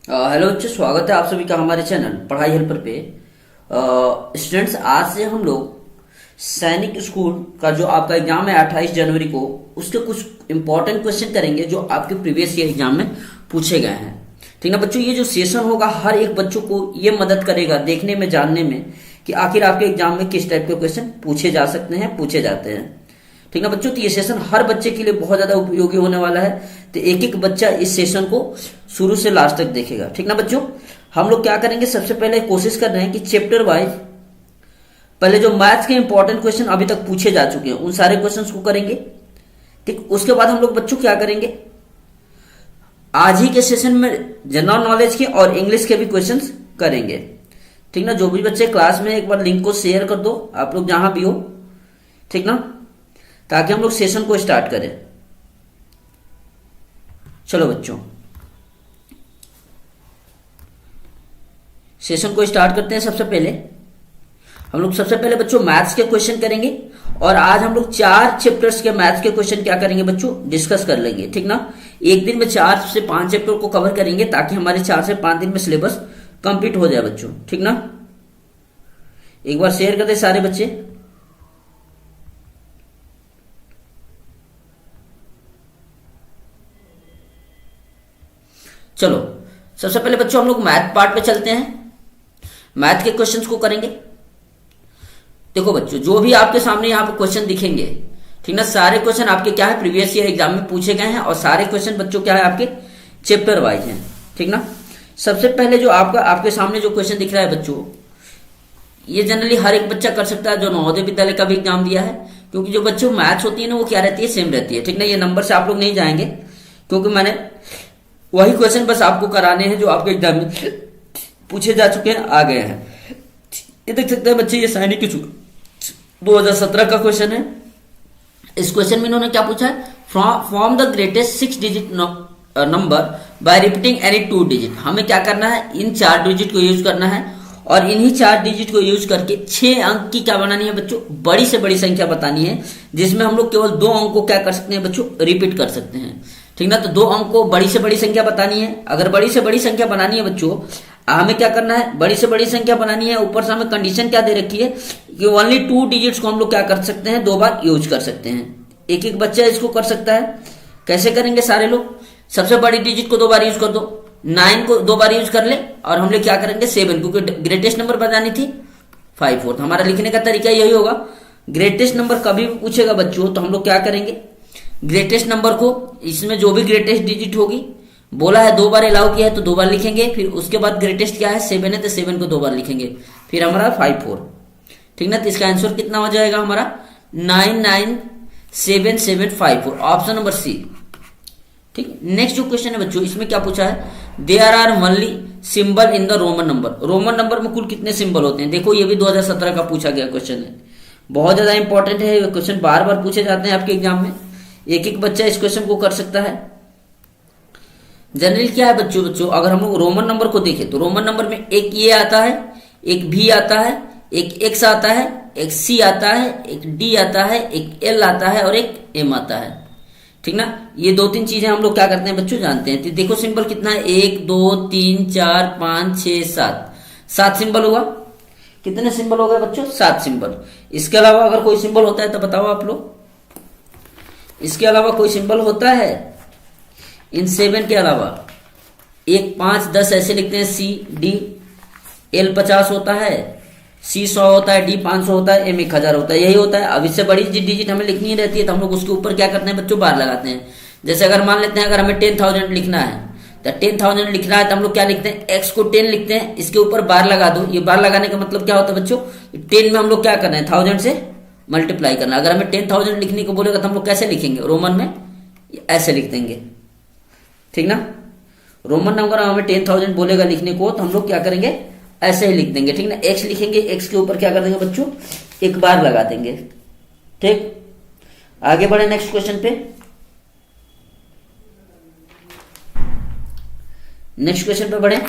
Hello बच्चों, स्वागत है आप सभी का हमारे चैनल पढ़ाई हेल्पर पे। स्टूडेंट्स, आज से हम लोग सैनिक स्कूल का जो आपका एग्जाम है 28 जनवरी को, उसके कुछ इंपॉर्टेंट क्वेश्चन करेंगे जो आपके प्रीवियस ईयर एग्जाम में पूछे गए हैं। ठीक ना बच्चों, ये जो सेशन होगा हर एक बच्चों को ये मदद करेगा देखने में, जानने में कि आखिर आपके एग्जाम में किस टाइप के क्वेश्चन पूछे जा सकते हैं, पूछे जाते हैं। ठीक ना बच्चों, तो ये सेशन हर बच्चे के लिए बहुत ज्यादा उपयोगी होने वाला है। तो एक एक बच्चा इस सेशन को शुरू से लास्ट तक देखेगा। ठीक ना बच्चों, हम लोग क्या करेंगे, सबसे पहले कोशिश कर रहे हैं कि चैप्टर वाइज पहले जो मैथ्स के इंपॉर्टेंट क्वेश्चन अभी तक पूछे जा चुके हैं उन सारे क्वेश्चंस को करेंगे। ठीक, उसके बाद हम लोग बच्चों क्या करेंगे, आज ही के सेशन में जनरल नॉलेज के और इंग्लिश के भी क्वेश्चंस करेंगे। ठीक ना, जो भी बच्चे क्लास में, एक बार लिंक को शेयर कर दो आप लोग जहां भी हो। ठीक ना, ताकि हम लोग सेशन को स्टार्ट करें। चलो बच्चों, सेशन को स्टार्ट करते हैं। सबसे पहले बच्चों मैथ्स के क्वेश्चन करेंगे और आज हम लोग 4 चैप्टर्स के मैथ्स के क्वेश्चन क्या करेंगे बच्चों, डिस्कस कर लेंगे। ठीक ना, एक दिन में 4 से 5 चैप्टर को कवर करेंगे ताकि हमारे 4 से 5 दिन में सिलेबस कंप्लीट हो जाए बच्चों। ठीक ना, एक बार शेयर कर दे सारे बच्चे। चलो, सबसे पहले बच्चों हम लोग मैथ पार्ट पे चलते हैं, मैथ के क्वेश्चंस को करेंगे। देखो बच्चों, जो भी आपके सामने यहाँ पे क्वेश्चन दिखेंगे, ठीक ना, सारे क्वेश्चन आपके क्या है, प्रीवियस ईयर एग्जाम में पूछे गए हैं और सारे क्वेश्चन बच्चों क्या है, आपके चैप्टर वाइज हैं। ठीक ना, सबसे पहले जो आपके सामने जो क्वेश्चन दिख रहा है बच्चों, ये जनरली हर एक बच्चा कर सकता है जो नवोदय विद्यालय का भी एग्जाम दिया है, क्योंकि जो बच्चों मैथ्स होती है ना वो क्या रहती है, सेम रहती है। ठीक ना, ये नंबर से आप लोग नहीं जाएंगे क्योंकि मैंने वही क्वेश्चन बस आपको कराने हैं जो आपके एग्जाम में पूछे जा चुके हैं, आ गए हैं। ये देख सकते हैं बच्चे, ये सैनिक 2017 का क्वेश्चन है। इस क्वेश्चन में इन्होंने क्या पूछा है, form the greatest 6 digit number by repeating any 2 digit. हमें क्या करना है, इन 4 डिजिट को यूज करना है और इन्हीं 4 डिजिट को यूज करके 6 अंक की क्या बनानी है बच्चों, बड़ी से बड़ी संख्या बतानी है, जिसमें हम लोग केवल 2 अंक को क्या कर सकते हैं बच्चों, रिपीट कर सकते हैं। ठीक ना, तो 2 अंक को बड़ी से बड़ी संख्या बतानी है। अगर बड़ी से बड़ी संख्या बनानी है बच्चों, हमें क्या करना है, बड़ी से बड़ी संख्या बनानी है। ऊपर से हमें कंडीशन क्या दे रखी है कि ओनली 2 डिजिट्स को हम लोग क्या कर सकते हैं, 2 बार यूज कर सकते हैं। एक एक बच्चा इसको कर सकता है। कैसे करेंगे सारे लोग, सबसे बड़ी डिजिट को 2 बार यूज कर दो, 9 को 2 बार यूज कर ले और हम लोग क्या करेंगे 7, क्योंकि ग्रेटेस्ट नंबर बतानी थी 5/4। हमारा लिखने का तरीका यही होगा। ग्रेटेस्ट नंबर कभी भी पूछेगा बच्चों तो हम लोग क्या करेंगे, ग्रेटेस्ट नंबर को, इसमें जो भी ग्रेटेस्ट डिजिट होगी, बोला है 2 बार अलाउ किया है तो 2 बार लिखेंगे। फिर उसके बाद ग्रेटेस्ट क्या है, 7 है तो 7 को 2 बार लिखेंगे। फिर हमारा 5/4। ठीक ना, तो इसका आंसर कितना हो जाएगा हमारा 997754, ऑप्शन नंबर सी। ठीक, नेक्स्ट जो क्वेश्चन है बच्चों, इसमें क्या पूछा है, there are only symbol in the Roman number. Roman number में कुल कितने सिंबल होते हैं। देखो, ये भी 2017 का पूछा गया क्वेश्चन है, बहुत ज्यादा इंपॉर्टेंट है। ये क्वेश्चन बार बार पूछे जाते हैं आपके एग्जाम में, एक एक बच्चा इस क्वेश्चन को कर सकता है। जनरली क्या है बच्चों, अगर हम लोग रोमन नंबर को देखें तो रोमन नंबर में एक ये आता है, एक भी आता है, एक एक्स आता है, एक सी आता है, एक डी आता है, एक एल आता है और एक एम आता है। ठीक ना, ये 2-3 चीजें हम लोग क्या करते हैं बच्चों, जानते हैं। तो देखो सिंबल कितना है, 1 2 3 4 5 6 7 सिंबल हुआ। कितने सिंबल हो गए बच्चों, 7 सिंबल। इसके अलावा अगर कोई सिंबल होता है तो बताओ आप लोग, इसके अलावा कोई सिंबल होता है इन 7 के अलावा। 1 5 10 ऐसे लिखते हैं, सी डी। एल 50 होता है, सी 100 होता है, डी 500 होता है, एम 1000 होता है, यही होता है। अब इससे बड़ी डिजिट हमें लिखनी रहती है तो हम लोग उसके ऊपर क्या करते हैं बच्चों, बार लगाते हैं। जैसे अगर मान लेते हैं, अगर हमें 10,000 लिखना है तो 10,000 लिखना है तो हम लोग क्या लिखते हैं, एक्स को 10 लिखते हैं, इसके ऊपर बार लगा दो। ये बार लगाने का मतलब क्या होता है बच्चों, 10 में हम लोग क्या करना है, 1000 से मल्टीप्लाई करना। अगर हमें 10,000 लिखने को बोलेगा तो हम लोग कैसे लिखेंगे, रोमन में ऐसे लिख देंगे। ठीक ना, रोमन नंबर हमें 10,000 बोलेगा लिखने को तो हम लोग क्या करेंगे, ऐसे ही लिख देंगे। ठीक ना, एक्स लिखेंगे, एक्स के ऊपर क्या कर देंगे बच्चों, एक बार लगा देंगे। ठीक, आगे बढ़े नेक्स्ट क्वेश्चन पे। नेक्स्ट क्वेश्चन पे बढ़े।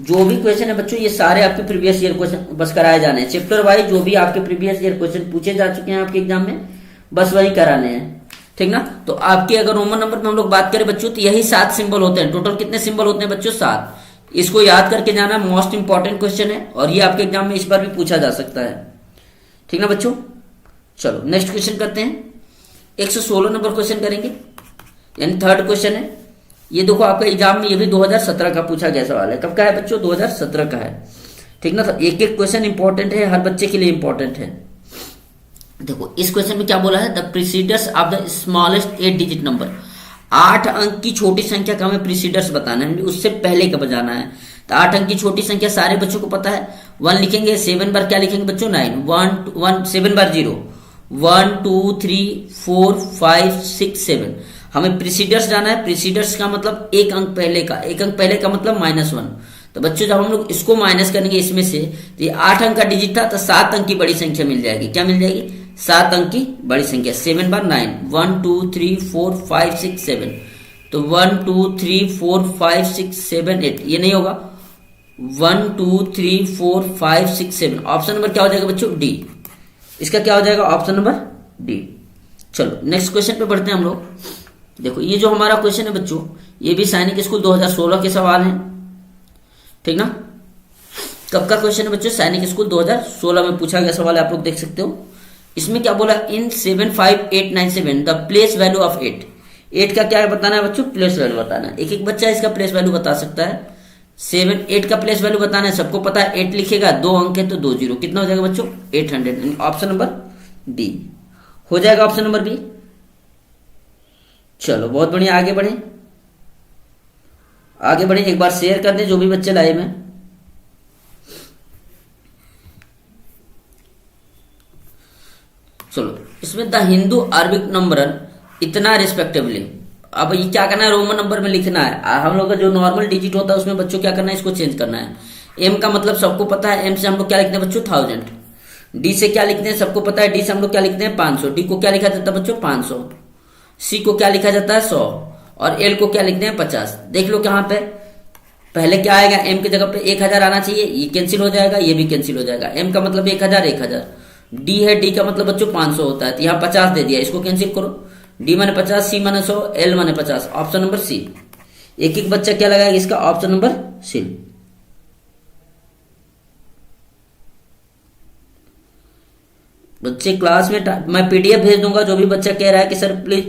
जो भी क्वेश्चन है बच्चों, ये सारे आपके प्रीवियस ईयर क्वेश्चन बस कराए जाने हैं। चैप्टर वाइज जो भी आपके प्रीवियस ईयर क्वेश्चन पूछे जा चुके हैं आपके एग्जाम में, बस वही कराने हैं। ठीक ना। तो आपके अगर रोमन नंबर में हम लोग बात करें बच्चों, तो यही 7 सिंबल होते हैं। टोटल कितने सिंबल होते हैं बच्चों? 7। इसको याद करके जाना, मोस्ट इंपॉर्टेंट क्वेश्चन है और ये आपके एग्जाम में इस बार भी पूछा जा सकता है, ठीक ना बच्चों। चलो नेक्स्ट क्वेश्चन करते हैं। 116 नंबर क्वेश्चन करेंगे, यानी थर्ड क्वेश्चन है। ये देखो आपका एग्जाम में ये भी 2017 का पूछा गया सवाल है। कब का है बच्चों? 2017 का है, ठीक ना। तो एक एक क्वेश्चन इंपॉर्टेंट है, हर बच्चे के लिए इंपॉर्टेंट है। देखो इस क्वेश्चन में क्या बोला है, the preceders of the smallest 8 digit number. 8 अंक की छोटी संख्या का हमें प्रीसीडर्स बताना है, उससे पहले का बजाना है। तो 8 अंक की छोटी संख्या सारे बच्चों को पता है। 1 लिखेंगे, 7 बार क्या लिखेंगे बच्चों? 9। 1 7 बार 0। 1 2 3 4 5 6 7। हमें प्रीसीडर्स जाना है। प्रीसीडर्स का मतलब एक अंक पहले का, एक अंक पहले का मतलब -1। तो बच्चों जब हम लोग इसको माइनस करेंगे इसमें से, तो ये 8 अंक का डिजिट था, तो 7 अंक की बड़ी संख्या मिल जाएगी। क्या मिल जाएगी? 7 अंक की बड़ी संख्या। 7 बार 9। 1 2 3 4 5 6 7। तो 1 2 3 4 5 6 7 8, ये नहीं होगा। 1 2 3 4 5 6 7। ऑप्शन नंबर क्या हो जाएगा बच्चों? डी। इसका क्या हो जाएगा? Option number D. चलो नेक्स्ट क्वेश्चन पे बढ़ते हैं हम लोग। देखो ये जो हमारा क्वेश्चन है बच्चों, ये भी सैनिक स्कूल 2016 के सवाल हैं, ठीक ना। कब का क्वेश्चन है बच्चों? सैनिक स्कूल 2016 में पूछा गया सवाल है, आप लोग देख सकते हो। इसमें क्या बोला? इन 75897 द प्लेस वैल्यू ऑफ 8। 8 का क्या बताना है बच्चों? प्लेस वैल्यू बताना है। एक एक बच्चा इसका प्लेस वैल्यू बता सकता है। 8 का प्लेस वैल्यू बताना है, सबको पता है। 8 लिखेगा, 2 अंक है तो 2 0, कितना हो जाएगा बच्चों? 800। ऑप्शन नंबर डी हो जाएगा, ऑप्शन नंबर बी। चलो बहुत बढ़िया, आगे बढ़े आगे बढ़े। एक बार शेयर कर दें जो भी बच्चे लाइव हैं। चलो इसमें द हिंदू अरबिक नंबर इतना रिस्पेक्टिवली। अब ये क्या करना है? रोमन नंबर में लिखना है। हम लोग का जो नॉर्मल डिजिट होता है उसमें बच्चों क्या करना है? इसको चेंज करना है। एम का मतलब सबको पता है, एम से हम लोग क्या लिखते हैं बच्चों? 1000। डी से क्या लिखते हैं? सबको पता है, डी से हम लोग क्या लिखते हैं? 500। डी को क्या लिखा जाता है बच्चों? 500। सी को क्या लिखा जाता है? 100। और एल को क्या लिखते हैं? 50। देख लो कहां पे पहले क्या आएगा? एम की जगह पे 1000 आना चाहिए, ये कैंसिल हो जाएगा, ये भी कैंसिल हो जाएगा। एम का मतलब 1000 1000। डी है, डी का मतलब बच्चों 500 होता है, तो यहाँ 50 दे दिया, इसको कैंसिल करो। डी माने 50, सी माने 100, एल माने 50। Option number C. एक एक बच्चा क्या लगाएगा इसका? Option number C. बच्चे क्लास में मैं पीडीएफ भेज दूंगा। जो भी बच्चा कह रहा है कि सर प्लीज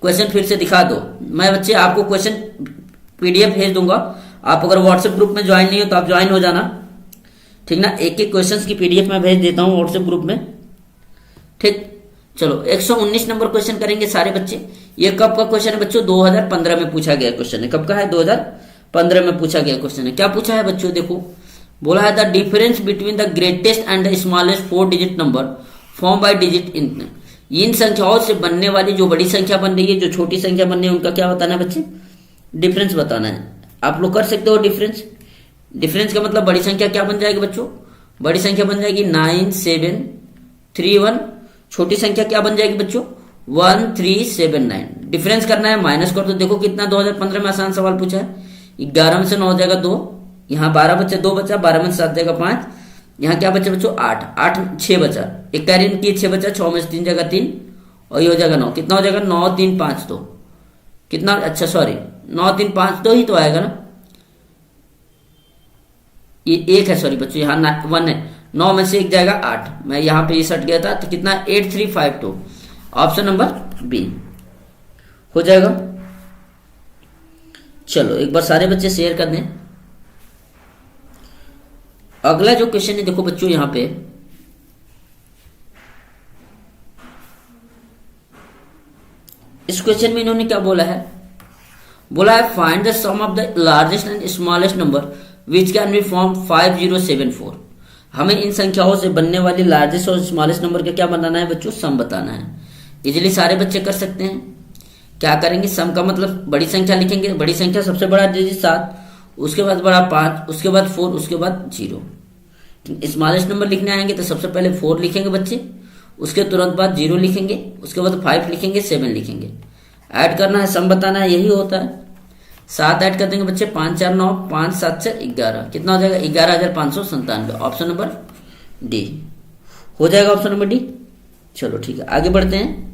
क्वेश्चन फिर से दिखा दो, मैं बच्चे आपको क्वेश्चन पीडीएफ भेज दूंगा। आप अगर व्हाट्सएप ग्रुप में ज्वाइन नहीं हो तो आप ज्वाइन हो जाना, ठीक ना। एक एक क्वेश्चंस की पीडीएफ में भेज देता हूं व्हाट्सएप ग्रुप में, ठीक। चलो 119 नंबर क्वेश्चन करेंगे सारे बच्चे। ये कब का क्वेश्चन है बच्चों? 2015 में पूछा गया क्वेश्चन है। कब का है? 2015 में पूछा गया क्वेश्चन है। क्या पूछा है बच्चों? देखो बोला है the difference between the greatest and the smallest 4 digit number form bye digit इन संख्याओं से बनने वाली जो बड़ी संख्या बन रही है, जो छोटी संख्या बन रही है, उनका क्या बताना है बच्चे? डिफरेंस बताना है। आप लोग कर सकते हो डिफरेंस। डिफरेंस का मतलब बड़ी संख्या क्या बन जाएगी बच्चों? बड़ी संख्या बन जाएगी 9731। छोटी संख्या क्या बन जाएगी बच्चों? 1379। डिफरेंस करना है, माइनस कर दो। देखो कितना 2015 में आसान सवाल पूछा है। 11 में से 9 हो जाएगा 2, यहाँ 12 बच्चा 2 बचा, 12 में से 7 जाएगा 5, यहाँ क्या बचा बच्चों? 8 8 6 बचा, एक कैरियन की 6 बचा, 6 में से 3 जगह 3 और ये हो जाएगा 9। कितना हो जाएगा? 9 3 5 2 कितना? अच्छा सॉरी 9 3 5 2 ही तो आएगा ना, ये 1 है, सॉरी बच्चों यहाँ 1 है। 9 में से 1 जाएगा 8, मैं यहाँ पे ये सट गया था, तो कितना? 8352। ऑप्शन नंबर बी हो जाएगा। चलो एक बार सारे बच्चे शेयर कर दें। अगला जो क्वेश्चन है देखो बच्चों, यहां पे इस क्वेश्चन में इन्होंने क्या बोला है? बोला है find the sum of the largest and smallest number which can be form 5074। हमें इन संख्याओं से बनने वाली लार्जेस्ट और स्मॉलेस्ट नंबर का क्या बनाना है बच्चों? सम बताना है। इजीली सारे बच्चे कर सकते हैं। क्या करेंगे? सम का मतलब बड़ी संख्या लिखेंगे। बड़ी संख्या सबसे बड़ा डिजिट 7, उसके बाद बड़ा 5, उसके बाद 4, उसके बाद 0। स्मॉलेस्ट नंबर लिखने आएंगे तो सबसे पहले 4 लिखेंगे बच्चे, उसके तुरंत बाद 0 लिखेंगे, उसके बाद 5 लिखेंगे, 7 लिखेंगे। ऐड करना है, सम बताना है, यही होता है। 7 ऐड कर देंगे बच्चे, 5 4 9, 5 7 4 11, कितना हो जाएगा? 11597। ऑप्शन नंबर डी हो जाएगा, ऑप्शन नंबर डी। चलो ठीक है, आगे बढ़ते हैं।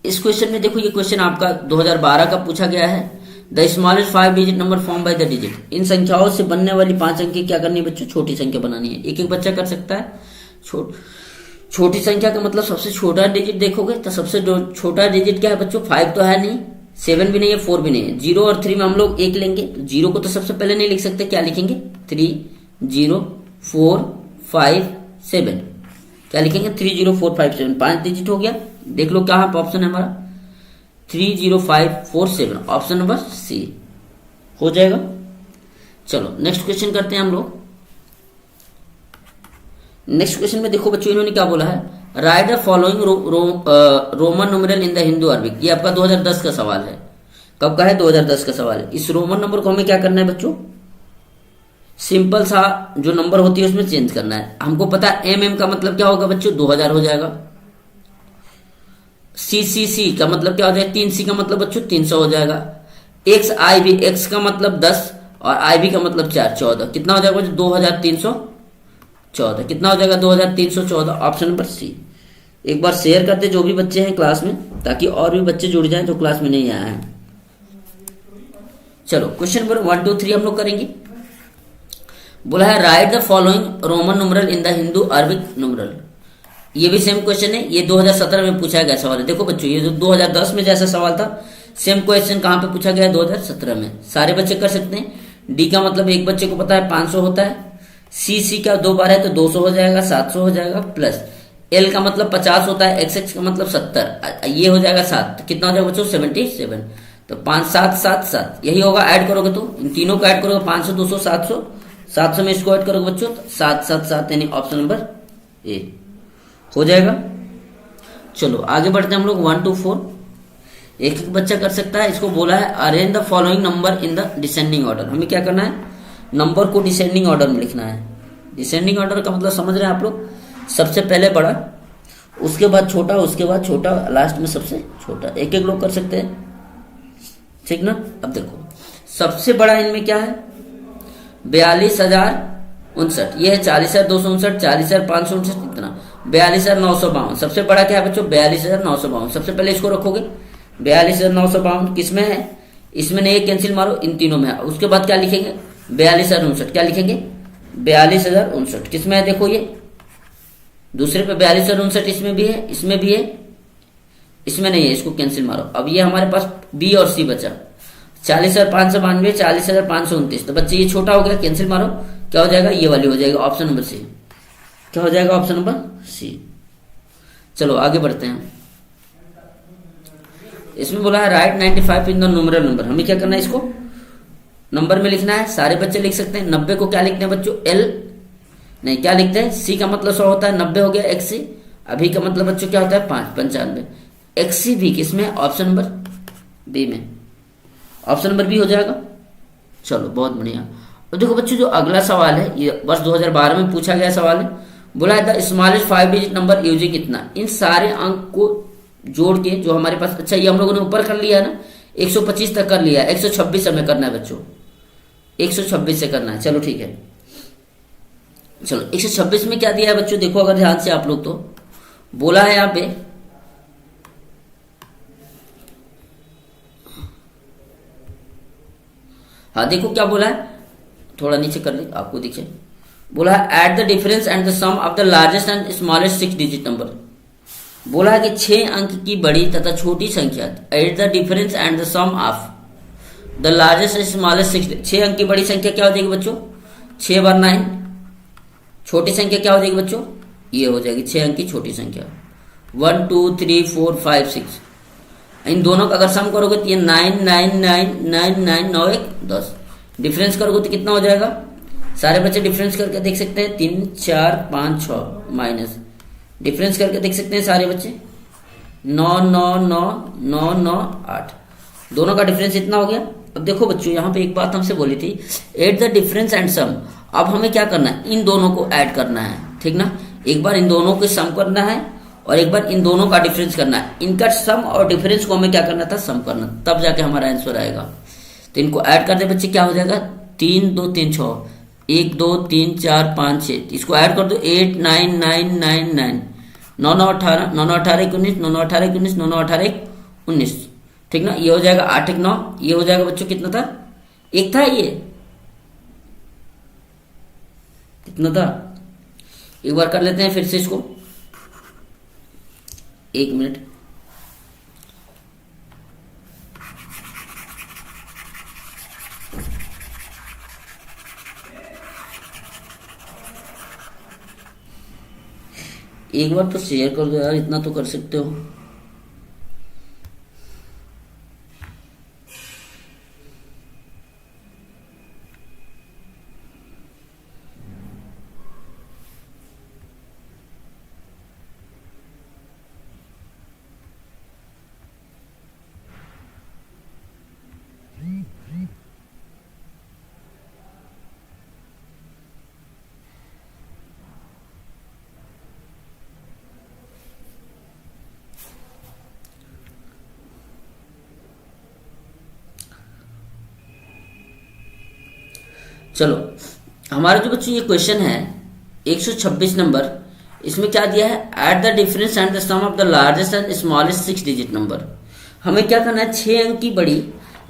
इस क्वेश्चन में देखो, ये क्वेश्चन आपका 2012 का पूछा गया है। The smallest 5 digit number form by the digit. इन संख्याओं से बनने वाली 5 अंक की क्या करनी है बच्चों? छोटी संख्या बनानी है। एक एक बच्चा कर सकता है। छोटी संख्या का मतलब सबसे छोटा डिजिट देखोगे तो सबसे छोटा डिजिट क्या है बच्चों? 5 तो है नहीं, 7 भी नहीं है, 4 भी नहीं है। 0 और 3 में हम लोग 1 लेंगे, तो 0 को तो सबसे पहले नहीं लिख सकते, क्या लिखेंगे? 3 0 4 5 7। क्या लिखेंगे? 3 0 4 5 7। 5 डिजिट हो गया। देख लो क्या ऑप्शन है हमारा? 3 0 5 4 7। ऑप्शन नंबर सी हो जाएगा। चलो नेक्स्ट क्वेश्चन करते हैं हम लोग। नेक्स्ट क्वेश्चन में देखो बच्चों, इन्होंने क्या बोला है? Right the following Roman numeral in the Hindu Arabic. ये आपका 2010 का सवाल है। कब का है? 2010 का सवाल है। इस रोमन नंबर को हमें क्या करना है बच्चों? सिंपल सा जो नंबर होती है उसमें चेंज करना है। हमको पता है एम का मतलब क्या होगा बच्चों? 2000 हो जाएगा। सी का मतलब क्या हो जाएगा? 3C का मतलब बच्चों 300 हो जाएगा। एक्स आई बी, एक्स का मतलब 10 और आई बी का मतलब 4 14। कितना हो जाएगा बच्चों? 2314। कितना हो जाएगा? 2314। Option number C. एक बार शेयर करते जो भी बच्चे हैं क्लास में, ताकि और भी बच्चे जुड़ जाएं जो क्लास में नहीं आए हैं। चलो क्वेश्चन नंबर 1 2 3 हम लोग करेंगे। बोला है right the following Roman numeral in the Hindu Arabic numeral. ये भी सेम क्वेश्चन है। ये 2017 में पूछा गया सवाल है। देखो बच्चों, ये जो 2010 में जैसा सवाल था, सेम क्वेश्चन कहां पे पूछा गया है? 2017 में। सारे बच्चे कर सकते हैं। डी का मतलब एक बच्चे को पता है 500 होता है। सी का 2 बार है तो 200 हो जाएगा, 700 हो जाएगा। प्लस एल का मतलब 50 होता है, एक्स का मतलब 70, ये हो जाएगा 7। कितना हो जाएगा बच्चों? 77। तो 5 7 7 7 यही होगा। ऐड करोगे तो इन तीनों को ऐड करोगे, 500 200 700। 700 में इसको ऐड करोगे बच्चों 7 7 7, यानी ऑप्शन नंबर ए हो जाएगा। चलो आगे बढ़ते हैं हम लोग 1 2 4। एक एक बच्चा कर सकता है। इसको बोला है arrange the following number in the descending order. हमें क्या करना है? नंबर को डिसेंडिंग ऑर्डर में लिखना है। डिसेंडिंग ऑर्डर का मतलब समझ रहे हैं आप लोग? सबसे पहले बड़ा, उसके बाद छोटा, उसके बाद छोटा, लास्ट में सबसे छोटा। एक एक लोग कर सकते हैं, ठीक ना? अब देखो सबसे बड़ा इनमें क्या है? 42,059। ये है 40,259, 40,559, इतना 42,952। सबसे बड़ा क्या है बच्चों? 42,952। सबसे पहले इसको रखोगे 42,952। किसमें है? इसमें नहीं, कैंसिल मारो, इन तीनों में है। उसके बाद क्या लिखेंगे? 42,059। क्या लिखेंगे? 42,059 किसमें है? देखो ये दूसरे पे 42,059 इसमें भी है, इसमें भी है, इसमें नहीं है, इसको कैंसिल मारो। अब ये हमारे पास बी और सी बचा। 40,592, 40,529। तो बच्चे ये छोटा हो गया, कैंसिल मारो। क्या हो जाएगा? ये वाली हो जाएगी ऑप्शन नंबर सी। क्या हो जाएगा? Option number C. चलो आगे बढ़ते हैं। इसमें बोला है write 95 in the numeral number. हमें क्या करना है? इसको नंबर में लिखना है। सारे बच्चे लिख सकते हैं। 90 को क्या लिखते हैं बच्चों? एल नहीं, क्या लिखते हैं? सी का मतलब 100 होता है, 90 हो गया एक्स सी। अभी का मतलब बच्चों क्या होता है? 5 95। एक्स सी भी किसमें? ऑप्शन नंबर बी में। ऑप्शन नंबर बी हो जाएगा। चलो बहुत बढ़िया। तो देखो बच्चों, जो अगला सवाल है ये वर्ष 2012 में पूछा गया सवाल है। बोला है the smallest 5 digit number using कितना। इन सारे अंक को जोड़ के जो हमारे पास, अच्छा ये हम लोगों ने ऊपर कर लिया है ना, 125 तक कर लिया। 126 हमें करना है बच्चों, 126 से करना है। चलो ठीक है। चलो 126 में क्या दिया है बच्चों? देखो अगर ध्यान से आप लोग, तो बोला है यहां पे हाँ देखो क्या बोला है, थोड़ा नीचे कर ले आपको दिखे। बोला है at the difference and the sum of the largest and smallest 6 digit number. बोला है कि 6 अंक की बड़ी तथा छोटी संख्या, at the difference and the sum of the largest and smallest 6 अंक की बड़ी संख्या क्या हो जाएगी बच्चों? 6 बार 9। छोटी संख्या क्या हो जाएगी बच्चों? ये हो जाएगी 6 अंक की छोटी संख्या। 1 2 3 4 5 6। इन दोनों का अगर सम करोगे तो ये 9 9 9 9 9 9 1 10। डिफरेंस करोगे तो कितना हो जाएगा? सारे बच्चे डिफरेंस करके देख सकते हैं। 3 4 5 6 माइनस डिफरेंस करके देख सकते हैं सारे बच्चे। 9 9 9 9 9 8। दोनों का डिफरेंस इतना हो गया। अब देखो बच्चों, यहाँ पे एक बात हमसे बोली थी, at the difference and sum. अब हमें क्या करना है? इन दोनों को ऐड करना है, ठीक ना? एक बार इन दोनों को सम करना है और एक बार इन दोनों का डिफरेंस करना है। इनका सम और डिफरेंस को हमें क्या करना था? सम करना, तब जाके हमारा आंसर आएगा। तो इनको ऐड कर दे बच्चे, क्या हो जाएगा? 3 2 3 6, 1 2 3 4 5 6। इसको ऐड कर दो, 8 9 9 9 9 9 9 18 9 9 18 19 9 9 18 19 9 9 18 19, ठीक ना। ये हो जाएगा 8 एक 9, ये हो जाएगा बच्चों कितना था, 1 था, ये कितना था, एक बार कर लेते हैं फिर से इसको, 1 मिनट। एक बार तो शेयर कर दो यार, इतना तो कर सकते हो। चलो, हमारा जो बच्चों ये क्वेश्चन है 126 नंबर, इसमें क्या दिया है, at the difference and the sum of the largest and smallest 6 digit number. हमें क्या करना है, 6 अंक की बड़ी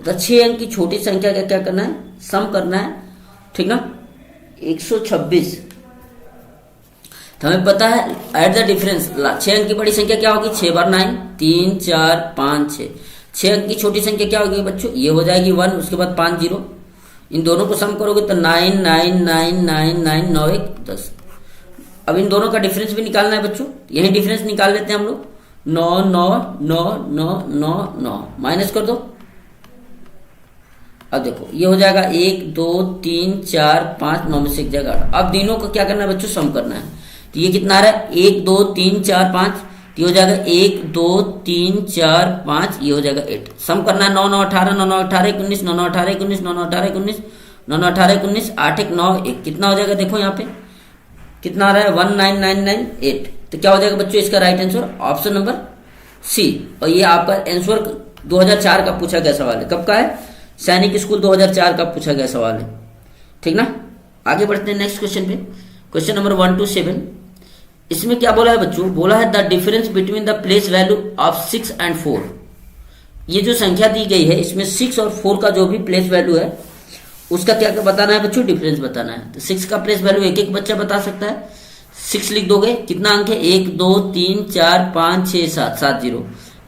तथा 6 अंक की छोटी संख्या का क्या करना है, सम करना है, ठीक ना। 126, तो हमें पता है एट द डिफरेंस 6 अंक की बड़ी संख्या क्या होगी, 6 बार 9, 3 4 5 6। 6 अंक की छोटी संख्या क्या होगी बच्चों, ये हो जाएगी 1, उसके बाद 5 0। इन दोनों को सम करोगे तो 9 9 9 9 9 9 1 10। अब इन दोनों का डिफरेंस भी निकालना है बच्चों, यही डिफरेंस निकाल लेते हैं हम लोग। 9 9 9 9 9 9 माइनस कर दो। अब देखो ये हो जाएगा 1 2 3 4 5, 9 में से 1 जाएगा 8। अब तीनों को क्या करना है बच्चों, सम करना है। तो ये कितना आ रहा है, 1 2 3 4 5, ये हो जाएगा 1 2 3 4 5, ये हो जाएगा 8। सम करना है 9 9 18 9 9 18 19 9 9 18 19 9 9 18 19 9 9 18 19 8 1 9 1, कितना हो जाएगा, देखो यहाँ पे कितना आ रहा है 19998। तो क्या हो जाएगा बच्चों इसका right answer option number C. और ये आपका आंसर 2004 का पूछा गया सवाल है। कब का है, सैनिक स्कूल 2004 का पूछा गया सवाल है, ठीक ना। आगे बढ़ते हैं नेक्स्ट क्वेश्चन पे, क्वेश्चन नंबर 1 to 7। इसमें क्या बोला है बच्चों, बोला है the difference between the place value of 6 and 4। ये जो संख्या दी गई है इसमें 6 और 4 का जो भी प्लेस वैल्यू है उसका क्या बताना है बच्चों, डिफरेंस बताना है। तो 6 का प्लेस वैल्यू एक एक बच्चा बता सकता है। 6 लिख दोगे, कितना अंक है, 1 2 3 4 5 6 7, 7 0,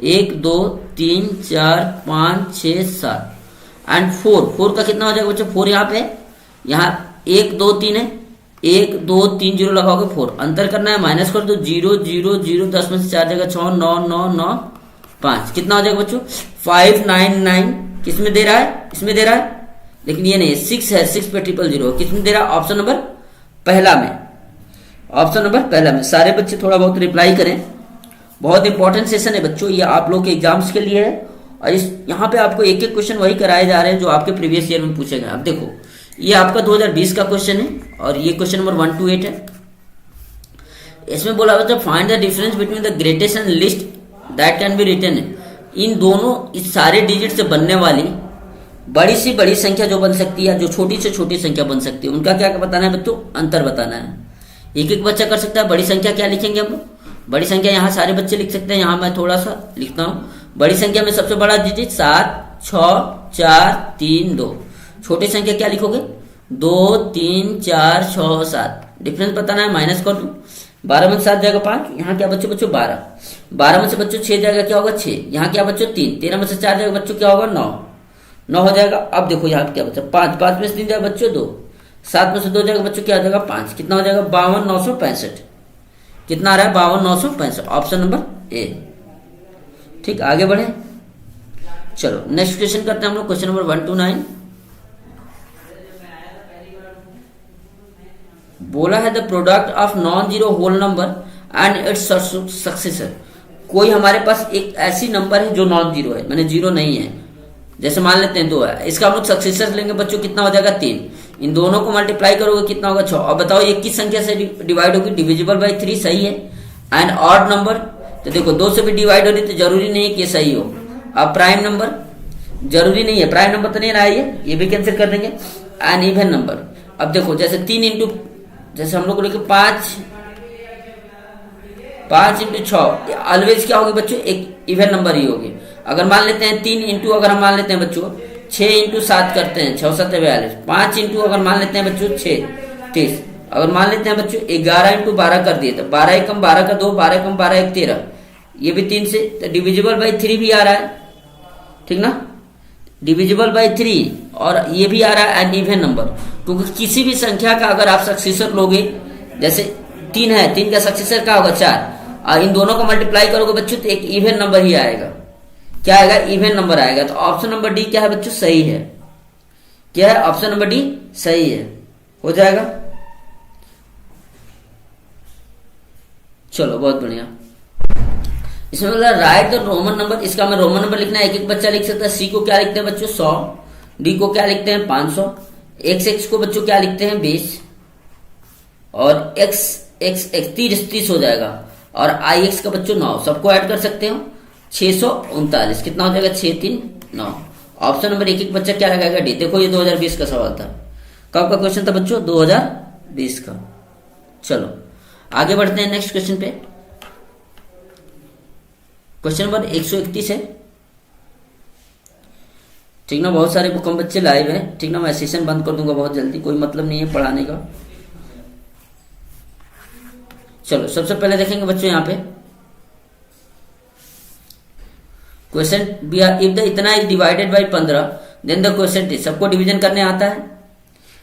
1 2 3 4 5 6 7। एंड 4 का कितना हो जाएगा बच्चों, 4 यहाँ पे, यहाँ 1 2 3 है, 1 2 3 0 लगाओगे 4, अंतर करना है, माइनस कर दो, 0 0 0, 10 में से 4 जगह 6, 9 9 9 5, कितना हो जाएगा बच्चों 599। किसमें दे रहा है, इसमें दे रहा है, लेकिन ये नहीं, 6 है, 6 पे 000, किसमें दे रहा है, ऑप्शन नंबर पहला में, ऑप्शन नंबर पहला में। सारे बच्चे थोड़ा बहुत रिप्लाई करें, बहुत इंपॉर्टेंट सेशन है बच्चों, ये आप लोग के एग्जाम्स के लिए है। और इस यहाँ पे आपको एक एक क्वेश्चन वही कराए जा रहे हैं जो आपके प्रीवियस ईयर में पूछे गए। अब देखो ये आपका 2020 का क्वेश्चन है और ये क्वेश्चन नंबर 1 to 8 है। इसमें बोला हुआ था find the difference between the greatest and least that can be written. इन दोनों इस सारे डिजिट से बनने वाली बड़ी से बड़ी संख्या जो बन सकती है, जो छोटी से छोटी संख्या बन सकती है, उनका क्या बताना है बच्चों, अंतर बताना है। एक एक बच्चा कर सकता है। बड़ी संख्या क्या लिखेंगे हम लोग, बड़ी संख्या यहाँ सारे बच्चे लिख सकते हैं, यहाँ मैं थोड़ा सा लिखता हूँ। बड़ी संख्या में सबसे बड़ा डिजिट 7 6 4 3 2। छोटी संख्या क्या लिखोगे, 2 3 4 6 7। डिफरेंस बताना है, माइनस कर दो, 12 में 7 जाएगा 5, यहाँ क्या बच्चों 12, 12 में से बच्चों 6 जाएगा, क्या होगा 6, यहाँ क्या बच्चों 3, 13 में से 4 जाएगा बच्चों क्या होगा 9, 9 हो जाएगा। अब देखो यहाँ क्या बच्चा 5, 5 में से 3 जाएगा बच्चों 2, 7 में से 2 जाएगा बच्चों क्या आ जाएगा 5, कितना हो जाएगा 52,965। कितना आ रहा है 52,965, ऑप्शन नंबर ए। ठीक, आगे बढ़े, चलो नेक्स्ट क्वेश्चन करते हैं हम लोग, क्वेश्चन नंबर 1 to 9। बोला है the product of non zero whole number and its successor. कोई हमारे पास एक ऐसी नंबर है जो नॉन जीरो है, माने जीरो नहीं है, जैसे मान लेते हैं 2 है, इसका हम लोग सक्सेसर लेंगे बच्चों, कितना हो जाएगा 3। इन दोनों को मल्टीप्लाई करोगे कितना होगा 6। अब बताओ ये किस संख्या से डिवाइड होगी, डिविजिबल बाई 3, सही है। एंड ऑड नंबर, तो देखो 2 से भी डिवाइड हो रही तो जरूरी नहीं है कि ये सही हो। अब प्राइम नंबर जरूरी नहीं है, प्राइम नंबर तो नहीं रहा ये भी कैंसिल कर देंगे। एंड इवन नंबर, अब देखो जैसे 3 इंटू, जैसे हम लोग को लेके 5 इंटू 6, ऑलवेज क्या होगी बच्चों, एक इवन नंबर ही होगी। अगर मान लेते हैं 3 इंटू, अगर हम मान लेते हैं बच्चों 6 इंटू 7 करते हैं 6 7 42, 5 इंटू अगर मान लेते हैं बच्चों 6 30, अगर मान लेते हैं बच्चों 11 इंटू 12 कर दिए तो 12 एकम 12 का 2, 12 एकम 12 एक 13, ये भी 3 से, तो डिविजिबल बाई 3 भी आ रहा है, ठीक ना, डिविजिबल बाई 3, और ये भी आ रहा है एन इवन नंबर, क्योंकि किसी भी संख्या का अगर आप सक्सेसर लोगे, जैसे 3 है, 3 का सक्सेसर क्या होगा 4, और इन दोनों को मल्टीप्लाई करोगे बच्चों तो एक इवन नंबर ही आएगा, क्या आएगा, इवन नंबर आएगा। तो ऑप्शन नंबर डी क्या है बच्चों, सही है, क्या है, ऑप्शन नंबर डी सही है, हो जाएगा। चलो बहुत बढ़िया। इसमें मतलब राइट द रोमन नंबर, इसका मैं रोमन नंबर लिखना है, एक एक बच्चा लिख सकता है। सी को क्या लिखते हैं बच्चों 100, डी को क्या लिखते हैं 500, एक्स को बच्चों क्या लिखते हैं 20, और एक्स 30 हो जाएगा, और आई एक्स का बच्चों 9, सबको ऐड कर सकते हो 639, कितना हो जाएगा 6 3 9। ऑप्शन नंबर एक बच्चा क्या लगाएगा डी। देखो ये 2020 का सवाल था, कब का क्वेश्चन था बच्चों 2020 का। चलो आगे बढ़ते हैं नेक्स्ट क्वेश्चन पे। क्वेश्चन नंबर 131 है, ठीक ना, बहुत सारे कम बच्चे लाइव हैं, ठीक ना, मैं सेशन बंद कर दूंगा बहुत जल्दी, कोई मतलब नहीं है पढ़ाने का। चलो सबसे पहले देखेंगे बच्चों यहाँ पे क्वेश्चन, इफ द इतना is divided by 15 then the question is, सबको डिवीजन करने आता है,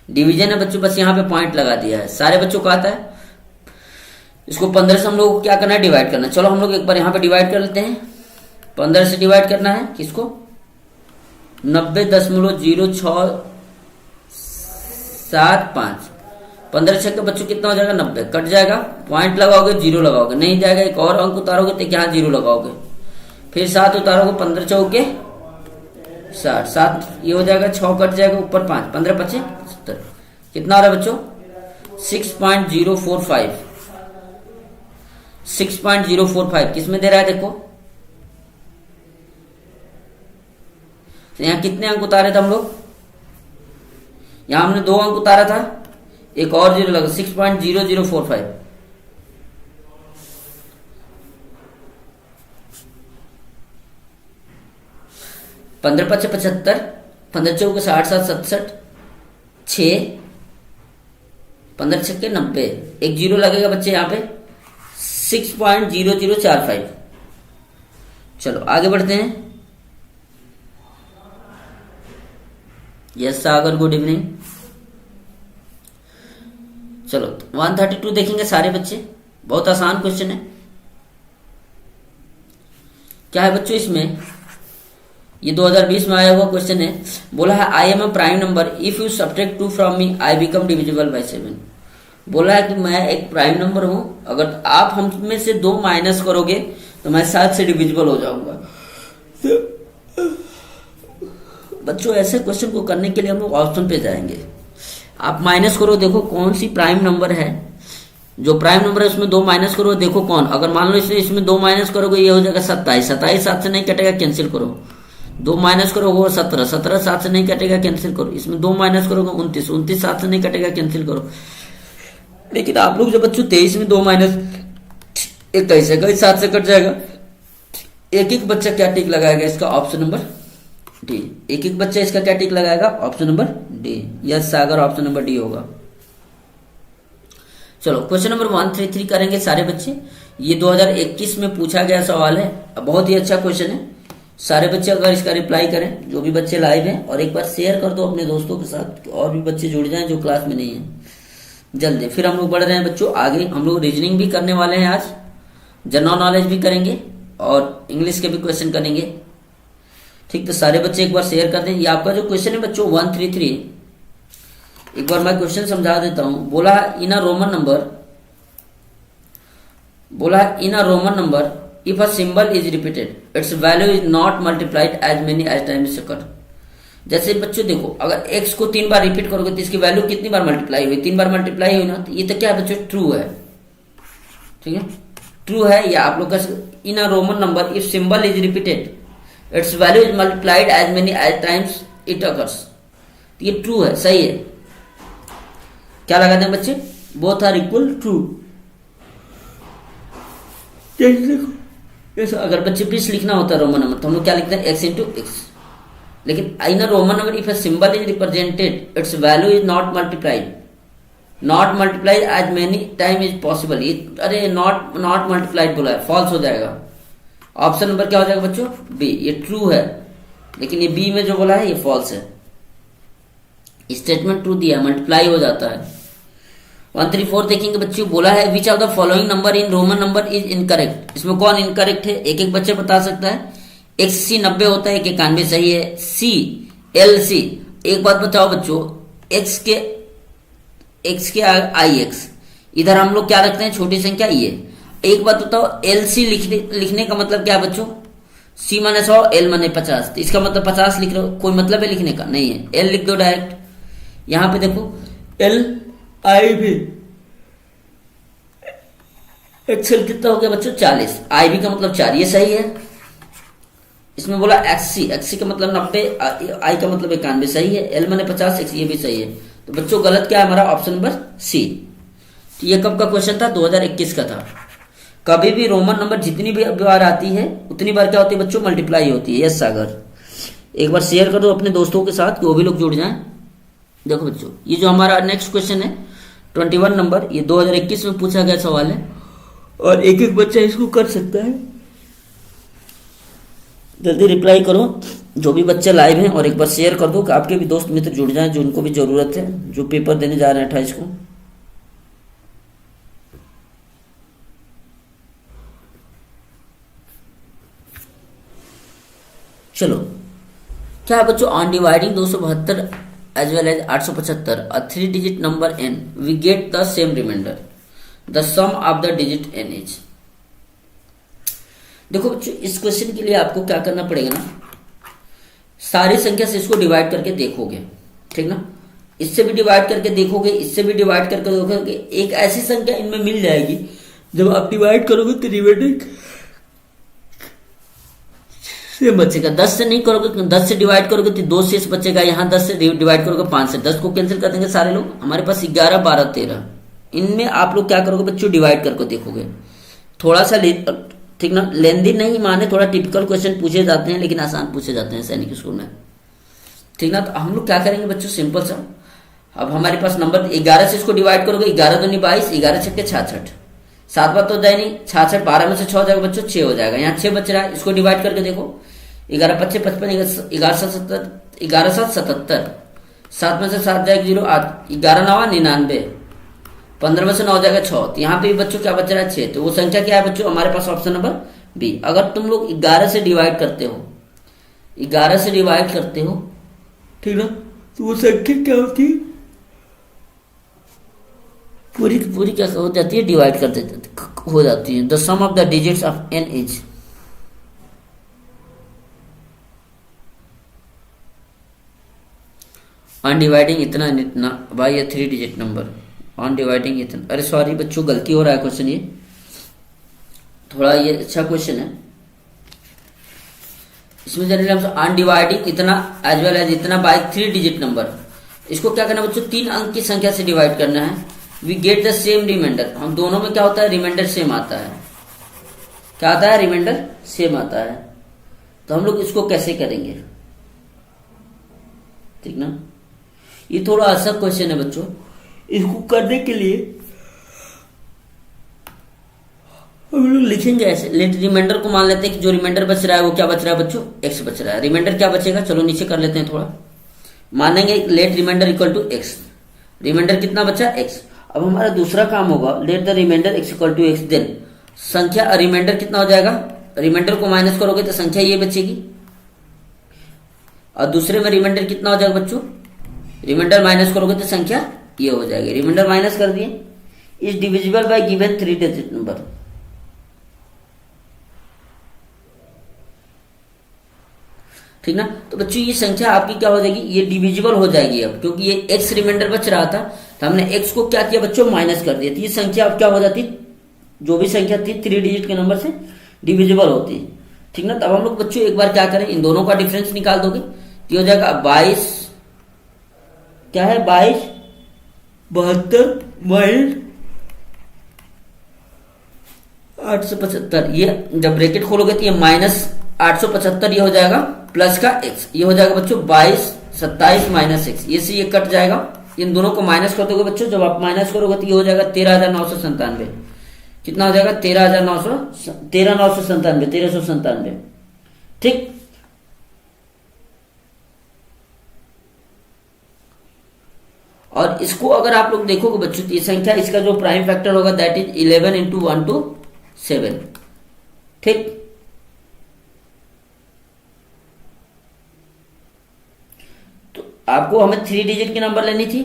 डिवीजन है बच्चों, बस यहाँ पे पॉइंट लगा दिया है, सारे बच्चों को आता है। इसको 15 से हम लोग को क्या करना है, डिवाइड करना है। चलो हम लोग एक बार यहाँ पे डिवाइड कर लेते हैं, 15 से डिवाइड करना है किसको, 90.0675, 15 छक्के के बच्चों कितना हो जाएगा 90, कट जाएगा, पॉइंट लगाओगे 0 लगाओगे, नहीं जाएगा एक और अंक उतारोगे तो यहाँ 0 लगाओगे, फिर 7 उतारोगे, 15 चौके 60, 7 ये हो जाएगा, 6 कट जाएगा, ऊपर 5, 15 5 70, कितना हो रहा है बच्चों 6.045, 6.045 किसमें दे रहा है देखो, तो यहाँ कितने अंक उतारे थे हम लोग, यहाँ हमने 2 अंक उतारा था, एक और 0 लगा, 6.0045, पंद्रह 5 75, 15 चौके 60 7 67, 6 15 छक्के 90, एक 0 लगेगा बच्चे यहाँ पे 6.0045। चलो आगे बढ़ते हैं। यस सागर गुड इवनिंग। चलो 132 देखेंगे सारे बच्चे, बहुत आसान क्वेश्चन है। क्या है बच्चों इसमें, ये 2020 में आया हुआ क्वेश्चन है, बोला है I am a prime number if you subtract 2 from me I become divisible by 7। बोला है कि मैं एक प्राइम नंबर हूं, अगर आप हम में से 2 माइनस करोगे तो मैं 7 से डिविजिबल हो जाऊंगा। बच्चों ऐसे क्वेश्चन को करने के लिए हम लोग ऑप्शन पे जाएंगे, आप माइनस करो, देखो कौन सी प्राइम नंबर है, जो प्राइम नंबर है उसमें 2 माइनस करो, देखो कौन, अगर मान लो इसमें 2 माइनस करोगे ये हो जाएगा 27, 27 7 से नहीं कटेगा, कैंसिल करो, 2 माइनस करोगे वो 17, 17 7 से नहीं कटेगा, कैंसिल करो, इसमें 2 माइनस करोगे 29, 29 7 से नहीं कटेगा, कैंसिल करो। लेकिन आप लोग जब बच्चों 23 में 2 माइनस 21 है, 7 से कट जाएगा, एक एक बच्चा क्या टिक लगाएगा इसका, ऑप्शन नंबर डी, एक एक बच्चा इसका क्या टिक लगाएगा, ऑप्शन नंबर डी। यस सागर ऑप्शन नंबर डी होगा। चलो क्वेश्चन नंबर 133 करेंगे सारे बच्चे, ये 2021 में पूछा गया सवाल है, बहुत ही अच्छा क्वेश्चन है, सारे बच्चे अगर इसका रिप्लाई करें, जो भी बच्चे लाइव हैं, और एक बार शेयर कर दो अपने दोस्तों के साथ, और भी बच्चे जुड़ जाएं जो क्लास में नहीं है जल्दी। फिर हम लोग बढ़ रहे हैं बच्चों आगे, हम लोग रीजनिंग भी करने वाले हैं आज, जनरल नॉलेज भी करेंगे और इंग्लिश के भी क्वेश्चन करेंगे, ठीक। तो सारे बच्चे एक बार शेयर कर दें। ये आपका जो क्वेश्चन है बच्चों 133, एक बार मैं क्वेश्चन समझा देता हूं। बोला in a Roman number if a symbol is repeated its value is not multiplied as many as time is occur. जैसे बच्चों देखो, अगर x को 3 बार रिपीट करोगे तो इसकी वैल्यू कितनी बार मल्टीप्लाई हुई, 3 बार मल्टीप्लाई हुई ना, तो ये तो क्या है बच्चों ट्रू है, ठीक है, ट्रू है। या आप लोग का in a Roman number if symbol is repeated its value is multiplied as many as times it occurs, तो ये ट्रू है, सही है। क्या लगाते हैं बच्चे, बोथ आर इक्वल ट्रू। देखो अगर बच्चे 20 लिखना होता है रोमन नंबर तो हम लोग क्या लिखते हैं x इंटू एक्स। लेकिन in Roman number if a symbol is represented its value is not multiplied as many time is possible. अरे नॉट मल्टीप्लाइड बोला है, फॉल्स हो जाएगा। ऑप्शन नंबर क्या हो जाएगा बच्चों? बी। ये ट्रू है, लेकिन ये बी में जो बोला है ये फॉल्स है। स्टेटमेंट ट्रू दिया, मल्टीप्लाई हो जाता है। 134 देखेंगे बच्चों, बोला है which of the following number in Roman number is incorrect. इसमें कौन इनकरेक्ट है? एक एक बच्चे बता सकता है। XC 90 होता है, 91 सही है। C LC, एक बात बताओ बच्चों, x के IX, इधर हम लोग क्या रखते हैं? छोटी संख्या ये। एक बात बताओ, LC लिखने का मतलब क्या है बच्चों? C माने 100, L माने 50, तो इसका मतलब 50 लिख रहे हो, कोई मतलब है लिखने का? नहीं है। L लिख दो डायरेक्ट। यहां पे देखो LIV, एक्सेल कितना हो गया बच्चों? 40। IB का मतलब 4, ये सही है। इसमें बोला XC का मतलब 90, I का मतलब 91, सही है। L माने 50, X ये भी सही है। तो बच्चों गलत क्या है हमारा? Option number C। तो ये कब का क्वेश्चन था? 2021 का था। कभी भी रोमन नंबर जितनी भी बार आती है उतनी बार क्या होती है बच्चों? मल्टीप्लाई होती है। यस सागर, एक बार शेयर कर दो अपने दोस्तों के साथ कि वो भी लोग जुड़ जाएं। देखो बच्चों, ये जो हमारा नेक्स्ट क्वेश्चन है 21 नंबर, ये 2021 में पूछा गया सवाल है और एक एक बच्चा इसको कर सकता है। जल्दी रिप्लाई करो जो भी बच्चे लाइव हैं, और एक बार शेयर कर दो कि आपके भी दोस्त मित्र जुड़ जाएं जो उनको भी जरूरत है, जो पेपर देने जा रहे हैं 28 को। चलो, क्या है बच्चों? On dividing 272 as well as 875 a 3 digit number n we get the same reminder, the sum of the digit n is. देखो बच्चों, इस क्वेश्चन के लिए आपको क्या करना पड़ेगा ना, सारी संख्या से इसको डिवाइड करके देखोगे, ठीक ना। इससे भी डिवाइड करके देखोगे, इससे भी डिवाइड करके देखोगे। एक ऐसी संख्या इनमें मिल जाएगी जब आप डिवाइड करोगे तो रिमाइंडर से बचेगा। 10 से नहीं करोगे, 10 से डिवाइड करोगे तो 2 शेष बचेगा। यहाँ 10 से डिवाइड करोगे 5 से, 10 को कैंसिल कर देंगे सारे लोग। हमारे पास 11, 12, 13, इनमें आप लोग क्या करोगे बच्चों? डिवाइड करके देखोगे। थोड़ा सा ठीक ना, लेंदी नहीं माने, थोड़ा टिपिकल क्वेश्चन पूछे जाते हैं लेकिन आसान पूछे जाते हैं सैनिक स्कूल में, ठीक ना। तो हम लोग क्या करेंगे बच्चों? सिंपल सा, अब हमारे पास नंबर 11 से इसको डिवाइड करोगे, 11 दूनी 22, 11 छक्के 66, 7 बार तो जाए नहीं, 66, 12 में से 6 हो जाएगा बच्चों, 6 हो जाएगा। यहाँ 6 बच रहा है, इसको डिवाइड करके देखो। 11 5 55, 11 7 70, 11 7 77, 7 में से 7 जाएगा 0, 8, 11 9 99, 15 में से 9 हो जाएगा 6। तो यहाँ पे भी बच्चों क्या बच रहा है? 6। तो वो संख्या क्या है बच्चों? हमारे पास ऑप्शन नंबर बी। अगर तुम लोग 11 से डिवाइड करते हो, 11 से डिवाइड करते हो, ठीक ना, तो वो संख्या क्या होती है? पूरी पूरी क्या हो जाती है? डिवाइड कर देते हो जाती है। The sum of the digits of n is, on dividing इतना इतना बाई ये 3 डिजिट नंबर, ऑन डिवाइडिंग इतना। अरे सॉरी बच्चों, गलती हो रहा है क्वेश्चन, ये थोड़ा ये अच्छा क्वेश्चन है। इसमें जनरली ऑन डिवाइडिंग इतना एज वेल एज इतना बाय 3 डिजिट नंबर, इसको क्या करना है बच्चों? 3 अंक की संख्या से डिवाइड करना है। We get the same reminder. हम दोनों में क्या होता है? रिमाइंडर सेम आता है। क्या आता है? रिमाइंडर सेम आता है। तो हम लोग इसको कैसे करेंगे, ठीक ना। ये थोड़ा आसान क्वेश्चन है बच्चों। इसको करने के लिए हम लोग लिखेंगे ऐसे, लेट रिमाइंडर को मान लेते हैं कि जो रिमाइंडर बच रहा है वो क्या बच रहा है बच्चों? x बच रहा है। रिमाइंडर क्या बचेगा? चलो नीचे कर लेते हैं थोड़ा, मानेंगे let reminder equal to x। Reminder कितना बचा? x। अब हमारा दूसरा काम होगा let the reminder x equal to x, then संख्या रिमाइंडर कितना हो जाएगा? रिमाइंडर को माइनस करोगे तो संख्या ये बचेगी, और दूसरे में रिमाइंडर कितना हो जाएगा बच्चों? रिमाइंडर माइनस करोगे तो संख्या ये हो जाएगी। रिमाइंडर माइनस कर दिए, is divisible by given 3 digit number. ठीक ना। तो बच्चों ये संख्या आपकी क्या हो जाएगी? ये डिविजिबल हो जाएगी अब, क्योंकि ये x रिमाइंडर बच रहा था तो हमने x को क्या किया बच्चों? माइनस कर दिया। तो ये संख्या अब क्या हो जाती? जो भी संख्या थी 3 डिजिट के नंबर से डिविजिबल होती है, ठीक ना। तो अब हम लोग बच्चों एक बार क्या करें, इन दोनों का डिफरेंस निकाल दोगे तो हो जाएगा 22, क्या है 22 72 माइनस 875, ये जब ब्रैकेट खोलोगे तो ये -875 ये हो जाएगा, प्लस का x ये हो जाएगा बच्चों 22 27 माइनस x, ये से ये कट जाएगा, इन दोनों को माइनस कर दोगे बच्चों, जब आप माइनस करोगे तो ये हो जाएगा 13,997, कितना हो जाएगा 13,997, ठीक। और इसको अगर आप लोग देखोगे बच्चों तो ये संख्या, इसका जो प्राइम फैक्टर होगा दैट इज 11 इंटू 1 to 7, ठीक। तो आपको हमें 3 डिजिट की नंबर लेनी थी,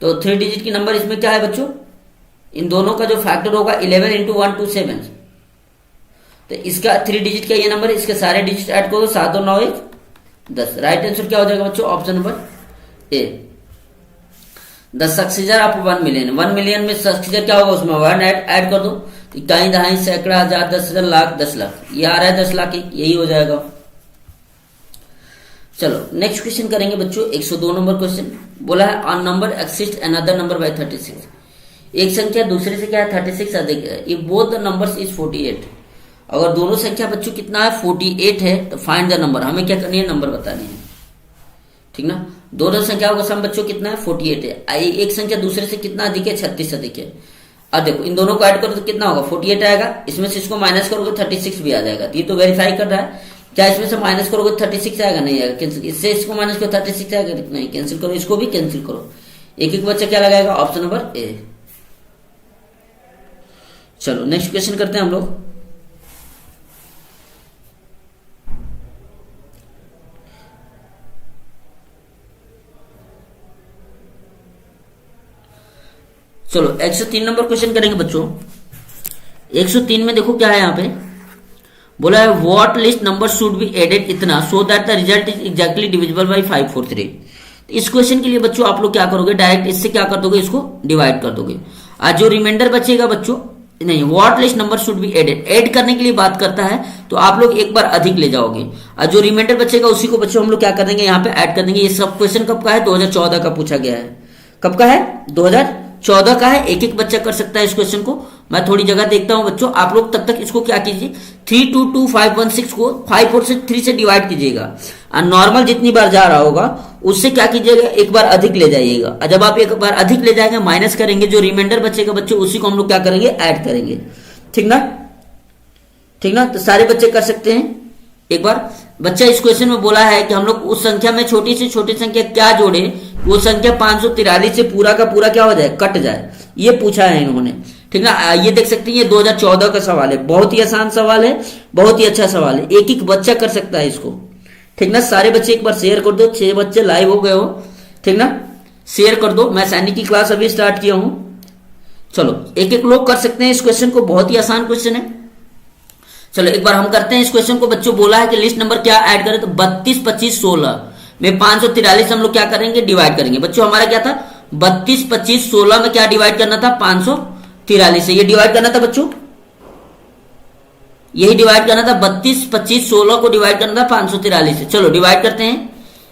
तो 3 डिजिट की नंबर इसमें क्या है बच्चों, इन दोनों का जो फैक्टर होगा 11 इंटू 1 to 7, तो इसका 3 डिजिट का ये नंबर, इसके सारे डिजिट ऐड करो, 7 और 9 1 10। राइट आंसर क्या हो जाएगा बच्चों, ऑप्शन नंबर ए। 10 सक्सीजर आपको 1 मिलियन, 1 मिलियन में सक्सीजर क्या होगा, उसमें 1 ऐड कर दो, इकाई दहाई सैकड़ा हजार 10,000 लाख 10 लाख, ये आ रहा है 10 लाख, यही हो जाएगा। चलो नेक्स्ट क्वेश्चन करेंगे बच्चों, 102 नंबर क्वेश्चन। बोला है a number exist another number by 36, एक संख्या दूसरे से क्या है 36 अधिक है, if both the numbers is 48, अगर दोनों संख्या बच्चों कितना है 48 है, तो फाइंड द नंबर, हमें क्या करनी है, नंबर बतानी है, ठीक ना। दोनों संख्याओं का सम बच्चों कितना है 48 है, एक संख्या दूसरे से कितना अधिक है 36 अधिक है। अब देखो इन दोनों को ऐड करो तो कितना होगा 48 आएगा, इसमें से इसको माइनस करोगे 36 भी आ जाएगा, ये तो वेरीफाई कर रहा है, क्या इसमें से माइनस करोगे 36 आएगा, नहीं आएगा, कैंसिल, इससे इसको माइनस करो 36 आएगा, नहीं, कैंसिल करो, इसको भी कैंसिल करो, एक एक बच्चा क्या लगाएगा, ऑप्शन नंबर ए। चलो नेक्स्ट क्वेश्चन करते हैं हम लोग। चलो 103 नंबर क्वेश्चन करेंगे बच्चों। 103 में देखो क्या है, यहाँ पे बोला है what least number should be added इतना so that the result is exactly divisible by 543। इस क्वेश्चन के लिए बच्चों आप लोग क्या करोगे, डायरेक्ट इससे क्या कर दोगे, इसको डिवाइड कर दोगे, आज जो रिमाइंडर बचेगा बच्चों, नहीं, what least number should be added, add करने के लिए बात करता है, तो आप लोग एक बार अधिक ले जाओगे, और जो रिमाइंडर बचेगा उसी को बच्चों हम लोग क्या कर देंगे, यहाँ पे ऐड कर देंगे। ये सब क्वेश्चन कब का है, 2014 का पूछा गया है, कब का है 2014 का है, एक एक बच्चा कर सकता है इस क्वेश्चन को। मैं थोड़ी जगह देखता हूं बच्चों, आप लोग तब तक इसको क्या कीजिए, 322516 को 5 और 3 से डिवाइड कीजिएगा, और नॉर्मल जितनी बार जा रहा होगा उससे क्या कीजिएगा, एक बार अधिक ले जाइएगा, और जब आप एक बार अधिक ले जाएंगे माइनस करेंगे, जो रिमाइंडर बचेगा बच्चों उसी को हम लोग क्या करेंगे, ऐड करेंगे, ठीक ना, ठीक ना। तो सारे बच्चे कर सकते हैं। एक बार बच्चा इस क्वेश्चन में बोला है कि हम लोग उस संख्या में छोटी से छोटी संख्या क्या जोड़े, वो संख्या 543 से पूरा का पूरा क्या हो जाए, कट जाए, ये पूछा है इन्होंने, ठीक ना। ये देख सकते हैं, ये 2014 का सवाल है, बहुत ही आसान सवाल है, बहुत ही अच्छा सवाल है, एक एक बच्चा कर सकता है इसको, ठीक ना। सारे बच्चे एक बार शेयर कर दो, 6 बच्चे लाइव हो गए हो, ठीक ना, शेयर कर दो। मैं सैनिक की क्लास अभी स्टार्ट किया हूं, चलो एक एक लोग कर सकते हैं इस क्वेश्चन को, बहुत ही आसान क्वेश्चन है। चलो एक बार हम करते हैं इस क्वेश्चन को। बच्चों बोला है कि लिस्ट नंबर क्या ऐड करें, तो 32 25 16 में 543 हम लोग क्या करेंगे, डिवाइड करेंगे। बच्चों हमारा क्या था, 32 25 16 में क्या डिवाइड करना था, 543 से, ये डिवाइड करना था बच्चों, यही डिवाइड करना था, 32 25 16 को डिवाइड करना था 543 से। चलो डिवाइड करते हैं,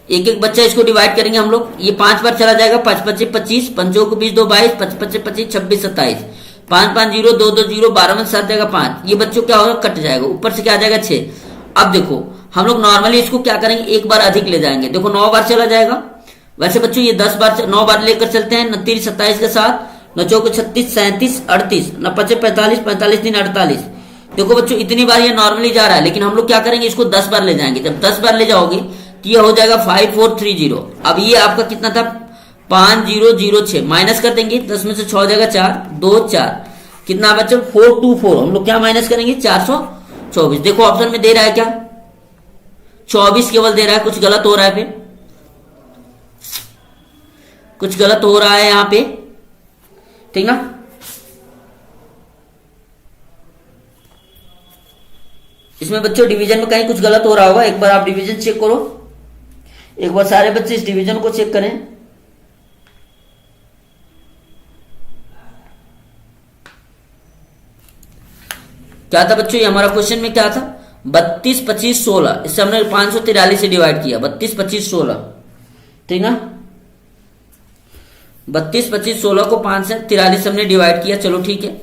एक एक बच्चा इसको डिवाइड करेंगे हम लोग। ये 5 बार चला जाएगा, 5 25 25, 5 को 20 2 22, 5 25 25 26 27, 5 5 0 2 2 0, 12 में 7 जाएगा 5, ये बच्चों क्या होगा, कट जाएगा, ऊपर से क्या आ जाएगा 6। अब देखो हम लोग नॉर्मली इसको क्या करेंगे, एक बार अधिक ले जाएंगे, देखो 9 बार चला जाएगा, वैसे बच्चों ये 10 बार 9 बार लेकर चलते हैं, 29 27 के साथ, 9 चौके 36 37 38, 9 5 45 45 3 48। देखो बच्चों इतनी बार ये नॉर्मली जा रहा है, लेकिन हम लोग क्या करेंगे, इसको 10 बार ले जाएंगे। जब 10 बार ले जाओगे तो ये हो जाएगा 5430। अब ये आपका कितना था, 5006, माइनस कर देंगे, 10 में से 6 हो जाएगा 4 2 4, कितना बच्चों 424, हम लोग क्या माइनस करेंगे 424। देखो ऑप्शन में दे रहा है क्या, 24 केवल दे रहा है, कुछ गलत हो रहा है, फिर कुछ गलत हो रहा है यहां पे, ठीक ना। इसमें बच्चों डिवीजन में कहीं कुछ गलत हो रहा होगा, एक बार आप डिवीजन चेक करो, एक बार सारे बच्चे इस डिवीजन को चेक करें। क्या था बच्चों, ये हमारा क्वेश्चन में क्या था, 32 25 16, इससे हमने 543 से डिवाइड किया, 32 25 16, ठीक ना, 32 25 16 को 5 से 43 हमने डिवाइड किया। चलो ठीक है,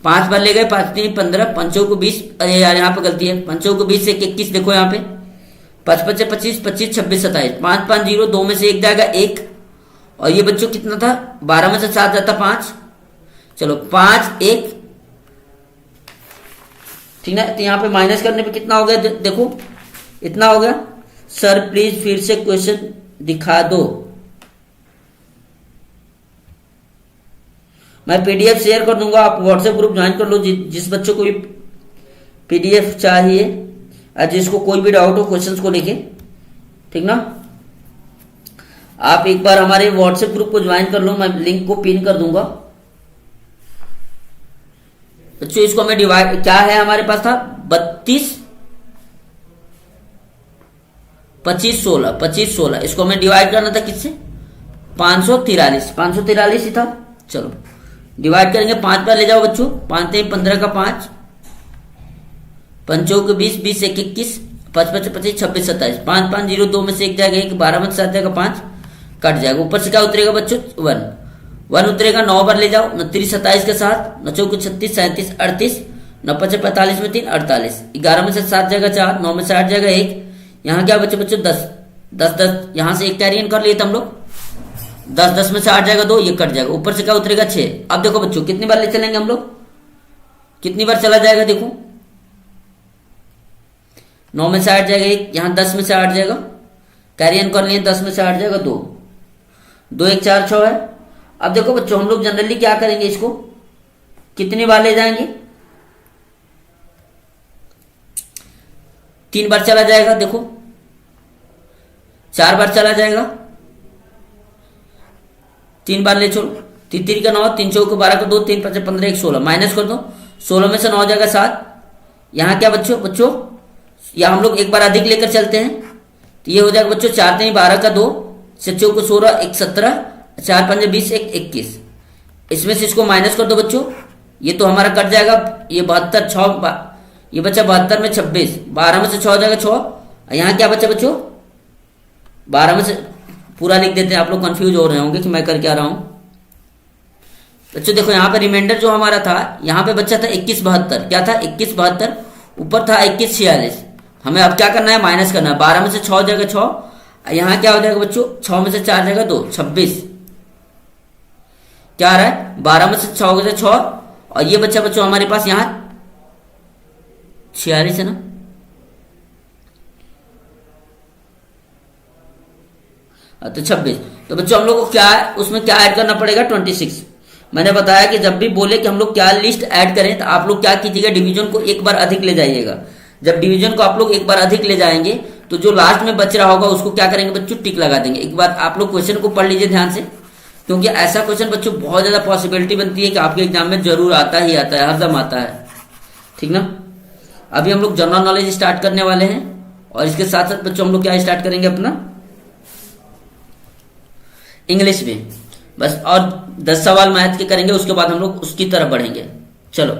5 बार ले गए, 5 3 15, 5 को 20, अरे यार यहाँ पे गलती है, 5 को 20 से 21, देखो यहाँ पे 5 5 25, 25 26 27, 5 5 0, 2 में से 1 जाएगा 1, और ये बच्चों कितना था, 12 में से 7 जाता 5, चलो 5 1, ठीक ना। तो यहाँ पे माइनस करने पे कितना हो गया, देखो इतना हो गया। सर प्लीज फिर से क्वेश्चन दिखा दो। मैं पीडीएफ शेयर कर दूंगा, आप व्हाट्सएप ग्रुप ज्वाइन कर लो, जिस बच्चों को भी पीडीएफ चाहिए और जिसको कोई भी डाउट हो क्वेश्चंस को लेके, ठीक ना। आप एक बार हमारे व्हाट्सएप ग्रुप को ज्वाइन कर लो, मैं लिंक को पिन कर दूंगा। बच्चों इसको हमें डिवाइड, क्या है हमारे पास था 32 25 16, 25 16, इसको हमें डिवाइड करना था किससे, 543 ही था। चलो डिवाइड करेंगे, 5 बार ले जाओ बच्चों, 5 3 15 का 5, 5 को 20, 20 1 21, 5 5 25 26 27, 5 5 0, 2 में से 1 जाएगा 1, 12 में से 7 जाएगा 5, कट जाएगा। ऊपर से क्या उतरेगा बच्चों, 1 उतरेगा। 9 बार ले जाओ, 29 27 के साथ, 9 चौक 36 37 38, 9 5 45 में 3 48, 11 में से 7 जाएगा 4, 9 में से 8 जाएगा 1, यहाँ क्या बच्चे बच्चों 10 10 10, यहाँ से 1 कैरी इन कर लिए थे हम लोग, 10 10 में से 8 जाएगा 2, ये कट जाएगा। ऊपर से क्या उतरेगा 6। अब देखो बच्चों कितनी बार ले चलेंगे हम लोग, कितनी बार चला जाएगा, देखो 9 में से 8 जाएगा 1, यहाँ 10 में से 8 जाएगा, कैरी इन कर लिए, 10 में से 8 जाएगा 2, 2 1 4 6 है। अब देखो बच्चों हम लोग जनरली क्या करेंगे, इसको कितनी बार ले जाएंगे, 3 बार चला जाएगा, देखो 4 बार चला जाएगा, 3 बार ले छोड़ो, 3 3 का 9, 3 चौक 12 का 2, 3 5 15 1 16, माइनस कर दो, 16 में से 9 जाएगा 7, यहाँ क्या बच्चों या हम लोग एक बार अधिक लेकर चलते हैं, तो ये हो जाएगा बच्चों 4 3 12 का 2, 6 को 16 1 17, 4 5 20 1 21, इसमें से इसको माइनस कर दो बच्चों, ये तो हमारा कट जाएगा, ये 72 6, ये बच्चा 72 में 26, 12 में से 6 जाएगा 6, यहाँ क्या बच्चा बच्चों 12 में से, पूरा लिख देते हैं, आप लोग कंफ्यूज हो रहे होंगे कि मैं कर क्या रहा हूं बच्चों। देखो यहाँ पे रिमाइंडर जो हमारा था, यहाँ पे बच्चा था 21 72, क्या था 21 72, ऊपर था 21 46, हमें अब क्या करना है, माइनस करना है। 12 में से 6 जाएगा 6, यहाँ क्या हो जाएगा बच्चों, 6 में से 4 जाएगा 2, 26, क्या आ रहा है 12 में से 6 से 6, और ये बच्चा बच्चों हमारे पास यहाँ 46 है ना, तो 26। तो बच्चों हम लोग को क्या है, उसमें क्या ऐड करना पड़ेगा 26। मैंने बताया कि जब भी बोले कि हम लोग क्या लिस्ट ऐड करें, तो आप लोग क्या कीजिएगा, डिवीजन को एक बार अधिक ले जाइएगा। जब डिवीजन को आप लोग एक बार अधिक ले जाएंगे, तो जो लास्ट में बच रहा होगा उसको क्या करेंगे बच्चों, टिक लगा देंगे। एक बार आप लोग क्वेश्चन को पढ़ लीजिए ध्यान से, क्योंकि ऐसा क्वेश्चन बच्चों बहुत ज्यादा पॉसिबिलिटी बनती है कि आपके एग्जाम में जरूर आता ही आता है, हरदम आता है, ठीक ना। अभी हम लोग जनरल नॉलेज स्टार्ट करने वाले हैं, और इसके साथ साथ बच्चों हम लोग क्या स्टार्ट करेंगे, अपना इंग्लिश में बस, और 10 सवाल मैथ के करेंगे, उसके बाद हम लोग उसकी तरफ बढ़ेंगे। चलो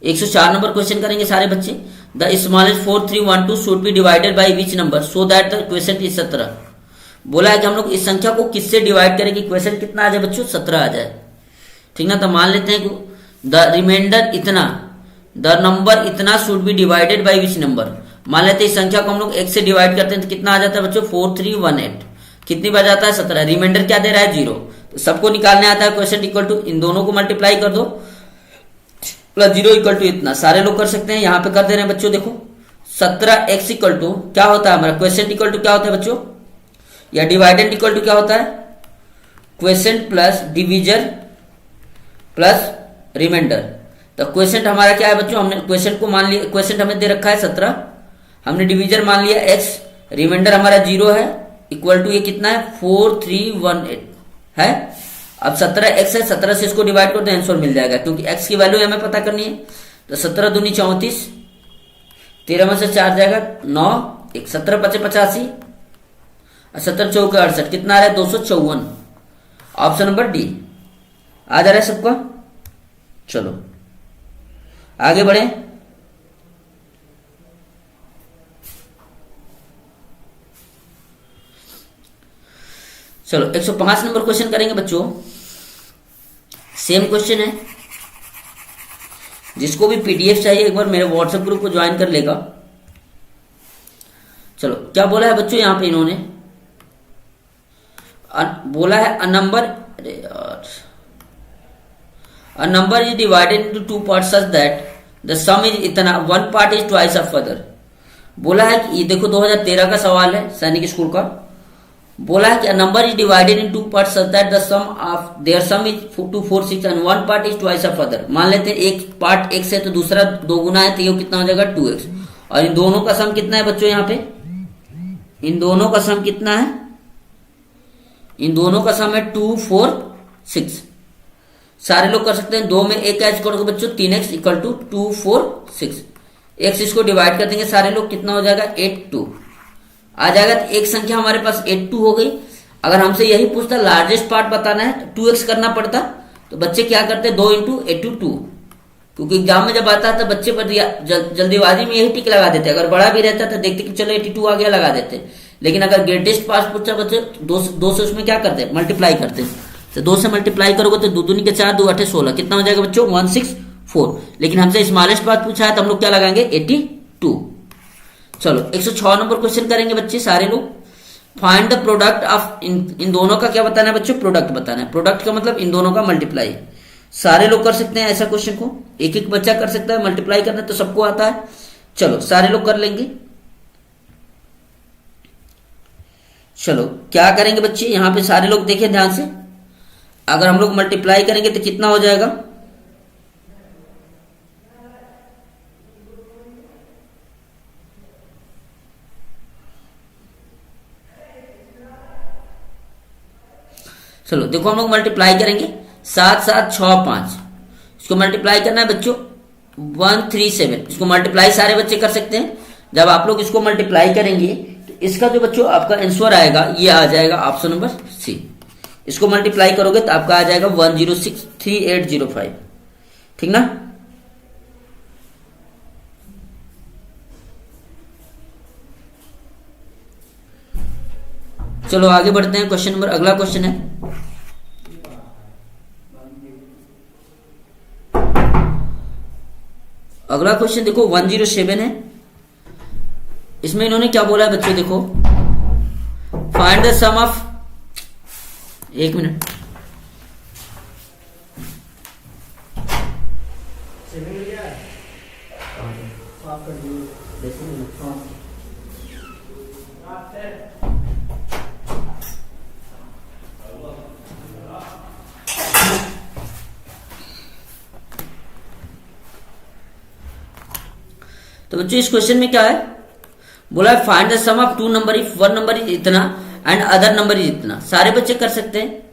104 नंबर क्वेश्चन करेंगे सारे बच्चे। The smallest 4312 should be divided by which number so that the question is 17। बोला है कि हम लोग इस संख्या को किससे डिवाइड करें कि क्वेश्चन कितना आ जाए बच्चों, 17 आ जाए, ठीक ना। तो मान लेते हैं कि द रिमाइंडर इतना, द नंबर इतना should be divided by which number. मान लेते हैं इस संख्या को हम लोग 1 से डिवाइड करते हैं तो कितना आ जाता है बच्चों, 4318, कितनी बार जाता है 17, रिमाइंडर क्या दे रहा है 0, तो सबको निकालने आता है। क्वेश्चन इक्वल टू इन दोनों को मल्टीप्लाई कर दो, प्लस 0 इक्वल टू इतना, सारे लोग कर सकते हैं। यहाँ पे कर दे रहे हैं बच्चों, देखो 17x इक्वल टू क्या होता है हमारा, क्वेश्चन इक्वल टू क्या होता है बच्चों, या डिवाइडेंड इक्वल टू क्या होता है, question plus division plus reminder. तो क्वेश्चन हमारा क्या है बच्चों, हमने क्वेश्चन को मान लिया, क्वेश्चन हमें दे रखा है 17, हमने डिविजन मान लिया x, रिमाइंडर हमारा 0 है, इक्वल टू ये कितना है 4318 है। अब 17x है, 17 से इसको डिवाइड कर दो, आंसर मिल जाएगा, क्योंकि x की वैल्यू हमें पता करनी है। तो 17 दूनी 34, 13 में से 4 जाएगा 9, 1 17 5 85, 17 चौक 68, कितना आ रहा है 254। ऑप्शन नंबर डी आ जा रहा है सबका। चलो आगे बढ़े। चलो 105 नंबर क्वेश्चन करेंगे बच्चों, सेम क्वेश्चन है, जिसको भी पीडीएफ चाहिए एक बार मेरे व्हाट्सएप ग्रुप को ज्वाइन कर लेगा। चलो क्या बोला है बच्चों यहाँ पे इन्होंने, बोला है अ नंबर, अरे यार, a number is divided into two parts such that the sum is इतना, one part is twice of other. बोला है कि ये देखो 2013 का सवाल है सैनिक स्कूल का। बोला है कि a number is divided in two parts such that the sum of their sum is 2 4 6 and one part is twice of other. मान लेते हैं एक पार्ट x है तो दूसरा 2 गुना है, तो ये कितना हो जाएगा 2x। और इन दोनों का सम कितना है बच्चों, यहाँ पे इन दोनों का सम कितना है, इन दोनों का सम है 2 4 6। सारे लोग कर सकते हैं, 2 में एक ऐड करोगे बच्चों 3x इक्वल टू 2 4 6। x इसको डिवाइड कर देंगे सारे लोग, कितना हो जाएगा 8 2 आ जाएगा। तो एक संख्या हमारे पास 8 2 हो गई। अगर हमसे यही पूछता लार्जेस्ट पार्ट बताना है तो 2x करना पड़ता, तो बच्चे क्या करते 2 इंटू 8 2, क्योंकि एग्जाम में जब आता है तो बच्चे जल्दीबाजी में यही टिक लगा देते। अगर बड़ा भी रहता तो देखते कि चलो 82 आ गया लगा देते, लेकिन अगर ग्रेटेस्ट पास पूछा बच्चे 2 से उसमें क्या करते मल्टीप्लाई करते। तो 2 से मल्टीप्लाई करोगे तो 2 दूनी के 4 2 8 16, कितना हो जाएगा बच्चों 164। लेकिन हमसे स्मॉलेस्ट पार्ट पूछा है तो हम लोग क्या लगाएंगे 82। चलो 106 नंबर क्वेश्चन करेंगे बच्चे सारे लोग। फाइंड द प्रोडक्ट ऑफ, इन दोनों का क्या बताना है बच्चों, प्रोडक्ट बताना है। प्रोडक्ट का मतलब इन दोनों का मल्टीप्लाई। सारे लोग कर सकते हैं ऐसा क्वेश्चन को, एक एक बच्चा कर सकता है, मल्टीप्लाई करना तो सबको आता है। चलो सारे लोग कर लेंगे। चलो क्या करेंगे बच्चे, यहां पे सारे लोग देखें ध्यान से। अगर हम लोग मल्टीप्लाई करेंगे तो कितना हो जाएगा, चलो देखो हम लोग मल्टीप्लाई करेंगे 7 7 6 5, इसको मल्टीप्लाई करना है बच्चों 137। इसको मल्टीप्लाई सारे बच्चे कर सकते हैं। जब आप लोग इसको मल्टीप्लाई करेंगे तो इसका जो बच्चों आपका आंसर आएगा ये आ जाएगा ऑप्शन नंबर सी। इसको मल्टीप्लाई करोगे तो आपका आ जाएगा 1063805, ठीक ना। चलो आगे बढ़ते हैं, क्वेश्चन नंबर, अगला क्वेश्चन है अगला क्वेश्चन देखो 107 है। इसमें इन्होंने क्या बोला है बच्चों, देखो फाइंड द सम ऑफ, एक मिनट, तो बच्चों इस क्वेश्चन में क्या है, बोला है find the sum of 2 number if 1 number is इतना एंड अदर नंबर इज इतना। सारे बच्चे कर सकते हैं।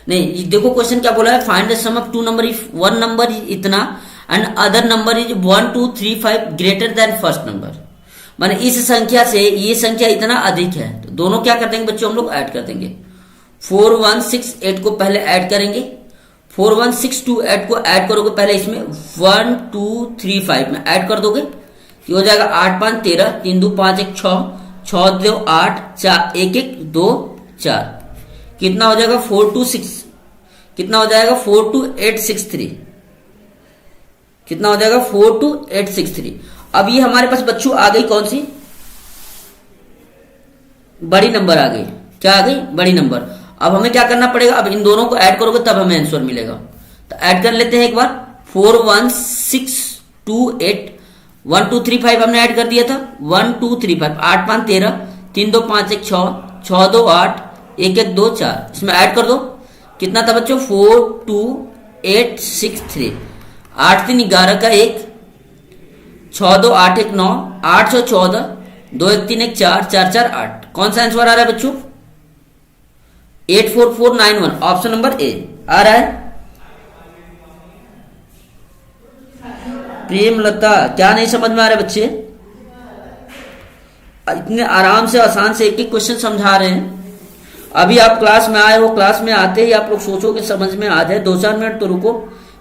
नहीं देखो क्वेश्चन क्या बोला है, find the sum of 2 number if 1 number is इतना and other number is 1 2 3 5 greater than first number. माने इस संख्या से ये संख्या इतना अधिक है, तो दोनों क्या कर देंगे बच्चों, हम लोग ऐड कर देंगे। 4 1 6 8 को पहले ऐड करेंगे, 4 1 6 2 8 को ऐड करोगे पहले इसमें 1 2 3 5 में ऐड कर दोगे, ये हो जाएगा 8 5 13, 3 2 5 1 6, 6 2 8, 4 1 1 2 4, कितना हो जाएगा 4 2 6, कितना हो जाएगा 4 2 8 6 3, कितना हो जाएगा 4 2 8 6 3। अब ये हमारे पास बच्चों आ गई कौन सी, बड़ी नंबर आ गई। क्या आ गई, बड़ी नंबर। अब हमें क्या करना पड़ेगा, अब इन दोनों को ऐड करोगे तब हमें आंसर मिलेगा। तो ऐड कर लेते हैं एक बार, 4 1 6 2 8, 1 2 3 5 हमने ऐड कर दिया था, 1 2 3 5, 8 5 13, 3 2 5 1 6, 6 2 8, 1 1 2 4, इसमें ऐड कर दो। कितना था बच्चों, 4 2 8 6 3, 8 3 11 का 1, 6 2 8 1 9, 8 6 14, 2 1 3 1 4, 4 4 8। कौन सा आंसर आ रहा है बच्चों, 84491, ऑप्शन नंबर ए आ रहा है। प्रेमलता, क्या नहीं समझ में आ रहा है बच्चे, इतने आराम से आसान से एक एक क्वेश्चन समझा रहे हैं। अभी आप क्लास में आए हो, क्लास में आते ही आप लोग सोचो कि समझ में आ जाए, 2-4 मिनट तो रुको,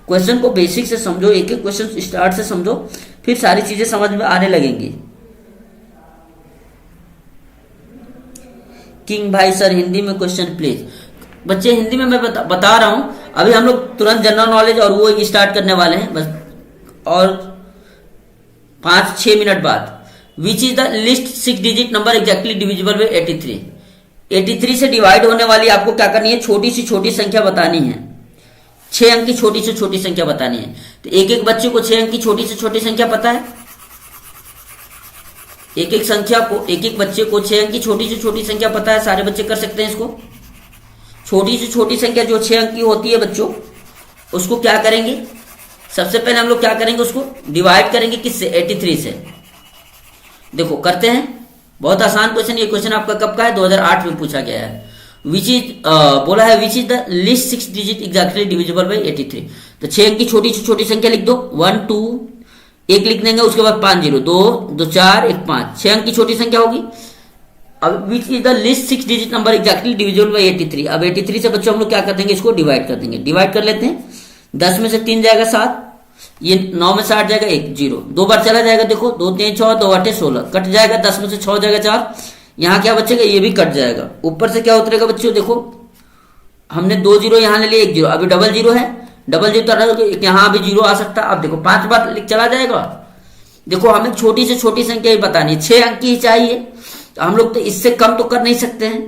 क्वेश्चन को बेसिक से समझो, एक एक क्वेश्चन स्टार्ट से समझो, फिर सारी चीजें समझ में आने लगेंगी। किंग भाई सर हिंदी में क्वेश्चन प्लीज। बच्चे हिंदी में मैं बता रहा हूं, अभी हम लोग तुरंत जनरल नॉलेज और वो स्टार्ट करने वाले हैं, बस और 5-6 मिनट बाद। Which is the list 6 digit number exactly divisible bye 83। 83 से डिवाइड होने वाली आपको क्या करनी है, छोटी से छोटी संख्या बतानी है। 6 अंक की छोटी से छोटी संख्या बतानी है। तो एक एक बच्चे को 6 अंक की छोटी से छोटी संख्या पता है। एक एक बच्चे को 6 अंक की छोटी से छोटी संख्या पता है। सारे बच्चे कर सकते हैं इसको। छोटी से छोटी संख्या जो 6 अंक की होती है बच्चों, उसको क्या करेंगे, सबसे पहले हम लोग क्या करेंगे, उसको डिवाइड करेंगे किससे, 83 से। देखो करते हैं, बहुत आसान क्वेश्चन। ये क्वेश्चन आपका कब का है, 2008 में पूछा गया है। विच इज बोला है which is the list 6 digit exactly divisible bye 83। तो 6 अंक की छोटी से छोटी संख्या लिख दो, 1 2 1 लिख देंगे, उसके बाद 5 0 2 2 4 1 5। 6 अंक की छोटी संख्या होगी। अब which is the list 6 digit number exactly divisible bye 83। अब 83 से बच्चों हम लोग क्या कर देंगे, इसको डिवाइड कर देंगे। डिवाइड कर लेते हैं, 10 में से 3 जाएगा 7, ये 9 में से 8 जाएगा 1 0, 2 बार चला जाएगा। देखो 2 3 6 2 8 16 कट जाएगा। 10 में से 6 जाएगा 4, यहाँ क्या बचेगा, ये भी कट जाएगा। ऊपर से क्या उतरेगा बच्चों, देखो हमने 2 0 यहाँ ले लिए, 1 0, अभी डबल 0 है, डबल 0 तो यहाँ भी 0 आ सकता है। अब देखो 5 बार चला जाएगा। देखो हमें छोटी से छोटी संख्या ही बतानी है, 6 अंक की ही चाहिए। तो हम लोग तो इससे कम तो कर नहीं सकते हैं,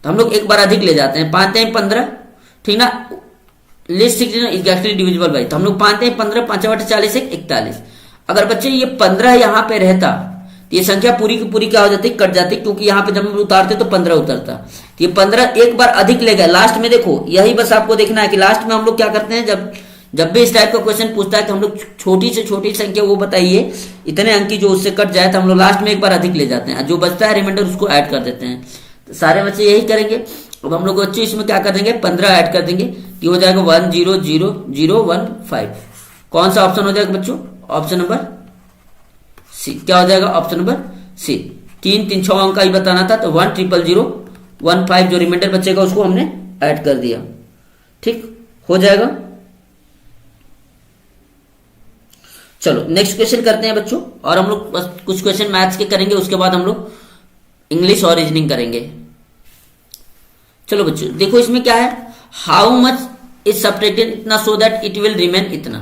तो हम लोग एक बार अधिक ले जाते हैं। 5 3 15, ठीक ना, लिस्ट 6 एग्जैक्टली डिविजिबल बाय। तो हम लोग 5 3 15, 5 8 40 41। अगर बच्चे ये 15 यहाँ पे रहता तो ये संख्या पूरी की पूरी क्या हो जाती, कट जाती, क्योंकि यहाँ पे जब हम उतारते तो 15 उतरता। तो ये 15 एक बार अधिक ले गया। लास्ट में देखो, यही बस आपको देखना है कि लास्ट में हम लोग क्या करते हैं, जब भी इस टाइप का क्वेश्चन पूछता है कि हम लोग छोटी से छोटी संख्या वो बताइए इतने अंक की जो उससे कट जाए, तो हम लोग लास्ट में एक बार अधिक ले जाते हैं। जो बचता है रिमाइंडर उसको ऐड कर देते हैं। तो सारे बच्चे यही करेंगे। अब हम लोग बच्चे इसमें क्या कर देंगे, 15 ऐड कर देंगे, कि हो जाएगा 1 0 0 0 1 5। कौन सा ऑप्शन हो जाएगा बच्चों, ऑप्शन नंबर सी। क्या हो जाएगा, ऑप्शन नंबर सी। 3 3 6 अंक का ही बताना था, तो 1 0 0 1 5 जो रिमाइंडर बचेगा उसको हमने ऐड कर दिया। ठीक हो जाएगा। चलो नेक्स्ट क्वेश्चन करते हैं बच्चों, और हम लोग बस कुछ क्वेश्चन मैथ्स के करेंगे, उसके बाद हम लोग इंग्लिश और रीजनिंग करेंगे। चलो बच्चों देखो इसमें क्या है, हाउ मच इज सब्ट्रैक्टेड इतना so that it will remain इतना।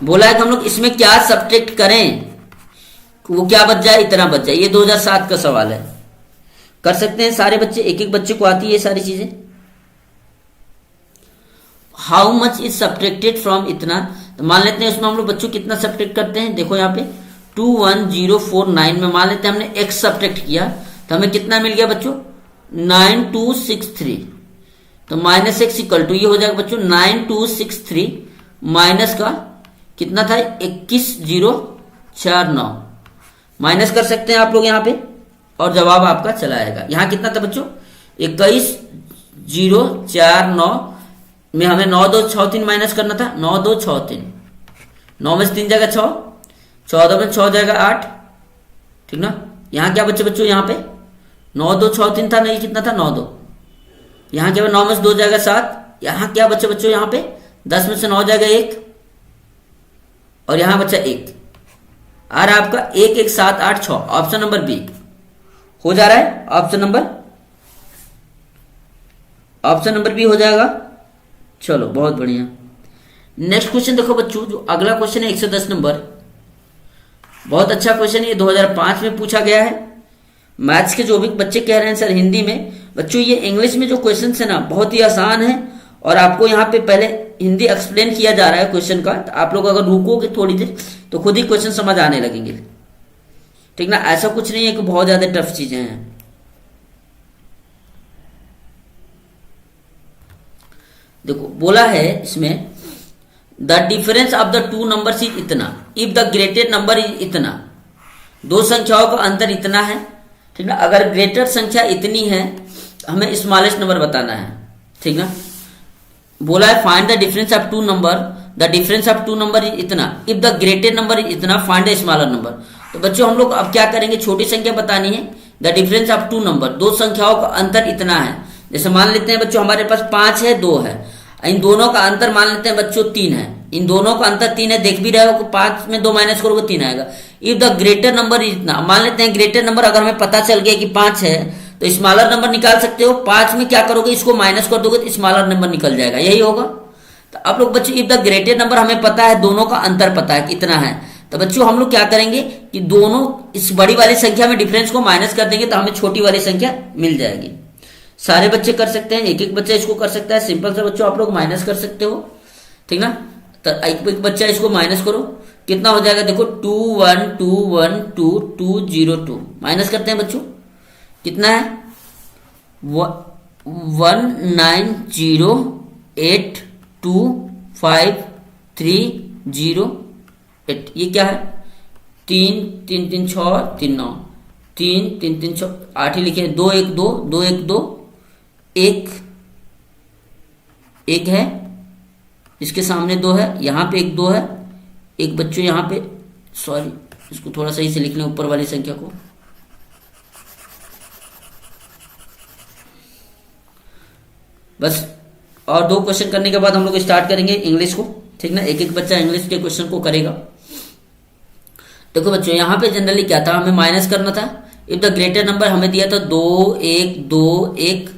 बोला है कि हम लोग इसमें क्या सब्ट्रैक्ट करें, वो क्या बच जाए, इतना बच जाए। ये 2007 का सवाल है, कर सकते हैं सारे बच्चे, एक एक बच्चे को आती है ये सारी चीजें। How much is subtracted from इतना, तो मान लेते हैं उसमें हम लोग बच्चों कितना सब्ट्रैक्ट करते हैं। देखो यहाँ पे 21049 में मान लेते हैं हमने x सब्ट्रैक्ट किया, तो हमें कितना मिल गया बच्चों, 9263। तो माइनस एक्स इक्वल टू ये हो जाएगा बच्चों 9263 माइनस का कितना था, 21049। माइनस कर सकते हैं आप लोग यहाँ पे, और जवाब आपका चला आएगा। यहाँ कितना था बच्चों, 21049 में हमें 9263 माइनस करना था, 9263। 9 में से 3 जाएगा 6, 14 में 6 जाएगा 8, ठीक ना। यहाँ क्या बच्चे बच्चों, यहाँ पे 9263 था, नहीं कितना था 92। यहाँ क्या 9 में से 2 जाएगा 7। यहाँ क्या बच्चे बच्चों, यहाँ पे 10 में से 9 जाएगा 1, और यहाँ बच्चा 1 आ रहा है आपका 1 1 7 8 6। ऑप्शन नंबर बी हो जा रहा है, ऑप्शन नंबर बी हो जाएगा। चलो बहुत बढ़िया। नेक्स्ट क्वेश्चन देखो बच्चों, जो अगला क्वेश्चन है 110 नंबर, बहुत अच्छा क्वेश्चन है। ये 2005 में पूछा गया है। मैथ्स के जो भी बच्चे कह रहे हैं सर हिंदी में, बच्चों ये इंग्लिश में जो क्वेश्चन है ना बहुत ही आसान है, और आपको यहाँ पे पहले हिंदी एक्सप्लेन किया जा रहा है क्वेश्चन का। तो आप लोग अगर रुकोगे थोड़ी देर तो खुद ही क्वेश्चन समझ आने लगेंगे, ठीक ना। ऐसा कुछ नहीं है कि बहुत ज्यादा टफ चीजें हैं। देखो बोला है इसमें, the difference of the two numbers is इतना if the greater number is इतना। दो संख्याओं का अंतर इतना है, ठीक ना। अगर ग्रेटर संख्या इतनी है हमें स्मॉलेस्ट नंबर बताना है, ठीक ना। बोला है find the difference of two number, the difference of two number is इतना if the greater number is इतना, फाइंड द स्मॉलर नंबर। तो बच्चों हम लोग अब क्या करेंगे, छोटी संख्या बतानी है। The difference of two number, दो संख्याओं का अंतर इतना है। जैसे मान लेते हैं बच्चों हमारे पास 5 है 2 है, इन दोनों का अंतर मान लेते हैं बच्चों 3 है। इन दोनों का अंतर 3 है, देख भी रहे हो कि 5 में 2 माइनस करोगे 3 आएगा। If the greater number is इतना, मान लेते हैं ग्रेटर नंबर अगर हमें पता चल गया कि 5 है तो स्मॉलर नंबर निकाल सकते हो। 5 में क्या करोगे, इसको माइनस कर दोगे तो स्मॉलर नंबर निकल जाएगा, यही होगा। तो आप लोग बच्चों इफ द ग्रेटेस्ट नंबर हमें पता है, दोनों का अंतर पता है कितना है, तो बच्चों हम लोग क्या करेंगे कि दोनों इस बड़ी वाली संख्या में डिफरेंस को माइनस कर देंगे तो हमें छोटी वाली संख्या मिल जाएगी। सारे बच्चे कर सकते हैं, एक एक बच्चा इसको कर सकता है। सिंपल सा बच्चों आप लोग माइनस कर सकते हो, ठीक ना। तो एक बच्चा इसको माइनस करो, कितना हो जाएगा देखो 21212202 माइनस करते हैं बच्चों, कितना है 190825308। ये क्या है 3 3 3 6 3 9 3 3 3 6 8 ही लिखे, 2 1 2 2 1 2 1 1 है, इसके सामने 2 है, यहाँ पे एक 2 है, एक बच्चों यहाँ पे सॉरी इसको थोड़ा सही से लिख लें ऊपर वाली संख्या को। बस और 2 क्वेश्चन करने के बाद हम लोग स्टार्ट करेंगे इंग्लिश को, ठीक ना। एक एक बच्चा इंग्लिश के क्वेश्चन को करेगा। देखो बच्चों यहाँ पे जनरली क्या था, हमें माइनस करना था। इफ द ग्रेटर नंबर हमें दिया था 2 1 2 1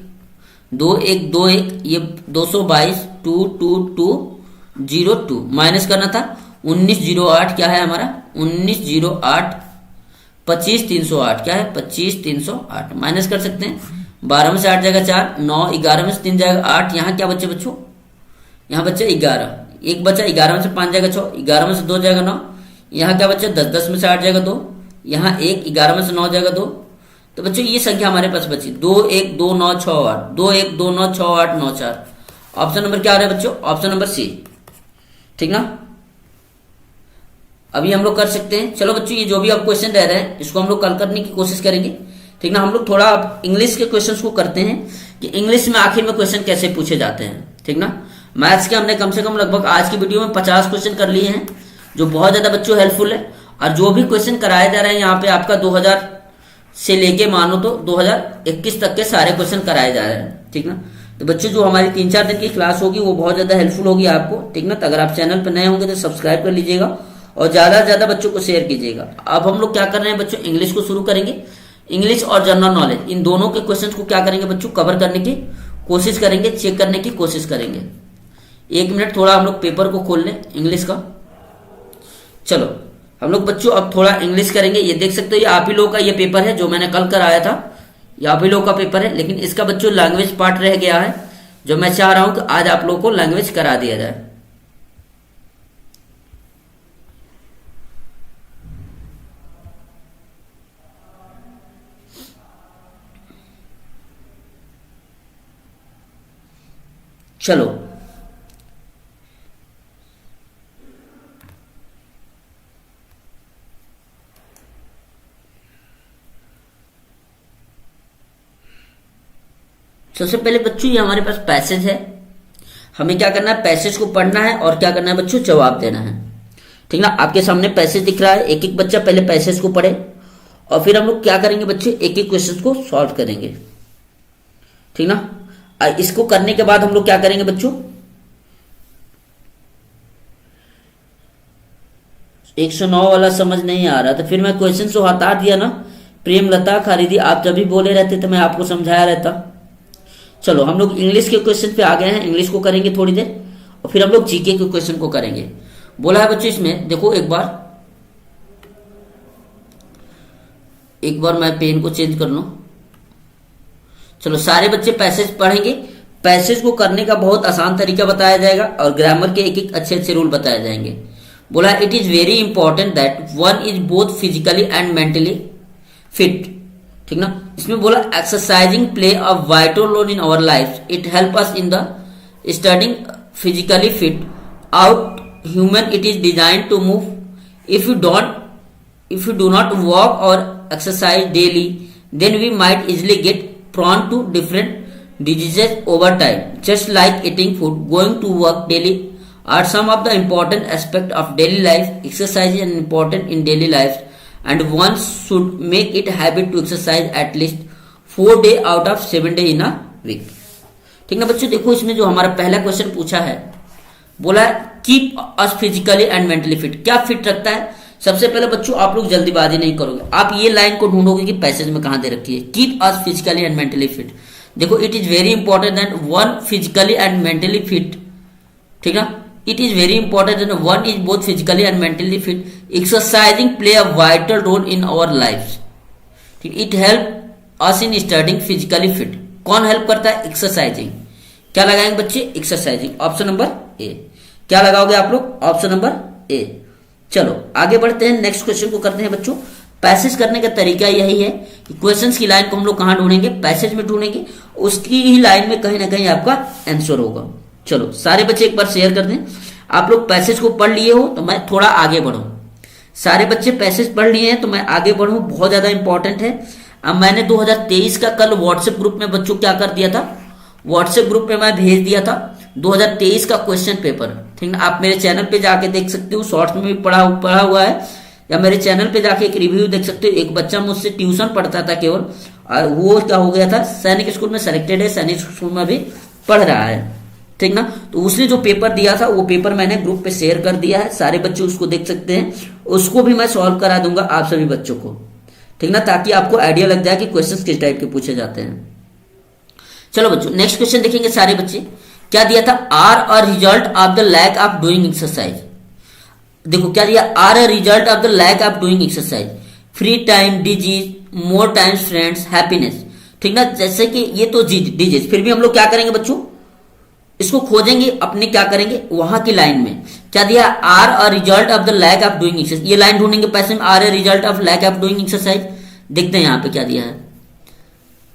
2 1 2 1, ये 222 2 2 2 0 2 माइनस करना था 1908 क्या है हमारा 1908 25308 क्या है 25308 माइनस कर सकते हैं। 12 में से 8 जाएगा 4, 9 11 में से 3 जाएगा 8, यहाँ क्या बच्चे बच्चों, यहाँ बच्चे 11, एक बच्चा 11 में से 5 जाएगा 6, 11 में से 2 जाएगा 9, यहाँ क्या बच्चा 10 10 में से 8 जाएगा 2, यहाँ 1 11 में से 9 जाएगा 2। तो बच्चों ये संख्या हमारे पास बची 2 1 2 9 6 8 2 1 2 9 6 8 9 4। ऑप्शन नंबर क्या आ रहा है बच्चों, ऑप्शन नंबर सी, ठीक ना। अभी हम लोग कर सकते हैं। चलो बच्चों ये जो भी अब क्वेश्चन रह रहे हैं इसको हम लोग कल करने की कोशिश करेंगे, ठीक ना। हम लोग थोड़ा अब इंग्लिश के क्वेश्चंस को करते हैं कि इंग्लिश में आखिर में क्वेश्चन कैसे पूछे जाते हैं, ठीक ना। मैथ्स के हमने कम से कम लगभग आज की वीडियो में 50 क्वेश्चन कर लिए हैं, जो बहुत ज्यादा बच्चों हेल्पफुल है। और जो भी क्वेश्चन कराए जा रहे हैं यहाँ पे आपका 2000 से लेके मानो तो 2021 तक के सारे क्वेश्चन कराए जा रहे हैं, ठीक ना। तो बच्चों जो हमारी 3-4 दिन की क्लास होगी वो बहुत ज्यादा हेल्पफुल होगी आपको, ठीक ना। तो अगर आप चैनल पर नए होंगे तो सब्सक्राइब कर लीजिएगा और ज्यादा से ज्यादा बच्चों को शेयर कीजिएगा। अब हम लोग क्या कर रहे हैं बच्चों, इंग्लिश को शुरू करेंगे। इंग्लिश और जनरल नॉलेज इन दोनों के क्वेश्चंस को क्या करेंगे बच्चों, कवर करने की कोशिश करेंगे, चेक करने की कोशिश करेंगे। 1 मिनट थोड़ा हम लोग पेपर को खोल लें इंग्लिश का। चलो हम लोग बच्चों अब थोड़ा इंग्लिश करेंगे। ये देख सकते हो ये आप ही लोगों का ये पेपर है जो मैंने कल कराया था, ये आप ही लोगों का पेपर है, लेकिन इसका बच्चों लैंग्वेज पार्ट रह गया है, जो मैं चाह रहा हूं कि आज आप लोगों को लैंग्वेज करा दिया जाए। चलो सबसे पहले बच्चों ये हमारे पास पैसेज है, हमें क्या करना है पैसेज को पढ़ना है और क्या करना है बच्चों जवाब देना है, ठीक ना। आपके सामने पैसेज दिख रहा है, एक एक बच्चा पहले पैसेज को पढ़े और फिर हम लोग क्या करेंगे बच्चों एक एक क्वेश्चन को सॉल्व करेंगे, ठीक ना। इसको करने के बाद हम लोग क्या करेंगे बच्चों 109 वाला समझ नहीं आ रहा तो फिर मैं क्वेश्चन को हटा दिया ना, प्रेमलता खरीदी आप जब भी बोले रहते तो मैं आपको समझाया रहता। चलो हम लोग इंग्लिश के क्वेश्चन पे आ गए हैं, इंग्लिश को करेंगे थोड़ी देर और फिर हम लोग जीके के क्वेश्चन को करेंगे। बोला है बच्चों इसमें देखो एक बार मैं पेन को चेंज कर लूं। चलो सारे बच्चे पैसेज पढ़ेंगे, पैसेज को करने का बहुत आसान तरीका बताया जाएगा और ग्रामर के एक एक अच्छे अच्छे रूल बताए जाएंगे। बोला it is very important that one is both physically and mentally fit, ठीक ना। इसमें बोला exercising play a vital role in our life, it help us in the studying physically fit our human, it is design to move, if you do not walk or exercise daily then we might easily get prone to different diseases over time, just like eating food, going to work daily are some of the important aspect of daily life. Exercise is important in daily life and one should make it a habit to exercise at least 4 days out of 7 days in a week, ठीक ना बच्चों। देखो इसमें जो हमारा पहला question पूछा है बोला keep us physically and mentally fit, क्या फिट रखता है। सबसे पहले बच्चों आप लोग जल्दीबाजी नहीं करोगे, आप ये लाइन को ढूंढोगे कि पैसेज में कहां दे रखी है, keep us physically and mentally fit. देखो it is very important that one physically and mentally fit, ठीक ना। It is very important one is both physically and mentally fit, exercising play a vital role in our life. ठीक, it help us in studying physically fit. कौन help करता है? Exercising. क्या लगाएंगे बच्चे? Exercising, option number A. क्या लगाओगे आप लोग? Option number A. चलो आगे बढ़ते हैं, नेक्स्ट क्वेश्चन को करते हैं बच्चों। पैसेज करने का तरीका यही है कि क्वेश्चंस की लाइन को हम लोग कहां ढूंढेंगे? पैसेज में ढूंढेंगे, उसकी ही लाइन में कहीं ना कहीं आपका आंसर होगा। चलो सारे बच्चे एक बार शेयर कर दें। आप लोग पैसेज को पढ़ लिए हो तो मैं थोड़ा आगे बढ़ूं। सारे बच्चे पैसेज पढ़ लिए हैं तो मैं आगे बढ़ूं, बहुत ज्यादा इंपॉर्टेंट है। अब मैंने 2023 का कल व्हाट्सएप ग्रुप में बच्चों क्या कर दिया था, व्हाट्सएप ग्रुप में मैं भेज दिया था 2023 का क्वेश्चन पेपर। ठीक है, आप मेरे चैनल पे जाके देख सकते हो, शॉर्ट्स में भी पढ़ा हुआ है, या मेरे चैनल पे जाके एक रिव्यू देख सकते हो। एक बच्चा मुझसे ट्यूशन पढ़ता था केवल, और वो क्या हो गया था, सैनिक स्कूल में सेलेक्टेड है, सैनिक स्कूल में भी पढ़ रहा है। ठीक ना, तो उसने जो पेपर दिया था वो पेपर मैंने ग्रुप पे शेयर कर दिया है, सारे बच्चे उसको देख सकते हैं। उसको भी मैं सॉल्व करा दूंगा आप सभी बच्चों को, ठीक ना, ताकि आपको आइडिया लग जाए कि क्वेश्चंस किस टाइप के पूछे जाते हैं। चलो बच्चों नेक्स्ट क्वेश्चन देखेंगे सारे बच्चे। क्या दिया था? Are a result of the lack of doing exercise. देखो क्या दिया? Are a result of the lack of doing exercise, free time, disease, more time friends, happiness. ठीक ना, जैसे कि ये तो डिजीज, फिर भी हम लोग क्या करेंगे बच्चों, इसको खोजेंगे अपने, क्या करेंगे वहां की लाइन में। क्या दिया? Are a result of the lack of doing exercise, ये लाइन ढूंढेंगे पैसे में, are a result of lack of doing exercise. देखते हैं यहाँ पे क्या दिया है।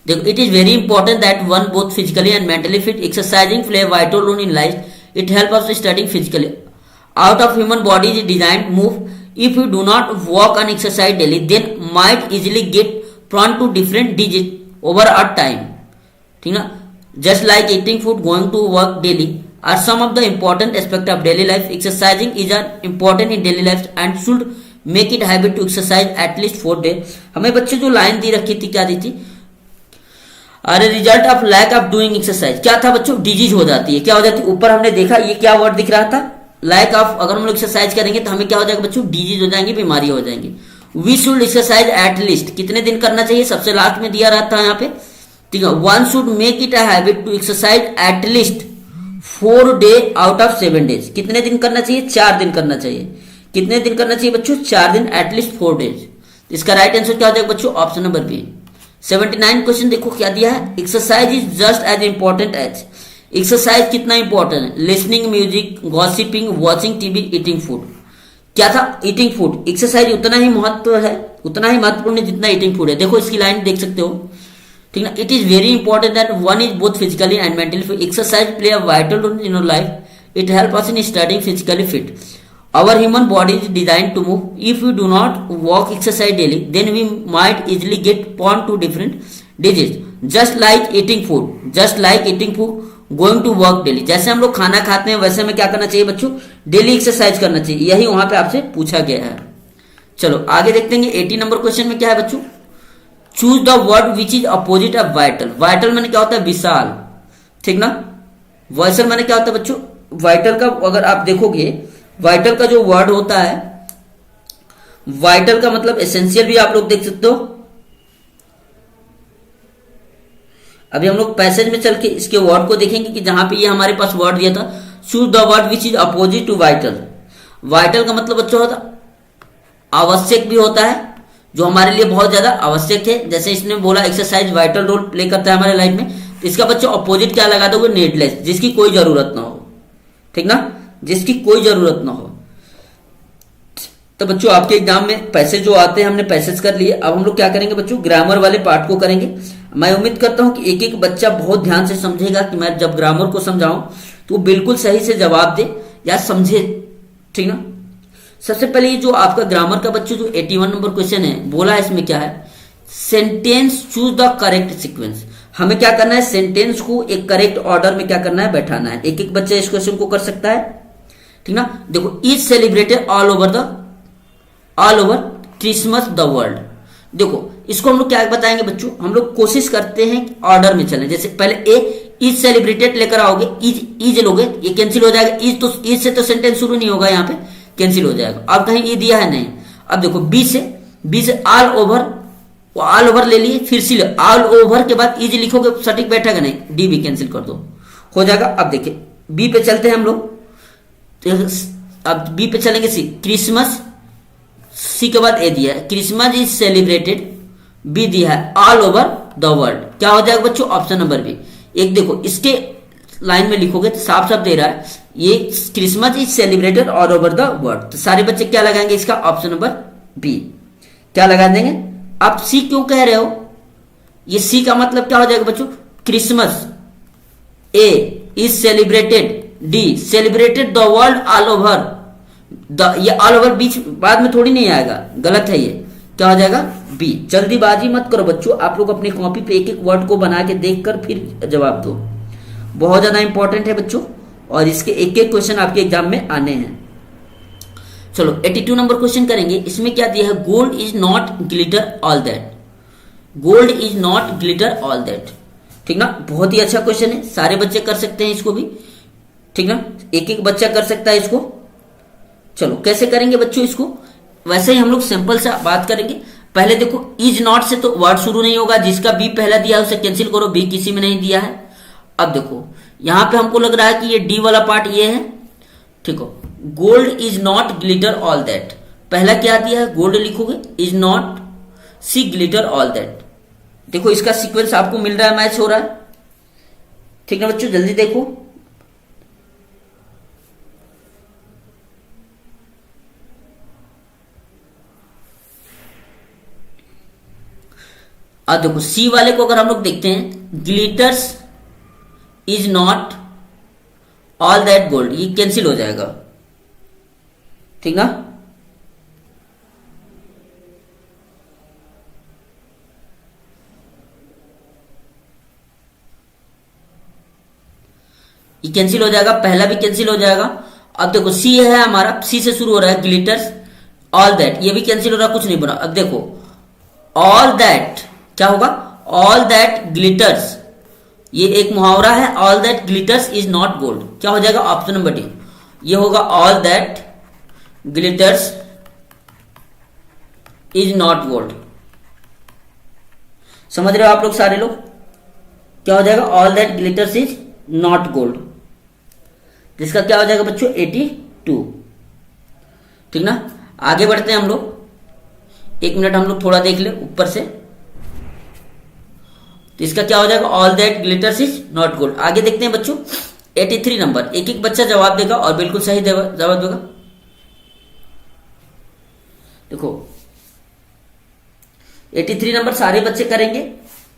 देखो, it is very important that one both physically and mentally fit, exercising play vital role in life, it help us studying physically, out of human body is designed move, if you do not walk and exercise daily then might easily get prone to different disease over a time. ठीक ना, just like eating food, going to work daily are some of the important aspect of daily life. Exercising is important in daily life and should make it habit to exercise at least 4 days. हमें बच्चे जो line दी रखी थी, क्या दी थी? अरे result of lack of doing exercise क्या था बच्चों? डिजीज हो जाती है। क्या हो जाती है? ऊपर हमने देखा ये क्या वर्ड दिख रहा था, लैक ऑफ। अगर हम लोग एक्सरसाइज करेंगे तो हमें क्या हो जाएगा बच्चों? डिजीज हो जाएंगे, बीमारी हो जाएंगी। We should exercise at least, कितने दिन करना चाहिए? सबसे लास्ट में दिया रहता है यहाँ पे, ठीक है। One should make it a habit to exercise at least 4 day out of 7 days. कितने दिन करना चाहिए? 4 दिन करना चाहिए। कितने दिन करना चाहिए बच्चों? 4 दिन, एटलीस्ट 4 डेज। इसका राइट आंसर क्या हो जाएगा बच्चों? Option number B. 79 क्वेश्चन देखो क्या दिया है, exercise is just as important as. Exercise कितना इंपॉर्टेंट है? Listening music, gossiping, watching TV, eating food. क्या था? Eating food. एक्सरसाइज उतना ही महत्व है, उतना ही महत्वपूर्ण है जितना ईटिंग फूड है। देखो इसकी लाइन देख सकते हो, ठीक ना। It is very important that one is both physically and mentally fit, exercise play a vital role in your life, it help us in studying physically fit, our human body is designed to move, if we do not walk exercise daily then we might easily get prone to different disease, just like eating food, going to work daily। जैसे हम लोग खाना खाते हैं वैसे हमें क्या करना चाहिए बच्चों? डेली एक्सरसाइज करना चाहिए, यही वहां पे आपसे पूछा गया है। चलो आगे देखते हैं 80 नंबर क्वेश्चन में क्या है बच्चों, choose the word which is opposite of vital. Vital मैंने क्या होता है? विशाल, ठीक ना। वाइटल मैंने क्या होता है बच्चों? वाइटल का अगर आप देखोगे, वाइटल का जो वर्ड होता है, वाइटल का मतलब एसेंशियल भी आप लोग देख सकते हो। अभी हम लोग पैसेज में चल के इसके वर्ड को देखेंगे कि जहां पे ये हमारे पास वर्ड दिया था, choose the word which is opposite to vital. Vital का मतलब बच्चों होता आवश्यक भी होता है, जो हमारे लिए बहुत ज्यादा आवश्यक है। जैसे इसने बोला एक्सरसाइज वाइटल रोल प्ले करता है हमारे लाइफ में, तो इसका बच्चों अपोजिट क्या लगा दोगे? नीडलेस, जिसकी कोई जरूरत ना हो, ठीक ना, जिसकी कोई जरूरत ना हो। तो बच्चों आपके एग्जाम में पैसेज जो आते हैं, हमने पैसेज कर लिए। अब हम लोग क्या करेंगे बच्चों? ग्रामर वाले पार्ट को करेंगे। मैं उम्मीद करता हूं कि एक एक बच्चा बहुत ध्यान से समझेगा कि मैं जब ग्रामर को समझाऊं तो बिल्कुल सही से जवाब दे या समझे, ठीक ना। सबसे पहले ये जो आपका ग्रामर का बच्चों जो 81 नंबर क्वेश्चन है, बोला है इसमें क्या है, sentence choose the correct sequence. हमें क्या करना है? सेंटेंस को एक करेक्ट ऑर्डर में क्या करना है? बैठाना है। एक एक बच्चा इस क्वेश्चन को कर सकता है, ठीक ना। देखो, is celebrated all over Christmas the world. देखो इसको हम लोग क्या बताएंगे बच्चों? हम लोग कोशिश करते हैं ऑर्डर में चलें। जैसे पहले ए इज सेलिब्रेटेड लेकर आओगे, इज लोगे, ये कैंसिल हो जाएगा। इज से तो सेंटेंस शुरू नहीं होगा, यहाँ पे कैंसिल हो जाएगा। अब कहीं ई दिया है नहीं। अब देखो बी से ऑल ओवर ले लिए, फिर सी ऑल ओवर के बाद इज लिखोगे, सटीक बैठेगा नहीं, डी भी कैंसिल कर दो, हो जाएगा। अब देखिए बी पे चलते हैं हम लोग। तो अब बी पे चलेंगे, सी क्रिसमस, सी के बाद ए दिया है, क्रिसमस इज सेलिब्रेटेड, बी दिया है ऑल ओवर द वर्ल्ड, क्या हो जाएगा बच्चों ऑप्शन नंबर बी। एक देखो इसके लाइन में लिखोगे तो साफ साफ दे रहा है ये Christmas is celebrated all over the world, तो सारे बच्चे क्या लगाएंगे इसका ऑप्शन नंबर बी, क्या लगा देंगे। आप सी क्यों कह रहे हो, ये सी का मतलब क्या हो जाएगा बच्चों, Christmas, A is celebrated, D celebrated the world all over, ये ऑल ओवर बीच बाद में थोड़ी नहीं आएगा, गलत है ये, क्या हो जाएगा बी। जल्दीबाजी मत करो बच्चों, आप लोग अपनी कॉपी पे एक एक वर्ड को बना के देखकर फिर जवाब दो, बहुत ज्यादा इंपॉर्टेंट है बच्चों, और इसके एक एक क्वेश्चन आपके एग्जाम में आने हैं। चलो 82 नंबर क्वेश्चन करेंगे, इसमें क्या दिया है, gold is not glitter all that, gold is not glitter all that, ठीक ना, बहुत ही अच्छा क्वेश्चन है, सारे बच्चे कर सकते हैं इसको भी, ठीक ना, एक एक बच्चा कर सकता है इसको। चलो कैसे करेंगे बच्चों इसको, वैसे ही हम लोग सिंपल सा बात करेंगे। पहले देखो इज नॉट से तो वर्ड शुरू नहीं होगा, जिसका बी पहला दिया है उसे कैंसिल करो, बी किसी में नहीं दिया है। अब देखो यहां पे हमको लग रहा है कि ये डी वाला पार्ट ये है, ठीक हो, gold is not glitter all that, पहला क्या दिया है गोल्ड लिखोगे, is not see glitter all that, देखो इसका सीक्वेंस आपको मिल रहा है, मैच हो रहा है, ठीक है बच्चों, जल्दी देखो। अब देखो सी वाले को अगर हम लोग देखते हैं, glitters is not all that gold, ये कैंसिल हो जाएगा, ठीक ना, ये कैंसिल हो जाएगा, पहला भी कैंसिल हो जाएगा। अब देखो सी है हमारा, सी से शुरू हो रहा है, ग्लिटर्स ऑल दैट, ये भी कैंसिल हो रहा है, कुछ नहीं बना। अब देखो ऑल दैट क्या होगा, ऑल दैट ग्लिटर्स, ये एक मुहावरा है, all that glitters is not gold, क्या हो जाएगा ऑप्शन नंबर डी, ये होगा all that glitters is not gold. समझ रहे हो आप लोग सारे लोग, क्या हो जाएगा all that glitters is not gold, जिसका क्या हो जाएगा बच्चों 82, ठीक ना। आगे बढ़ते हैं हम लोग, एक मिनट हम लोग थोड़ा देख ले ऊपर से, तो इसका क्या हो जाएगा all that glitters is not gold. आगे देखते हैं बच्चों 83 नंबर, एक एक बच्चा जवाब देगा और बिल्कुल सही जवाब देगा। देखो 83 नंबर सारे बच्चे करेंगे,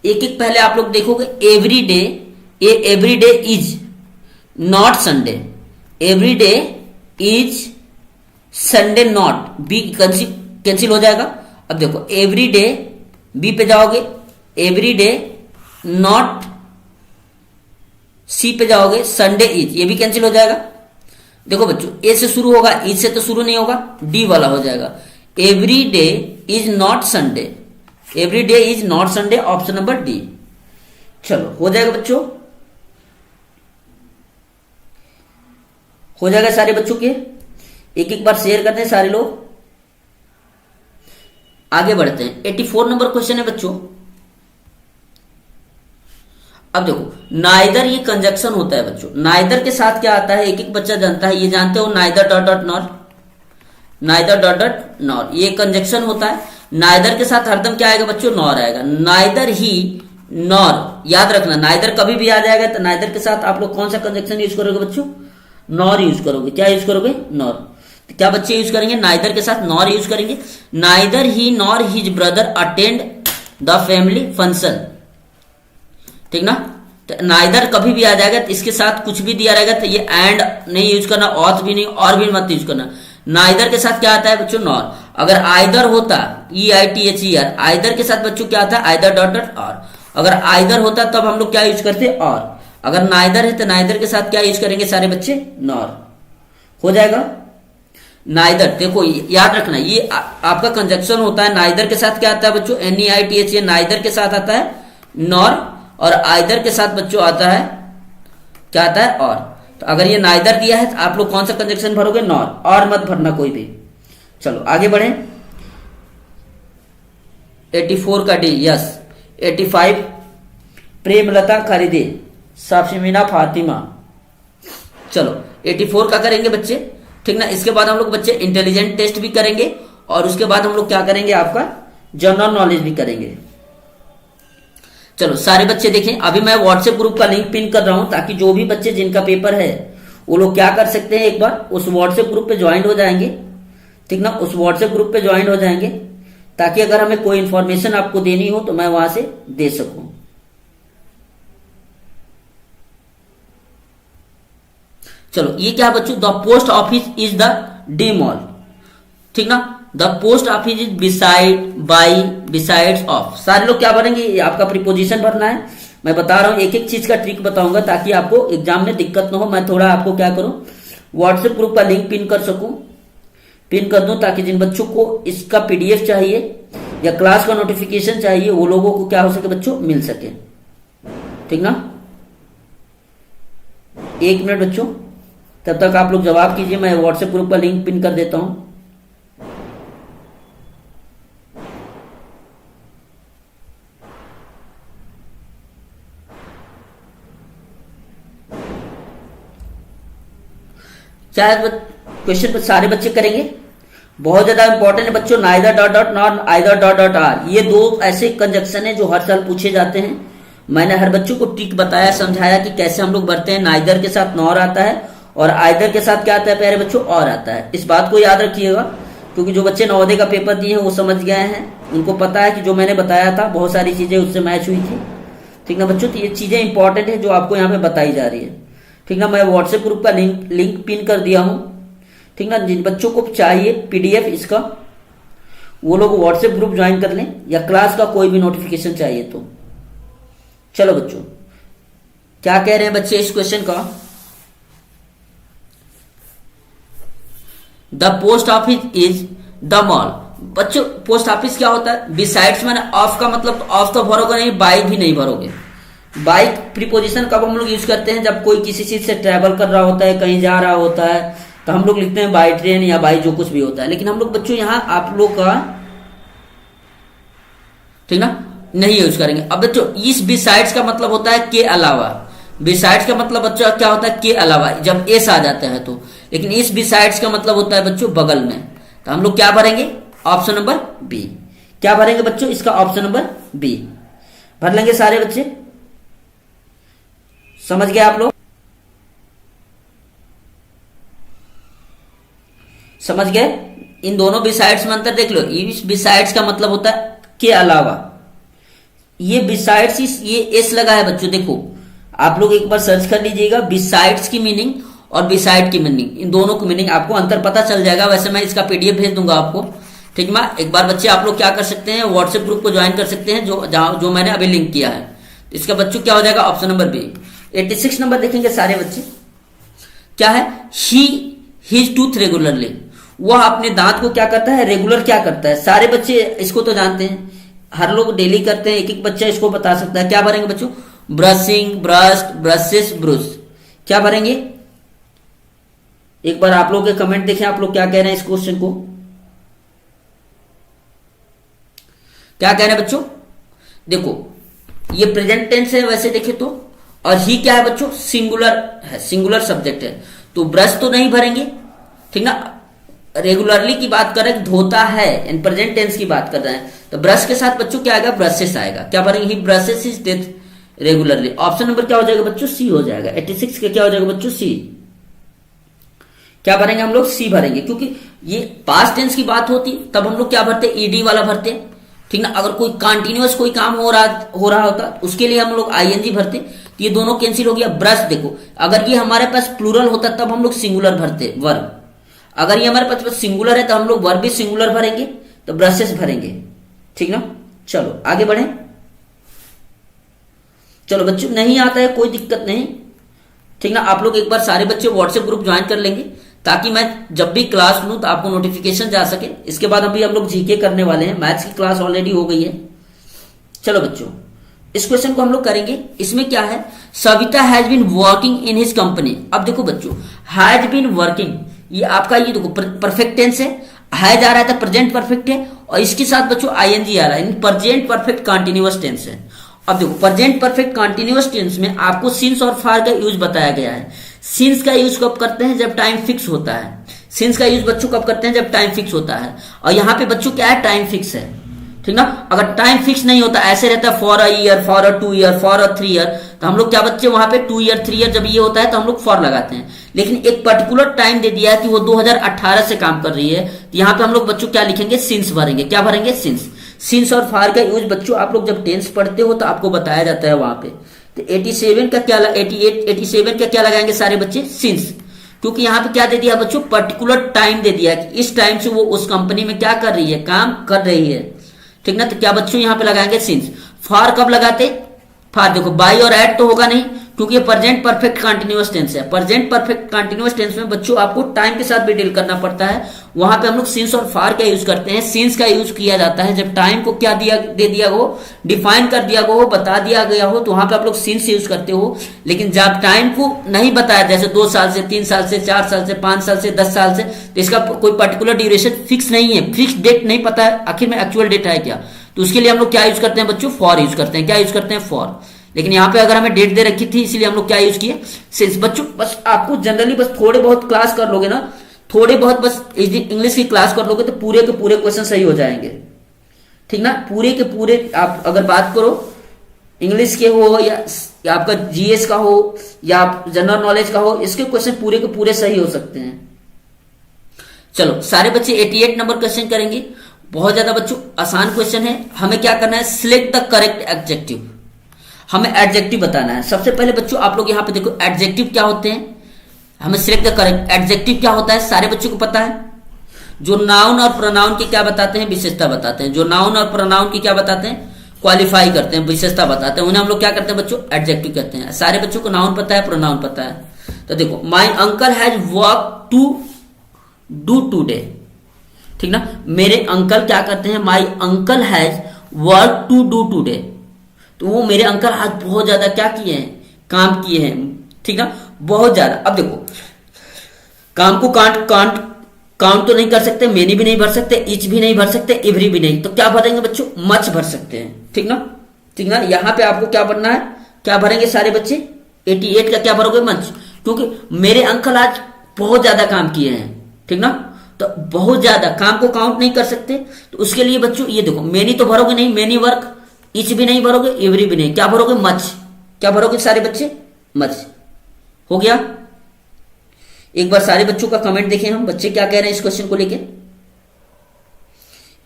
एक एक पहले आप लोग देखोगे, every day, a every day is not Sunday, every day is Sunday not, B cancel हो जाएगा। अब देखो एवरी डे, बी पे जाओगे, एवरी डे नॉट, सी पे जाओगे, संडे इज, ये भी कैंसिल हो जाएगा। देखो बच्चों ए से शुरू होगा, इज से तो शुरू नहीं होगा, डी वाला हो जाएगा, every day is not Sunday, every day is not Sunday, option number D. चलो हो जाएगा बच्चों, हो जाएगा सारे बच्चों के, एक एक बार शेयर करते हैं सारे लोग। आगे बढ़ते हैं 84 नंबर क्वेश्चन है बच्चों। अब देखो नाइदर, ये कंजक्शन होता है बच्चों, नाइदर के साथ क्या आता है एक एक बच्चा जानता है, ये जानते हो neither dot dot nor, neither dot dot nor, ये कंजक्शन होता है। नाइदर के साथ हरदम क्या आएगा बच्चों, नॉर आएगा, नाइदर ही नॉर, याद रखना नाइदर कभी भी आ जाएगा तो नाइदर के साथ आप लोग कौन सा कंजक्शन यूज करोगे बच्चों, नॉर यूज करोगे, क्या यूज करोगे नॉर, तो क्या बच्चे यूज करेंगे, नाइदर के साथ नॉर यूज करेंगे। Neither he nor his brother attend the family function, ठीक ना, तो नाइदर कभी भी आ जाएगा तो इसके साथ कुछ भी दिया रहेगा तो ये एंड नहीं यूज करना, ऑथ भी नहीं, और भी मत यूज करना। नाइदर के साथ क्या आता है बच्चों, नॉर। अगर आइदर होता, EITHER, आइदर के साथ बच्चों क्या आता है, आइदर डॉट डॉट और, अगर आइदर होता तब हम लोग क्या यूज करते, और, अगर नाइदर है तो नाइदर के साथ क्या यूज करेंगे सारे बच्चे, नॉर, हो जाएगा। नाइदर देखो याद रखना, ये आपका कंजक्शन होता है, नाइदर के साथ क्या आता है बच्चों, NEITHER, नाइदर के साथ आता है नॉर, और आइदर के साथ बच्चों आता है क्या आता है, और। तो अगर ये नाइदर दिया है तो आप लोग कौन सा कंजक्शन भरोगे, नॉर, और मत भरना कोई भी। चलो आगे बढ़े, 84 का डी, यस। 85 प्रेमलता खरीदे, साफिमिना फातिमा। चलो 84 का करेंगे बच्चे, ठीक ना। इसके बाद हम लोग बच्चे इंटेलिजेंट टेस्ट भी करेंगे और उसके बाद हम लोग क्या करेंगे, आपका जनरल नॉलेज भी करेंगे। चलो सारे बच्चे देखें, अभी मैं व्हाट्सएप ग्रुप का लिंक पिन कर रहा हूं ताकि जो भी बच्चे जिनका पेपर है वो लोग क्या कर सकते हैं, एक बार उस व्हाट्सएप ग्रुप पे ज्वाइन हो जाएंगे, ठीक ना। उस व्हाट्सएप ग्रुप पे ज्वाइन हो जाएंगे ताकि अगर हमें कोई इंफॉर्मेशन आपको देनी हो तो मैं वहां से दे सकूं। चलो ये क्या बच्चों, the post office is the D mall, ठीक ना। The post office is beside, by, besides of. सारे लोग क्या भरेंगे, ये आपका प्रीपोजिशन भरना है। मैं बता रहा हूं, एक एक चीज का ट्रिक बताऊंगा ताकि आपको एग्जाम में दिक्कत ना हो। मैं थोड़ा आपको क्या करूं, व्हाट्सएप ग्रुप का लिंक पिन कर सकूं, पिन कर दूं ताकि जिन बच्चों को इसका पीडीएफ चाहिए या क्लास का नोटिफिकेशन चाहिए वो लोगों को क्या हो सके बच्चों, मिल सके, ठीक ना। 1 मिनट बच्चों, तब तक आप लोग जवाब कीजिए। मैं व्हाट्सएप ग्रुप का लिंक पिन कर देता हूं। क्या क्वेश्चन सारे बच्चे करेंगे, बहुत ज्यादा इंपॉर्टेंट है बच्चों। Neither dot dot not either dot dot are, ये 2 ऐसे कंजक्शन है जो हर साल पूछे जाते हैं। मैंने हर बच्चों को ट्रिक बताया, समझाया कि कैसे हम लोग भरते हैं। नाइदर के साथ नॉर आता है और आइदर के साथ क्या आता है प्यारे बच्चों, और आता है। इस बात को याद रखिएगा क्योंकि जो बच्चे नवोदय का पेपर दिए हैं वो समझ गए हैं, उनको पता है कि जो मैंने बताया था बहुत सारी चीजें उससे मैच हुई थी, ठीक ना बच्चों। तो ये चीजें इंपॉर्टेंट है जो आपको यहाँ पे बताई जा रही है, ठीक ना। मैं व्हाट्सएप ग्रुप का लिंक पिन कर दिया हूं, ठीक ना। जिन बच्चों को चाहिए पीडीएफ इसका वो लोग व्हाट्सएप ग्रुप ज्वाइन कर लें या क्लास का कोई भी नोटिफिकेशन चाहिए तो। चलो बच्चों, क्या कह रहे हैं बच्चे इस क्वेश्चन का, the post office is the mall. बच्चों पोस्ट ऑफिस क्या होता है, बिसाइड्स मैंने ऑफ का मतलब ऑफ तो भरोगे नहीं, बाई भी नहीं भरोगे। बाइक प्रीपोजिशन कब हम लोग यूज करते हैं, जब कोई किसी चीज से ट्रेवल कर रहा होता है, कहीं जा रहा होता है, तो हम लोग लिखते हैं बाई ट्रेन या बाई जो कुछ भी होता है। लेकिन हम लोग बच्चों यहां आप लोग का, ठीक ना, नहीं यूज करेंगे। अब बच्चों इस बिसाइड्स का मतलब होता है के अलावा। बिसाइड्स का मतलब बच्चों क्या होता है, के अलावा, जब एस आ जाता है तो। लेकिन इस बिसाइड्स का मतलब होता है बच्चों बगल में। तो हम लोग क्या भरेंगे, ऑप्शन नंबर बी। क्या भरेंगे बच्चों, इसका ऑप्शन नंबर बी भर लेंगे सारे बच्चे। समझ गए आप लोग, समझ गए। इन दोनों बिसाइड्स में अंतर देख लो। इस बिसाइड्स का मतलब होता है के अलावा, ये बिसाइड्स ये एस लगा है बच्चों। देखो आप लोग एक बार सर्च कर लीजिएगा बिसाइड्स की मीनिंग और बिसाइड की मीनिंग, इन दोनों की मीनिंग आपको अंतर पता चल जाएगा। वैसे मैं इसका पीडीएफ भेज दूंगा आपको, ठीक है। एक बार बच्चे आप लोग क्या कर सकते हैं, व्हाट्सएप ग्रुप को ज्वाइन कर सकते हैं जो मैंने अभी लिंक किया है। तो इसका बच्चों क्या हो जाएगा, ऑप्शन नंबर बी। 86 नंबर देखेंगे सारे बच्चे, क्या है, हिज टूथ रेगुलरली। वह अपने दांत को क्या करता है, रेगुलर क्या करता है। सारे बच्चे इसको तो जानते हैं, हर लोग डेली करते हैं। एक एक बच्चा इसको बता सकता है। क्या भरेंगे बच्चों, ब्रशिंग, ब्रश्ड, ब्रशेस, ब्रुश। क्या भरेंगे, एक बार आप लोग के कमेंट देखें, आप लोग क्या कह रहे हैं इस क्वेश्चन को, क्या कह रहे हैं बच्चों। देखो ये प्रेजेंट टेंस है वैसे देखे तो, और ही क्या है बच्चों, सिंगुलर है, सिंगुलर सब्जेक्ट है। तो ब्रश तो नहीं भरेंगे, ठीक ना। रेगुलरली की बात कर रहे हैं, धोता है, इन प्रेजेंट टेंस की बात कर रहे हैं, तो ब्रश के साथ बच्चों क्या आएगा, ब्रशेस आएगा। क्या भरेंगे, he brushes his teeth regularly. Option number क्या हो जाएगा बच्चों, सी हो जाएगा। 86 का क्या हो जाएगा बच्चों, सी। क्या भरेंगे हम लोग, सी भरेंगे, क्योंकि ये पास्ट टेंस की बात होती तब हम लोग क्या भरते, ईडी वाला भरते, ठीक ना। अगर कोई कंटिन्यूअस कोई काम हो रहा होता उसके लिए हम लोग आईएनजी भरते। तो ये दोनों कैंसिल हो गया। ब्रश देखो, अगर ये हमारे पास प्लूरल होता तब हम लोग सिंगुलर भरते, वर्ब। अगर ये हमारे पास सिंगुलर है तो हम लोग वर्ब भी सिंगुलर भरेंगे, तो ब्रशेस भरेंगे, ठीक ना। चलो आगे बढ़े। चलो बच्चों नहीं आता है कोई दिक्कत नहीं, ठीक ना। आप लोग एक बार सारे बच्चे व्हाट्सएप ग्रुप ज्वाइन कर लेंगे ताकि मैं जब भी क्लास लूं तो आपको नोटिफिकेशन जा सके। इसके बाद अभी हम लोग जीके करने वाले हैं, मैथ्स की क्लास ऑलरेडी हो गई है। चलो बच्चों इस क्वेश्चन को हम लोग करेंगे। इसमें क्या है, Savita has been working in his company. अब देखो बच्चों, हैज बीन वर्किंग, ये आपका ये देखो परफेक्ट टेंस है, हैज आ रहा था प्रेजेंट परफेक्ट है, और इसके साथ बच्चों आईएनजी आ रहा है, प्रेजेंट परफेक्ट कंटिन्यूअस टेंस है। अब देखो प्रेजेंट परफेक्ट कंटिन्यूअस टेंस में आपको सिंस और फार का यूज बताया गया है। सिंस का यूज कब करते हैं, जब टाइम फिक्स होता है। सिंस का यूज बच्चों कब करते हैं, जब टाइम फिक्स होता है। और यहाँ पे बच्चों क्या है, टाइम फिक्स है, ठीक ना। अगर टाइम फिक्स नहीं होता, ऐसे रहता है for a year, for a 2 year, for a 3 year, तो हम लोग क्या बच्चे वहां पे 2 ईयर 3 ईयर जब ये होता है तो हम लोग फॉर लगाते हैं। लेकिन एक पर्टिकुलर टाइम दे दिया है कि वो 2018 से काम कर रही है, तो यहाँ पे हम लोग बच्चों क्या लिखेंगे, सिंस भरेंगे। क्या भरेंगे, सिंस। सिंस और फॉर का यूज बच्चों आप लोग जब टेंस पढ़ते हो तो आपको बताया जाता है वहां पे। तो 87 का क्या 87 का क्या लगाएंगे सारे बच्चे, सिंस। क्योंकि यहाँ पे क्या दे दिया बच्चों, पर्टिकुलर टाइम दे दिया कि इस टाइम से वो उस कंपनी में क्या कर रही है, काम कर रही है, ठीक ना। तो क्या बच्चों यहाँ पे लगाएंगे, सिंस। फॉर कब लगाते, फॉर देखो बाई और एट तो होगा नहीं, क्योंकि ये प्रेजेंट परफेक्ट कंटिन्यूअस टेंस है। प्रेजेंट परफेक्ट कंटिन्यूअस टेंस में बच्चों आपको टाइम के साथ भी डील करना पड़ता है। वहां पे हम लोग सिंस और फॉर का यूज करते हैं। सिंस का यूज किया जाता है जब टाइम को क्या दिया दे दिया हो, डिफाइन कर दिया हो, बता दिया गया हो, तो वहां पे आप लोग सिंस यूज करते हो। लेकिन जब टाइम को नहीं बताया, जैसे 2 साल से, 3 साल से, 4 साल से, 5 साल से, 10 साल से, तो इसका कोई पर्टिकुलर ड्यूरेशन फिक्स नहीं है, फिक्स डेट नहीं पता है आखिर में एक्चुअल डेट है क्या, तो उसके लिए हम लोग क्या यूज करते हैं बच्चों, फॉर यूज करते हैं। क्या यूज करते हैं, फॉर। लेकिन यहाँ पे अगर हमें डेट दे रखी थी, इसलिए हम लोग क्या यूज किए, सिंस। बच्चों बस आपको जनरली बस थोड़े बहुत क्लास कर लोगे ना, थोड़े बहुत बस इंग्लिश की क्लास कर लोगे तो पूरे के पूरे क्वेश्चन सही हो जाएंगे, ठीक ना। पूरे के पूरे आप अगर बात करो इंग्लिश के हो या आपका जीएस का हो या जनरल नॉलेज का हो, इसके क्वेश्चन पूरे के पूरे सही हो सकते हैं। चलो सारे बच्चे 88 नंबर क्वेश्चन करेंगे। बहुत ज्यादा बच्चों आसान क्वेश्चन है। हमें क्या करना है, सिलेक्ट द करेक्ट एडजेक्टिव। हमें एडजेक्टिव बताना है। सबसे पहले बच्चों आप लोग यहाँ पे देखो एडजेक्टिव क्या होते हैं, हमें सिलेक्ट द करेक्ट एडजेक्टिव क्या होता है, सारे बच्चों को पता है। जो नाउन और प्रोनाउन की क्या बताते हैं, विशेषता बताते हैं। जो नाउन और प्रोनाउन की क्या बताते हैं, क्वालिफाई करते हैं, विशेषता बताते हैं, उन्हें हम लोग क्या करते हैं बच्चों, एडजेक्टिव कहते हैं। सारे बच्चों को नाउन पता है, प्रोनाउन पता है। तो देखो my uncle has work to do today, ठीक ना। मेरे अंकल क्या करते हैं, my uncle has work to do today, तो वो मेरे अंकल आज बहुत ज्यादा क्या किए हैं, काम किए हैं, ठीक ना, बहुत ज्यादा। अब देखो काम को काउंट तो नहीं कर सकते, मेनी भी नहीं भर सकते, इच भी नहीं भर सकते, एवरी भी नहीं, तो क्या भरेंगे बच्चों, मच भर सकते हैं, ठीक ना, ठीक ना। यहां पे आपको क्या भरना है, क्या भरेंगे सारे बच्चे, 88 का क्या भरोगे, मच। क्योंकि मेरे अंकल आज बहुत ज्यादा काम किए हैं, ठीक ना। तो बहुत ज्यादा काम को काउंट नहीं कर सकते, तो उसके लिए बच्चों ये देखो मेनी तो भरोगे नहीं, मेनी वर्क, इच भी नहीं भरोगे, एवरी भी नहीं, क्या भरोगे, मच। क्या भरोगे सारे बच्चे, मच। हो गया। एक बार सारे बच्चों का कमेंट देखें हम, बच्चे क्या कह रहे हैं इस क्वेश्चन को लेके।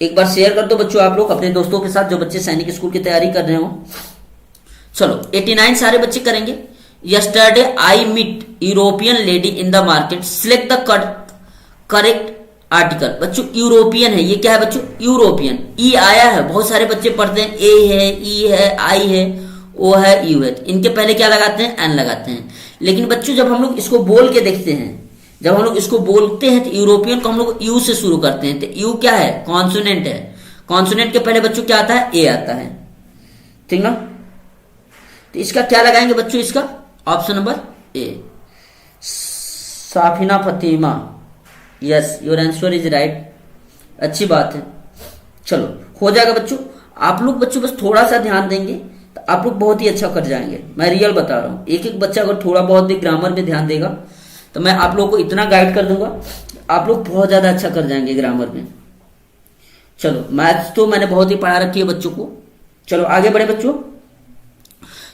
एक बार शेयर कर दो बच्चों आप लोग अपने दोस्तों के साथ जो बच्चे सैनिक स्कूल की तैयारी कर रहे हो। चलो 89 सारे बच्चे करेंगे। Yesterday I meet European lady in the market, select the correct article. बच्चों यूरोपियन है, ये क्या है बच्चों, यूरोपियन। ई आया है, बहुत सारे बच्चे पढ़ते हैं, ए है, ई है, आई है, ओ है, यू है, इनके पहले क्या लगाते हैं, एन लगाते हैं। लेकिन बच्चों जब हम लोग इसको बोल के देखते हैं, जब हम लोग इसको बोलते हैं तो यूरोपियन को हम लोग यू से शुरू करते हैं। तो यू क्या है, कॉन्सोनेंट है। कॉन्सोनेंट के पहले बच्चों क्या आता है, ए आता है, ठीक ना। तो इसका क्या लगाएंगे बच्चों, इसका option number A, Safina Fatima. Yes your answer is right, अच्छी बात है। चलो हो जाएगा बच्चों। आप लोग बच्चों बस थोड़ा सा ध्यान देंगे तो आप लोग बहुत ही अच्छा कर जाएंगे, मैं रियल बता रहा हूँ। एक एक बच्चा अगर थोड़ा बहुत भी ग्रामर में ध्यान देगा तो मैं आप लोगों को इतना गाइड कर दूंगा, आप लोग बहुत ज्यादा अच्छा कर जाएंगे ग्रामर में। चलो मैथ्स तो मैंने बहुत ही पढ़ा रखी है बच्चों को। चलो आगे बढ़े बच्चों।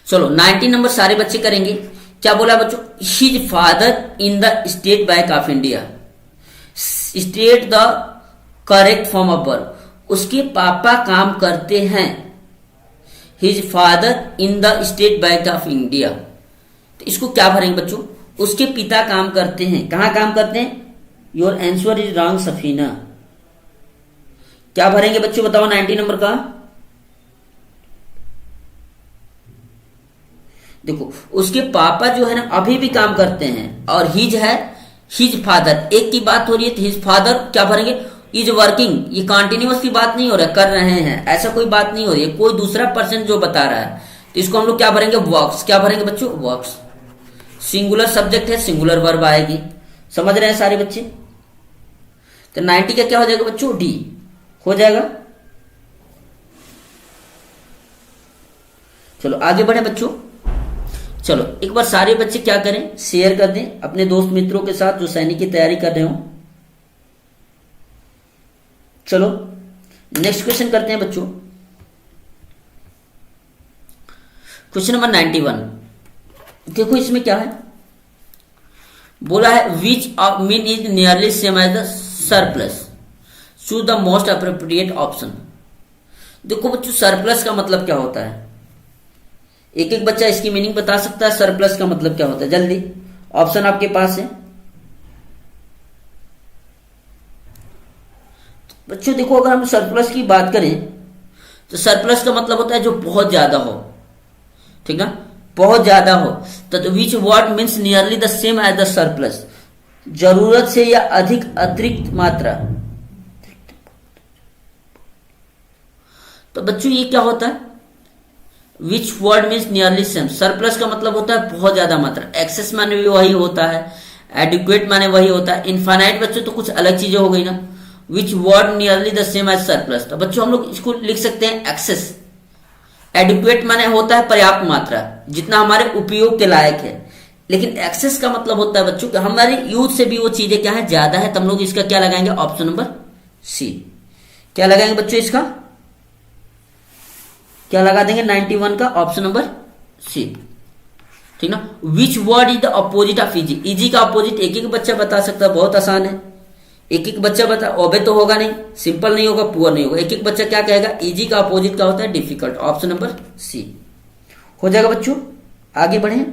चलो 19 नंबर सारे बच्चे करेंगे। क्या बोला बच्चों, his father in the state bank of India, state the correct form of verb. उसके पापा काम करते हैं, his father in the state bank of India. तो इसको क्या भरेंगे बच्चों, उसके पिता काम करते हैं, कहां काम करते हैं, your answer is wrong Safina. क्या भरेंगे बच्चों बताओ 90 नंबर का। देखो उसके पापा जो है ना अभी भी काम करते हैं, और हिज है, हिज फादर, एक की बात हो रही है तो हिज फादर क्या भरेंगे, इज वर्किंग। ये कॉन्टिन्यूअस की बात नहीं हो रहा है, कर रहे हैं, ऐसा कोई बात नहीं हो रही है, कोई दूसरा पर्सन जो बता रहा है, तो इसको हम लोग क्या भरेंगे, वर्क्स। क्या भरेंगे बच्चों, वर्क्स। सिंगुलर सब्जेक्ट है, सिंगुलर वर्ब आएगी। समझ रहे हैं सारे बच्चे। तो 90 का क्या हो जाएगा बच्चों, डी हो जाएगा। चलो आगे बढ़े बच्चों। चलो एक बार सारे बच्चे क्या करें, शेयर कर दें अपने दोस्त मित्रों के साथ जो सैनिक की तैयारी कर रहे हो। चलो नेक्स्ट क्वेश्चन करते हैं बच्चों। Question number 91। देखो इसमें क्या है, बोला है which mean is nearly same as the surplus, choose the most appropriate option. देखो बच्चों सरप्लस का मतलब क्या होता है, एक एक बच्चा इसकी मीनिंग बता सकता है। सरप्लस का मतलब क्या होता है, जल्दी ऑप्शन आपके पास है बच्चों। देखो अगर हम सरप्लस की बात करें तो सरप्लस का मतलब होता है जो बहुत ज्यादा हो, ठीक ना, बहुत ज्यादा हो। तो which word means nearly the same as the surplus, जरूरत से या अधिक अतिरिक्त मात्रा। तो बच्चों ये क्या होता है, विच word means nearly same. Surplus का मतलब होता है बहुत ज्यादा मात्रा, एक्सेस माने भी वही होता है, एडिक्वेट माने वही होता है, इनफाइनाइट बच्चों तो कुछ अलग चीजें हो गई ना। Which word nearly the same as surplus, तो बच्चों हम लोग इसको लिख सकते हैं एक्सेस। एडिक्वेट माने होता है पर्याप्त मात्रा, जितना हमारे उपयोग के लायक है। लेकिन एक्सेस का मतलब होता है बच्चों कि हमारे यूज से भी वो चीजें क्या है, ज्यादा है। तब हम लोग इसका क्या लगाएंगे, ऑप्शन नंबर सी। क्या लगाएंगे बच्चों, इसका क्या लगा देंगे, 91 का ऑप्शन नंबर सी, ठीक ना। Which word is the opposite of easy. Easy का अपोजिट एक एक बच्चा बता सकता है, बहुत आसान है। एक एक बच्चा बता, ओबे तो होगा नहीं, सिंपल नहीं होगा, पुअर नहीं होगा। एक एक बच्चा क्या कहेगा, इजी का अपोजिट क्या होता है, डिफिकल्ट। ऑप्शन नंबर सी हो जाएगा बच्चों। आगे बढ़े,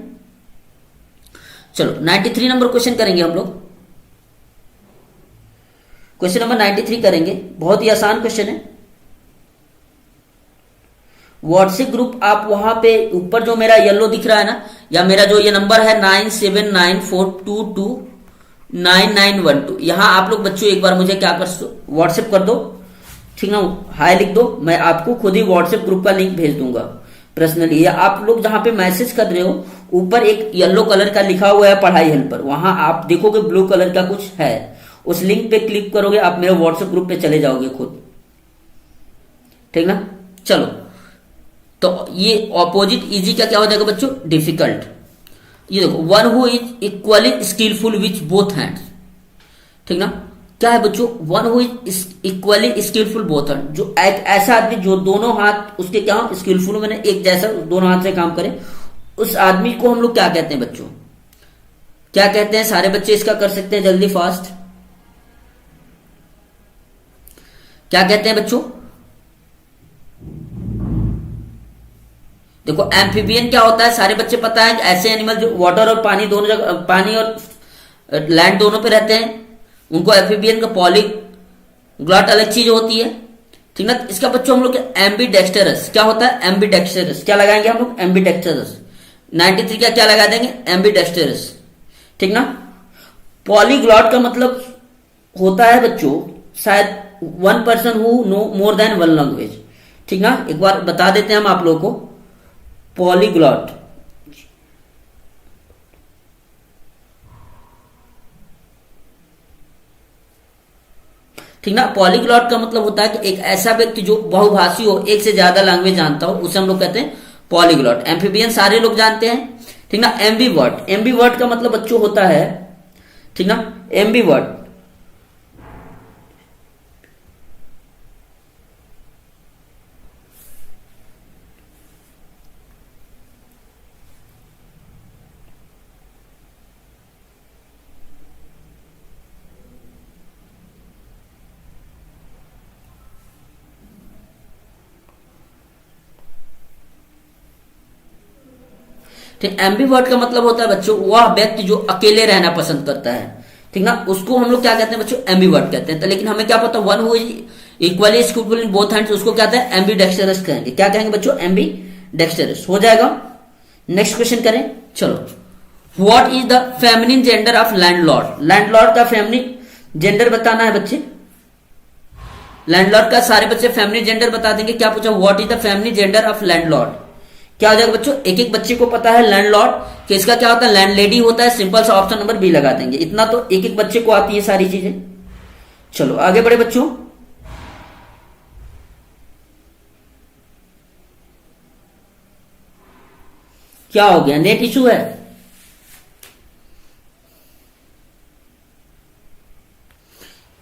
चलो 93 नंबर क्वेश्चन करेंगे हम लोग। क्वेश्चन नंबर 93 करेंगे, बहुत ही आसान क्वेश्चन है। व्हाट्सएप ग्रुप, आप वहां पे ऊपर जो मेरा येलो दिख रहा है ना, या मेरा जो ये नंबर है 9794229912, यहां आप लोग बच्चों एक बार मुझे क्या कर व्हाट्सएप कर दो, ठीक ना, हाय लिख दो। मैं आपको खुद ही व्हाट्सएप ग्रुप का लिंक भेज दूंगा पर्सनली। या आप लोग जहां पे मैसेज कर रहे हो, ऊपर एक येलो कलर का लिखा हुआ है पढ़ाई हेल्पर, वहां आप देखोगे ब्लू कलर का कुछ है, उस लिंक पे क्लिक करोगे, आप मेरे व्हाट्सएप ग्रुप पे चले जाओगे खुद, ठीक ना। चलो तो ये ऑपोजिट इजी का क्या हो जाएगा बच्चों, डिफिकल्ट। ये देखो, one who is equally skillful with both hands, ठीक ना। क्या है बच्चों, one who is equally skillful both hand, जो एक ऐसा आदमी जो दोनों हाथ उसके क्या हो, स्किलफुल मैंने एक जैसा दोनों हाथ से काम करे, उस आदमी को हम लोग क्या कहते हैं बच्चों, क्या कहते हैं। सारे बच्चे इसका कर सकते हैं जल्दी फास्ट, क्या कहते हैं बच्चों। देखो एम्फीबियन क्या होता है, सारे बच्चे पता है, ऐसे एनिमल जो वाटर और पानी दोनों जगह, पानी और लैंड दोनों पे रहते हैं, उनको एम्फीबियन का। पॉलीग्लॉट अलग चीज होती है, ठीक ना। इसका बच्चों हम लोग एम्बीडेक्स्टरस क्या होता है, एम्बीडेक्स्टरस क्या लगाएंगे हम लोग, एम्बीडेक्स्टरस। 93 का क्या लगा देंगे, एम्बीडेक्स्टरस, ठीक ना। पॉलीग्लॉट का मतलब होता है बच्चों शायद one person who know more than one language, ठीक ना। एक बार बता देते हैं हम आप लोगों को, पॉलीग्लॉट ठीक ना। पॉलीग्लॉट का मतलब होता है कि एक ऐसा व्यक्ति जो बहुभाषी हो, एक से ज्यादा लैंग्वेज जानता हो, उसे हम लोग कहते हैं पॉलीग्लॉट। एम्फीबियन सारे लोग जानते हैं, ठीक ना। एम्बीवर्ट, एम्बीवर्ट का मतलब बच्चों होता है, ठीक ना, एम्बीवर्ट ठीक। एम्बीवर्ट का मतलब होता है बच्चों वह व्यक्ति जो अकेले रहना पसंद करता है, ठीक ना, उसको हम लोग क्या कहते हैं बच्चों, एम्बीवर्ट कहते हैं। तो लेकिन हमें क्या पता, one who is equally skillful in both hands, उसको क्या कहते हैं, एम्बीडेक्स्टरस कहेंगे। क्या कहेंगे बच्चों, एम्बीडेक्स्टरस हो जाएगा। नेक्स्ट क्वेश्चन करें, चलो। What is the feminine gender of landlord. Landlord का फेमिनिन जेंडर बताना है बच्चे। लैंडलॉर्ड का सारे बच्चे फेमिनिन जेंडर बता देंगे। क्या पूछा, what is the feminine gender of landlord. क्या हो जाएगा बच्चों, एक एक बच्चे को पता है लैंडलॉर्ड कि इसका क्या होता है, लैंडलेडी होता है। सिंपल सा ऑप्शन नंबर बी लगा देंगे, इतना तो एक एक बच्चे को आती है सारी चीजें। चलो आगे बढ़े बच्चों। क्या हो गया, नेट इशू है,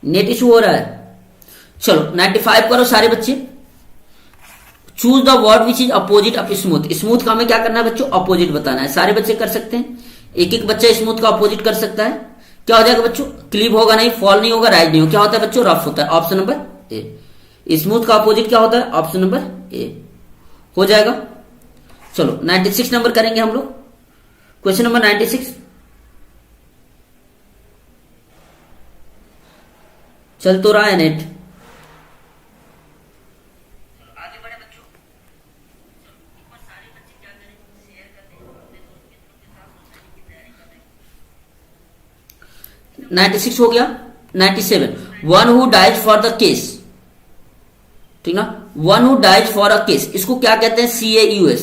नेट इशू हो रहा है। चलो 95 करो सारे बच्चे। Choose the word which is opposite of smooth. Smooth का हमें क्या करना है बच्चों, अपोजिट बताना है। सारे बच्चे कर सकते हैं, एक एक बच्चा स्मूथ का अपोजिट कर सकता है। क्या हो जाएगा बच्चों, क्लिप होगा नहीं, फॉल नहीं होगा, राइज नहीं होगा, क्या होता है बच्चों, रफ होता है। ऑप्शन नंबर ए। स्मूथ का अपोजिट क्या होता है, ऑप्शन नंबर ए हो जाएगा। चलो 96 नंबर करेंगे हम लोग, क्वेश्चन नंबर 96। चल तो रहा है नेट। आगे बढ़े बच्चों। 96 हो गया। 97, one who dies for the case, ठीक ना, one who dies for a case, इसको क्या कहते हैं, CAUS,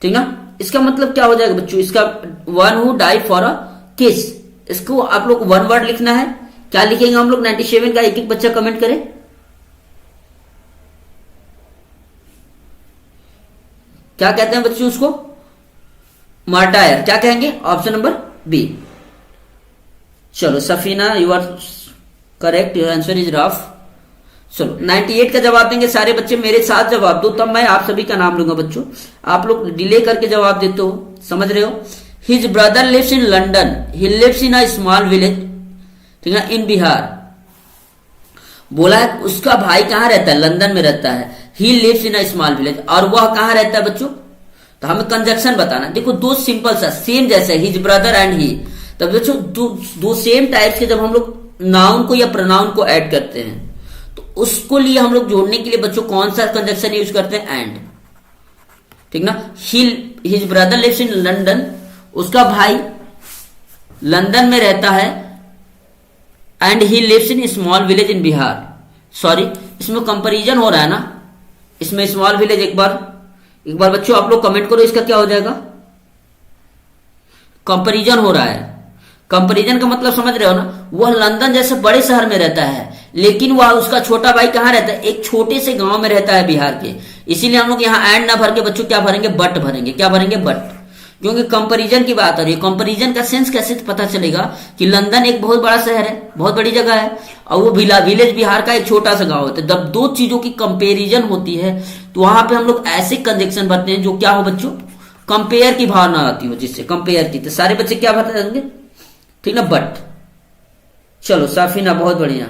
ठीक ना। इसका मतलब क्या हो जाएगा बच्चों, इसका one who dies for a case, इसको आप लोग वन वर्ड लिखना है। क्या लिखेंगे हम लोग 97 का, एक एक बच्चा कमेंट करे। क्या कहते हैं बच्चों उसको, मार्टायर, क्या कहेंगे, ऑप्शन नंबर बी। चलो Safina you are correct, your answer is rough. चलो 98 का जवाब देंगे सारे बच्चे, मेरे साथ जवाब दो, तब मैं आप सभी का नाम लूंगा बच्चों। आप लोग डिले करके जवाब देते हो, समझ रहे हो। His brother lives in London, he lives in a small village, ठीक है, इन बिहार। बोला है उसका भाई कहां रहता है, लंदन में रहता है। He lives in a small village, और वह कहां रहता है बच्चों, तो हमें कंजक्शन बताना। देखो दो सिंपल सा सेम जैसे हिज ब्रदर एंड ही, तब बच्चों दो सेम टाइप्स के जब हम लोग नाउन को या प्रोनाउन को ऐड करते हैं तो उसको लिए हम लोग जोड़ने के लिए बच्चों कौन सा कंजक्शन यूज करते हैं, एंड, ठीक ना। His brother lives in London, उसका भाई लंदन में रहता है, and he lives in small village in Bihar. Sorry, इसमें कंपैरिजन हो रहा है ना, इसमें स्मॉल विलेज, एक बार बच्चों आप लोग कमेंट करो इसका क्या हो जाएगा, कंपैरिजन हो रहा है। कंपैरिजन का मतलब समझ रहे हो ना, वह लंदन जैसे बड़े शहर में रहता है, लेकिन वह उसका छोटा भाई कहां रहता है, एक छोटे से गांव में रहता है बिहार के। इसीलिए हम लोग यहाँ एंड ना भर के बच्चों क्या भरेंगे, बट भरेंगे। क्या भरेंगे, बट, क्योंकि कंपैरिजन की बात हो रही है। कंपैरिजन का सेंस कैसे पता चलेगा कि लंदन एक बहुत बड़ा शहर है, बहुत बड़ी जगह है, और वो विलेज बिहार का एक छोटा सा गांव होता है। जब दो चीजों की कंपैरिजन होती है तो वहां पे हम लोग ऐसे कंजक्शन भरते हैं जो क्या हो बच्चों, कंपेयर की भावना आती हो, जिससे कंपेयर की। तो सारे बच्चे क्या भरते होंगे, ठीक ना, बट। चलो साफीना बहुत बढ़िया।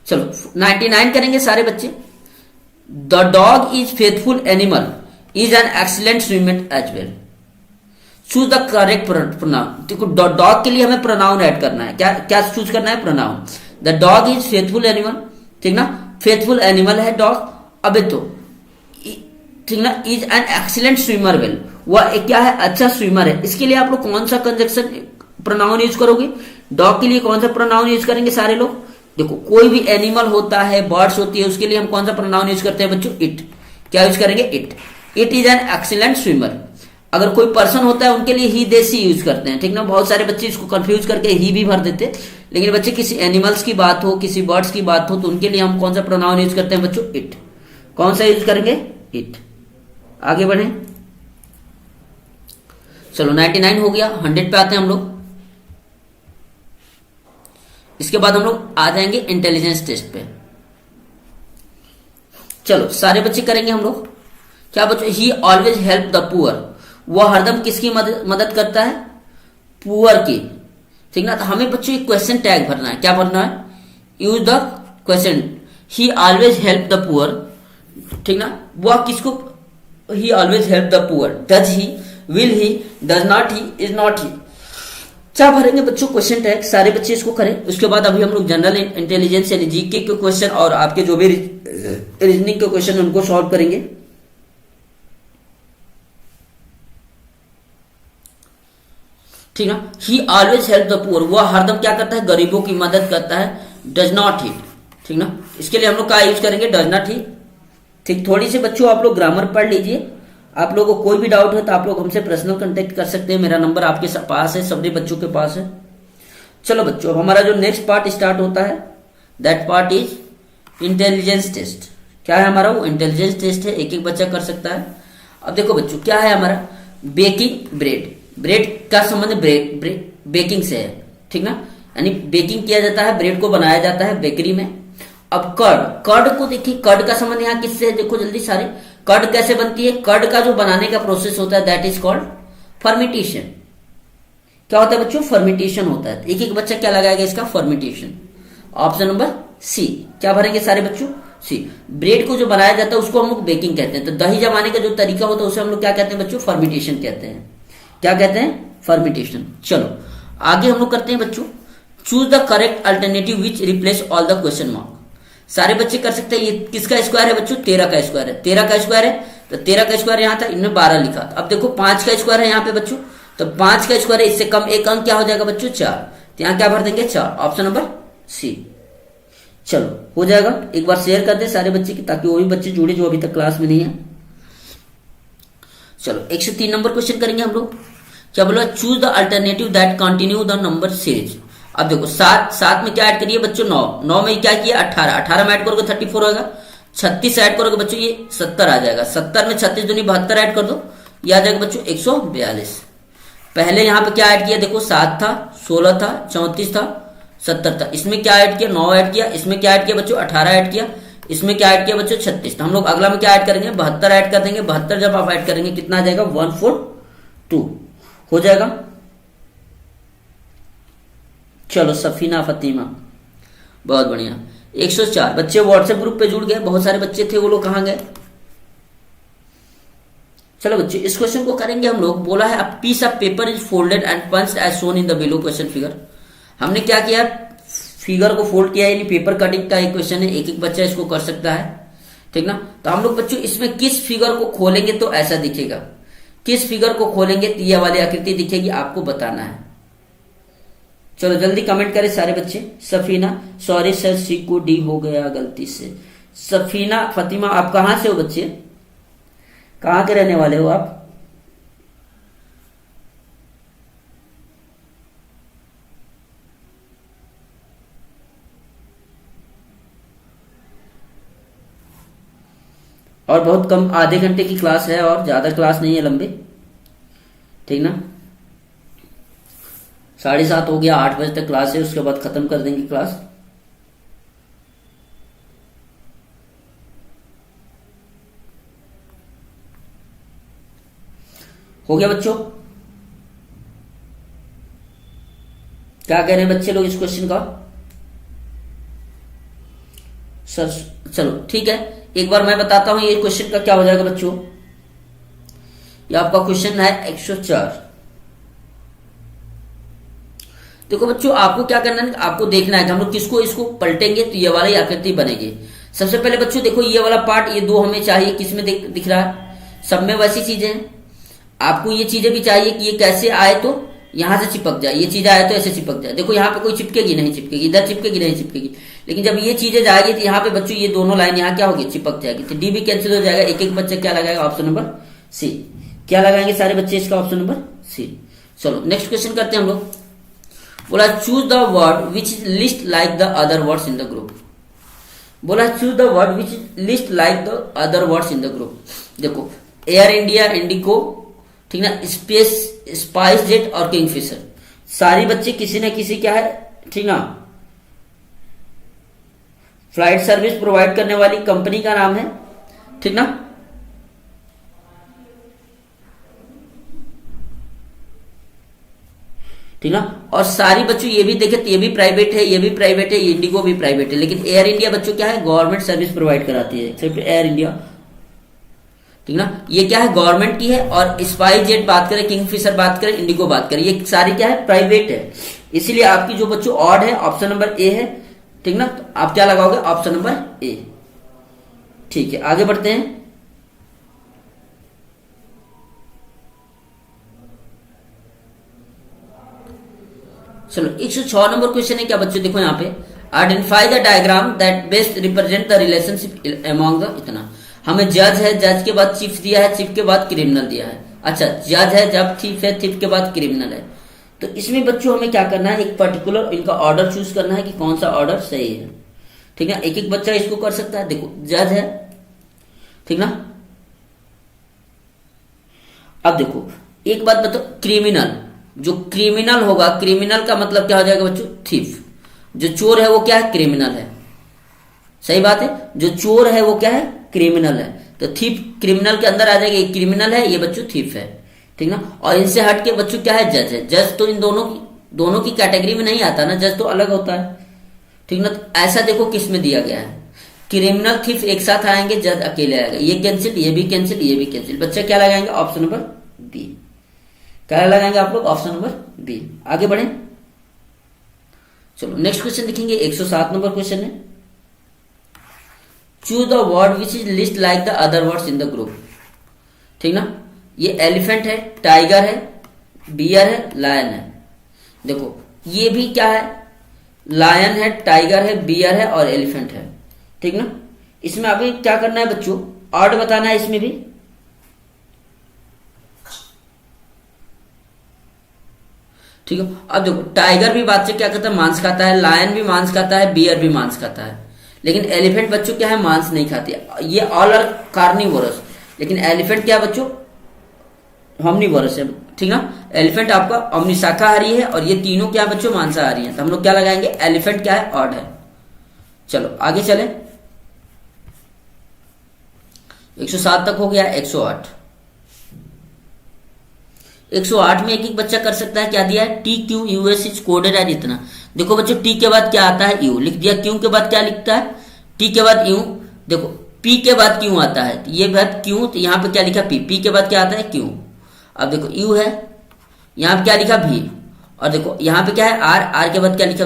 चलो 99 करेंगे सारे बच्चे। The dog is faithful animal, is an excellent swimmer as well. Choose the correct pronoun. देखो डॉग के लिए हमें प्रोनाउन ऐड करना है। क्या क्या चूज करना है, pronoun. The dog is faithful animal, ठीक ना, फेथफुल एनिमल है डॉग। अबे तो ठीक ना, is an excellent swimmer well, वह क्या है, अच्छा स्विमर है। इसके लिए आप लोग कौन सा कंजक्शन प्रोनाउन यूज करोगे, डॉग के लिए कौन सा प्रोनाउन यूज करेंगे सारे लोग। देखो कोई भी एनिमल होता है, बर्ड्स होती है, उसके लिए हम कौन सा प्रोनाउन यूज करते हैं बच्चों, इट। क्या यूज करेंगे, it. It is an excellent swimmer. अगर कोई पर्सन होता है उनके लिए ही देसी यूज करते हैं, ठीक ना। बहुत सारे बच्चे इसको कंफ्यूज करके ही भी भर देते, लेकिन बच्चे किसी एनिमल्स की बात हो, किसी बर्ड्स की बात हो, तो उनके लिए हम कौन सा प्रोनाउन यूज करते हैं बच्चों, इट। कौन सा यूज करेंगे, इट। आगे बढ़े। चलो 99 हो गया, 100 पे आते हैं हम लोग। इसके बाद हम लोग आ जाएंगे इंटेलिजेंस टेस्ट पे। चलो सारे बच्चे करेंगे हम लोग। क्या बच्चों, ही ऑलवेज हेल्प द पुअर, वह हरदम किसकी मदद करता है, पुअर की, ठीक ना। तो हमें बच्चों एक क्वेश्चन टैग भरना है। क्या भरना है, use the question. He always help the poor, ठीक ना, वह किसको, ही always help the poor. Does he, will he, does not he, is not ही। क्या भरेंगे बच्चों, क्वेश्चन टैग। सारे बच्चे इसको करें। उसके बाद अभी हम लोग जनरल इंटेलिजेंस यानी जीके के क्वेश्चन और आपके जो भी रीजनिंग के क्वेश्चन उनको सॉल्व करेंगे। ठीक ना, ही ऑलवेज हेल्प द पुअर, वह हरदम क्या करता है, गरीबों की मदद करता है। डज नॉट ही, ठीक ना, इसके लिए हम लोग क्या यूज करेंगे, डज नॉट ही। ठीक, थोड़ी सी बच्चों आप लोग ग्रामर पढ़ लीजिए। आप लोगों को कोई भी डाउट है तो आप लोग हमसे पर्सनल कांटेक्ट कर सकते हैं। मेरा नंबर आपके पास है, सभी बच्चों के पास है। चलो बच्चों, अब हमारा जो नेक्स्ट पार्ट स्टार्ट होता है, that part is intelligence test. क्या है हमारा, वो इंटेलिजेंस टेस्ट है, एक एक बच्चा कर सकता है। अब देखो बच्चों, क्या है हमारा, बेकिंग ब्रेड। ब्रेड का संबंध बेकिंग से है, ठीक ना। यानी बेकिंग किया जाता है, ब्रेड को बनाया जाता है बेकरी में। अब कर्ड, कर्ड को देखिए, कर्ड का संबंध यहाँ किससे है, देखो जल्दी सारे। कर्ड कैसे बनती है, कर्ड का जो बनाने का प्रोसेस होता है दैट इज कॉल्ड फर्मेंटेशन। क्या होता है बच्चों, फर्मेंटेशन होता है। एक एक बच्चा क्या लगाएगा इसका, फर्मेंटेशन। ऑप्शन नंबर सी, क्या भरेंगे सारे बच्चों, सी। ब्रेड को जो बनाया जाता है उसको हम लोग बेकिंग कहते हैं। तो दही जमाने का जो तरीका होता है उसे हम लोग क्या कहते हैं बच्चों, फर्मेंटेशन कहते हैं। क्या कहते हैं, फर्मेंटेशन। चलो आगे हम लोग करते हैं बच्चों, choose the correct alternative which replace all the question mark. सारे बच्चे कर सकते हैं। ये किसका स्क्वायर है बच्चों, 13 का स्क्वायर है। 13 का स्क्वायर है तो 13 का स्क्वायर यहाँ था, इनमें 12 लिखा। अब देखो 5 का स्क्वायर है यहाँ पे बच्चों, तो 5 का स्क्वायर है, इससे कम एक अंक क्या हो जाएगा बच्चों, 4। तो यहाँ क्या भर देंगे, 4। Option number C. चलो हो जाएगा। एक बार शेयर कर दे सारे बच्चे की, ताकि वो भी बच्चे जुड़े जो अभी तक क्लास में नहीं है। चलो 103 नंबर क्वेश्चन करेंगे हम लोग। क्या बोला, choose the alternative that continue the number series. अब देखो 7 में क्या ऐड करिए बच्चों, 9 में क्या किया, 18 में ऐड करोगे 34 होगा। 36 ऐड करोगे बच्चों ये 70 आ जाएगा। 70 में 36 दूनी 72 ऐड कर दो, ये आ जाएगा बच्चों 142। पहले यहाँ पे क्या ऐड किया, देखो 7 था, 16 था, 34 था, 70 था। इसमें क्या ऐड किया, 9 ऐड किया। इसमें क्या ऐड किया बच्चों, 18 ऐड किया। इसमें क्या ऐड किया बच्चों, 36। तो हम लोग अगला में क्या ऐड करेंगे, 72 ऐड कर देंगे। 72 जब आप ऐड करेंगे कितना आ जाएगा, 142 हो जाएगा। चलो सफीना फतीमा, बहुत बढ़िया। 104 बच्चे व्हाट्सएप ग्रुप पे जुड़ गए, बहुत सारे बच्चे थे, वो लोग कहां गए। चलो बच्चे इस क्वेश्चन को करेंगे हम लोग। बोला है a piece of paper is folded and punched as shown in the below question figure. हमने क्या किया, फिगर को फोल्ड किया, यानी पेपर कटिंग का एक क्वेश्चन है, एक एक बच्चा इसको कर सकता है, ठीक ना। तो हम लोग बच्चों इसमें किस फिगर को खोलेंगे तो ऐसा दिखेगा, किस फिगर को खोलेंगे तो ये वाली आकृति दिखेगी, आपको बताना है। चलो जल्दी कमेंट करें सारे बच्चे। सफीना, सॉरी सर सी को डी हो गया गलती से। सफीना फतिमा, आप कहां से हो बच्चे, कहां के रहने वाले हो आप। और बहुत कम, आधे घंटे की क्लास है और ज्यादा क्लास नहीं है, लंबे, ठीक ना। 7:30 हो गया, 8 बजे तक क्लास है, उसके बाद खत्म कर देंगे क्लास। हो गया बच्चों, क्या कह रहे हैं बच्चे लोग इस क्वेश्चन का। सर चलो ठीक है, एक बार मैं बताता हूं ये क्वेश्चन का क्या हो जाएगा बच्चों। ये आपका क्वेश्चन है 104। देखो बच्चों आपको क्या करना है, आपको देखना है कि हम लोग किसको इसको पलटेंगे तो ये वाला ही आकृति बनेगी। सबसे पहले बच्चों देखो ये वाला पार्ट, ये 2 हमें चाहिए, किस में दिख रहा है, सब में वैसी चीजें हैं। आपको ये चीजें भी चाहिए कि ये कैसे आए तो यहां से चिपक जाए, ये चीज आए तो ऐसे चिपक जाए। देखो यहाँ पे कोई चिपकेगी नहीं, चिपकेगी इधर, चिपकेगी नहीं चिपकेगी। लेकिन जब ये चीजें जाएगी तो यहाँ पे बच्चों ये दोनों लाइन यहाँ क्या होगी, चिपक जाएगी। तो डी भी कैंसिल हो जाएगा। एक एक बच्चा क्या लगाएगा, ऑप्शन नंबर सी। क्या लगाएंगे सारे बच्चे इसका, ऑप्शन नंबर सी। चलो नेक्स्ट क्वेश्चन करते हैं हम लोग। बोला choose the word which is least like the other words in the group. बोला choose the word which is least like the other words in the group. देखो Air India, IndiGo, ठीक ना, space, SpiceJet और Kingfisher. सारी बच्चे किसी न किसी क्या है, ठीक ना, फ्लाइट सर्विस प्रोवाइड करने वाली कंपनी का नाम है, ठीक ना। ठीक ना। और सारी बच्चों ये भी देखे तो ये भी प्राइवेट है, ये भी प्राइवेट है, इंडिगो भी प्राइवेट है। लेकिन एयर इंडिया बच्चों क्या है, गवर्नमेंट सर्विस प्रोवाइड कराती है, एक्सेप्ट एयर इंडिया, ठीक ना। ये क्या है, गवर्नमेंट की है। और स्पाइस जेट बात करें, किंगफिशर बात करें, इंडिगो बात करें, ये सारी क्या है, प्राइवेट है। इसीलिए आपकी जो बच्चों ऑड है ऑप्शन नंबर ए है, ठीक ना। तो आप क्या लगाओगे, ऑप्शन नंबर ए। ठीक है आगे बढ़ते हैं। चलो 106 नंबर क्वेश्चन है क्या बच्चों, देखो यहाँ पे identify the diagram that best represent the relationship among the, इतना हमें जज है, जज के बाद चीफ दिया है, चीफ के बाद क्रिमिनल दिया है। अच्छा जज है, जब थीफ है, थीफ के बाद क्रिमिनल है। तो इसमें बच्चों हमें क्या करना है, एक पर्टिकुलर इनका ऑर्डर चूज करना है कि कौन सा ऑर्डर सही है, ठीक है। एक एक बच्चा इसको कर सकता है। देखो जज है, ठीक ना। अब देखो एक बात बताओ, क्रिमिनल, जो क्रिमिनल होगा, क्रिमिनल का मतलब क्या हो जाएगा बच्चों? थीफ। जो चोर है वो क्या है? क्रिमिनल है। सही बात है, जो चोर है वो क्या है? क्रिमिनल है। तो थीफ क्रिमिनल के अंदर आ जाएगा, ये क्रिमिनल है, ये बच्चों थीफ है, ठीक ना। और इनसे हट के बच्चों क्या है? जज है। जज तो इन दोनों की कैटेगरी में नहीं आता ना, जज तो अलग होता है, ठीक ना। तो ऐसा देखो किस में दिया गया है, क्रिमिनल थीफ एक साथ आएंगे, जज अकेले आएगा। ये कैंसिल, ये भी कैंसिल, ये भी कैंसिल। बच्चा क्या लगाएंगे? Option number B. क्या लगाएंगे आप लोग? Option number B. आगे बढ़े, चलो नेक्स्ट क्वेश्चन देखेंगे। 107 नंबर क्वेश्चन है, choose the word which is least like the other words in the group, ठीक ना। ये एलिफेंट है, टाइगर है, बियर है, लायन है। देखो ये भी क्या है? लायन है, टाइगर है, बियर है और एलिफेंट है, ठीक ना। इसमें अभी क्या करना है बच्चों? ऑड बताना है इसमें भी। ठीक है, अब देखो टाइगर भी बात से क्या करता है? मांस खाता है। लायन भी मांस खाता है, बियर भी मांस खाता है। लेकिन एलिफेंट बच्चों क्या है? मांस नहीं खाती। ये ऑल आर कार्निवोरस, लेकिन एलिफेंट क्या बच्चों? ऑमनिवोरस है, ठीक ना। एलिफेंट आपका ऑमनी शाकाहारी है और ये तीनों क्या बच्चों? मांसाहारी हैं। तो हम लोग क्या लगाएंगे? एलिफेंट क्या है? ऑड है। चलो आगे चले, 107 तक हो गया। 108 में एक एक बच्चा कर सकता है। क्या दिया है? T Q U S is coded as इतना। देखो बच्चों टी के बाद क्या आता है? यू लिख दिया। क्यू के बाद क्या लिखता है? टी के बाद यू। देखो पी के बाद क्यू आता है, ये बात क्यू, तो यहाँ पे क्या लिखा? पी। पी के बाद क्या आता है? क्यू। अब देखो यू है, यहाँ पे क्या लिखा? भी। और देखो यहाँ पे क्या है? आर। आर के बाद क्या लिखा?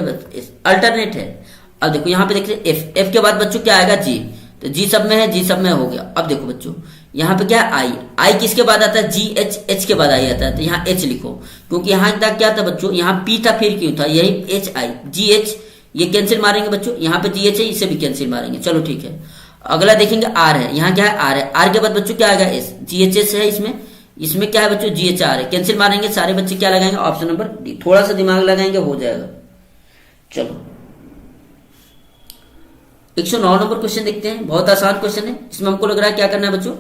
अल्टरनेट है। अब देखो यहाँ पे देखिए एफ। एफ के बाद बच्चों क्या आएगा? जी। तो जी सब में है, जी सब में हो गया। अब देखो बच्चों यहाँ पे क्या है? आई। आई किसके बाद आता है? जी एच। एच के बाद आई आता है, तो यहाँ एच लिखो, क्योंकि यहाँ तक क्या था बच्चों? यहाँ पी था, फिर क्यों था? यही एच आई। जी एच ये कैंसिल मारेंगे बच्चों, यहाँ पे जी एच है, इसे भी कैंसिल मारेंगे। चलो ठीक है, अगला देखेंगे आर है। यहाँ क्या है? आर है। आर के बाद बच्चों क्या आएगा? एस। जी एच एस है इसमें। इसमें क्या है बच्चों? जी एच आर है, कैंसिल मारेंगे। सारे बच्चे क्या लगाएंगे? Option number D. थोड़ा सा दिमाग लगाएंगे, हो जाएगा। चलो 109 नंबर क्वेश्चन देखते हैं। बहुत आसान क्वेश्चन है, इसमें हमको लग रहा है क्या करना है बच्चों?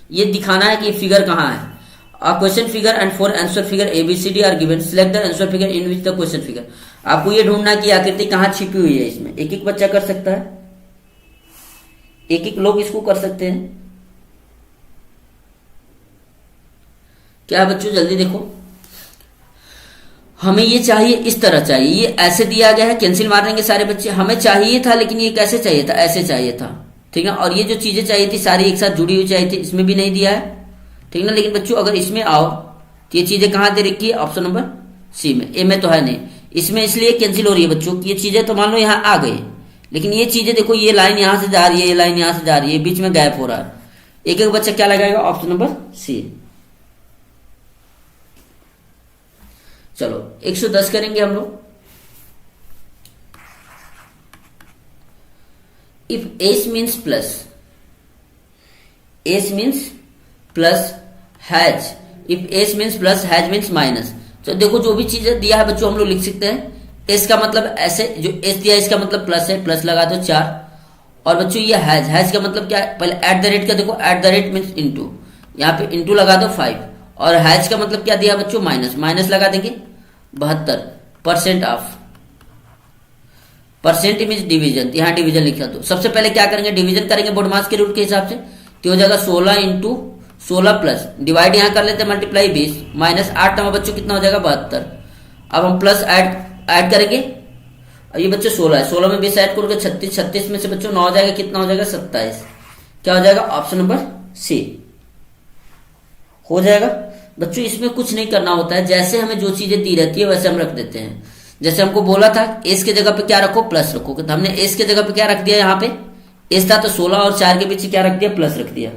ये दिखाना है कि फिगर कहाँ है। A question figure and 4 answer figure ABCD are given. Select the answer figure in which the question figure. आपको ये ढूंढना कि आकृति कहाँ छिपी हुई है इसमें। एक एक बच्चा कर सकता है, एक एक लोग इसको कर सकते हैं। क्या है बच्चों? जल्दी देखो, हमें ये चाहिए, इस तरह चाहिए। ये ऐसे दिया गया है, कैंसिल मार देंगे सारे बच्चे। हमें चाहिए था, लेकिन ये कैसे चाहिए था? ऐसे चाहिए था, ठीक है। और ये जो चीजें चाहिए थी सारी एक साथ जुड़ी हुई चाहिए थी, इसमें भी नहीं दिया है, ठीक ना। लेकिन बच्चों अगर इसमें आओ तो ये चीजें कहाँ दे रखी है? ऑप्शन नंबर सी में। ए में तो है नहीं, इसमें इसलिए कैंसिल हो रही है बच्चों की। ये चीजें तो मान लो यहाँ आ गई, लेकिन ये चीजें देखो, ये लाइन यहाँ से जा रही है, ये लाइन यहाँ से जा रही है, बीच में गैप हो रहा है। एक एक बच्चा क्या लगाएगा? Option number C. चलो 110 करेंगे हम लोग। If S means plus, S means plus, has. If S means plus, has means minus. तो देखो जो भी चीजें दिया है बच्चों हम लोग लिख सकते हैं। एस का मतलब ऐसे, जो एस दिया है इसका मतलब प्लस है, प्लस लगा दो 4। और बच्चों ये हैज, हैज का मतलब क्या है? पहले एट द रेट का देखो, at the rate means into, यहाँ पे इंटू लगा दो 5। और हैज का मतलब क्या दिया बच्चों? माइनस, माइनस लगा देंगे 72% ऑफ। परसेंट मीन्स डिवीजन, यहाँ डिवीजन लिखा दो। सबसे पहले क्या करेंगे? डिवीजन करेंगे बोडमास के रूल के हिसाब से, तो हो जाएगा 16 इंटू 16 प्लस डिवाइड यहाँ कर लेते हैं, मल्टीप्लाई 20 माइनस 8 नंबर बच्चों कितना हो जाएगा? 72। अब हम प्लस ऐड करेंगे। अब ये बच्चों 16 है, 16 में 20 ऐड करोगे 36, 36 में से बच्चों 9 हो जाएगा, कितना हो जाएगा? 27। क्या हो जाएगा? ऑप्शन नंबर सी हो जाएगा। बच्चों इसमें कुछ नहीं करना होता है, जैसे हमें जो चीजें दी रहती है वैसे हम रख देते हैं। जैसे हमको बोला था एस के जगह पे क्या रखो? प्लस रखो, तो हमने एस के जगह पे क्या रख दिया? यहाँ पे एस था तो 16 और 4 के बीच क्या रख दिया? प्लस रख दिया।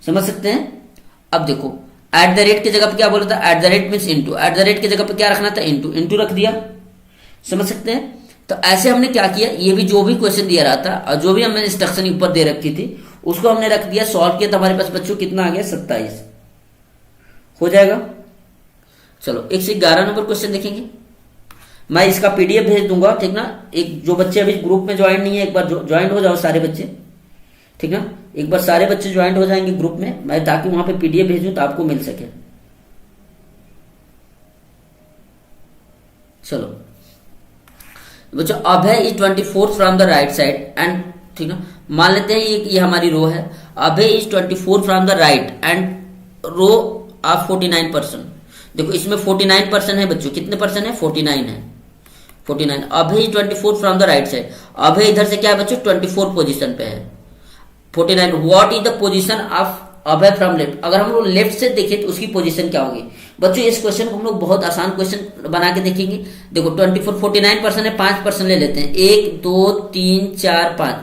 समझ सकते हैं? अब देखो एट द रेट की जगह पे क्या बोला था? At the rate means into, at the rate की जगह पे क्या रखना था? इंटू, इंटू रख दिया। समझ सकते हैं? तो ऐसे हमने क्या किया, ये भी जो भी क्वेश्चन दिया रहा था और जो भी हमने इंस्ट्रक्शन ऊपर दे रखी थी उसको हमने रख दिया, सॉल्व किया, तो हमारे पास बच्चों कितना आ गया? 27 हो जाएगा। चलो 1 से 11 नंबर क्वेश्चन देखेंगे। मैं इसका पीडीएफ भेज दूंगा, ठीक ना। एक जो बच्चे अभी ग्रुप में ज्वाइन नहीं है, एक बार ज्वाइन हो जाओ सारे बच्चे, ठीक ना। एक बार सारे बच्चे ज्वाइन हो जाएंगे ग्रुप में, मैं ताकि वहां पे पीडीएफ भेजूं तो आपको मिल सके। चलो बच्चों, Abhay is 24 from the right side end, ठीक ना, मान लेते हैं ये हमारी रो है। Abhay is 24 from the right end row of 49%। देखो इसमें 49% है बच्चों, कितने परसेंट है? 49 है, 49। Abhay is 24 from the right side, Abhay इधर से क्या है बच्चों? 24 पोजीशन पे है। 49, what is the position of Abhay from left? अगर हम लोग लेफ्ट से देखें तो उसकी पोजीशन क्या होगी बच्चों? इस क्वेश्चन को हम लोग बहुत आसान क्वेश्चन बना के देखेंगे। देखो 24, 49% है, 5% ले लेते हैं, 1 2 3 4 5।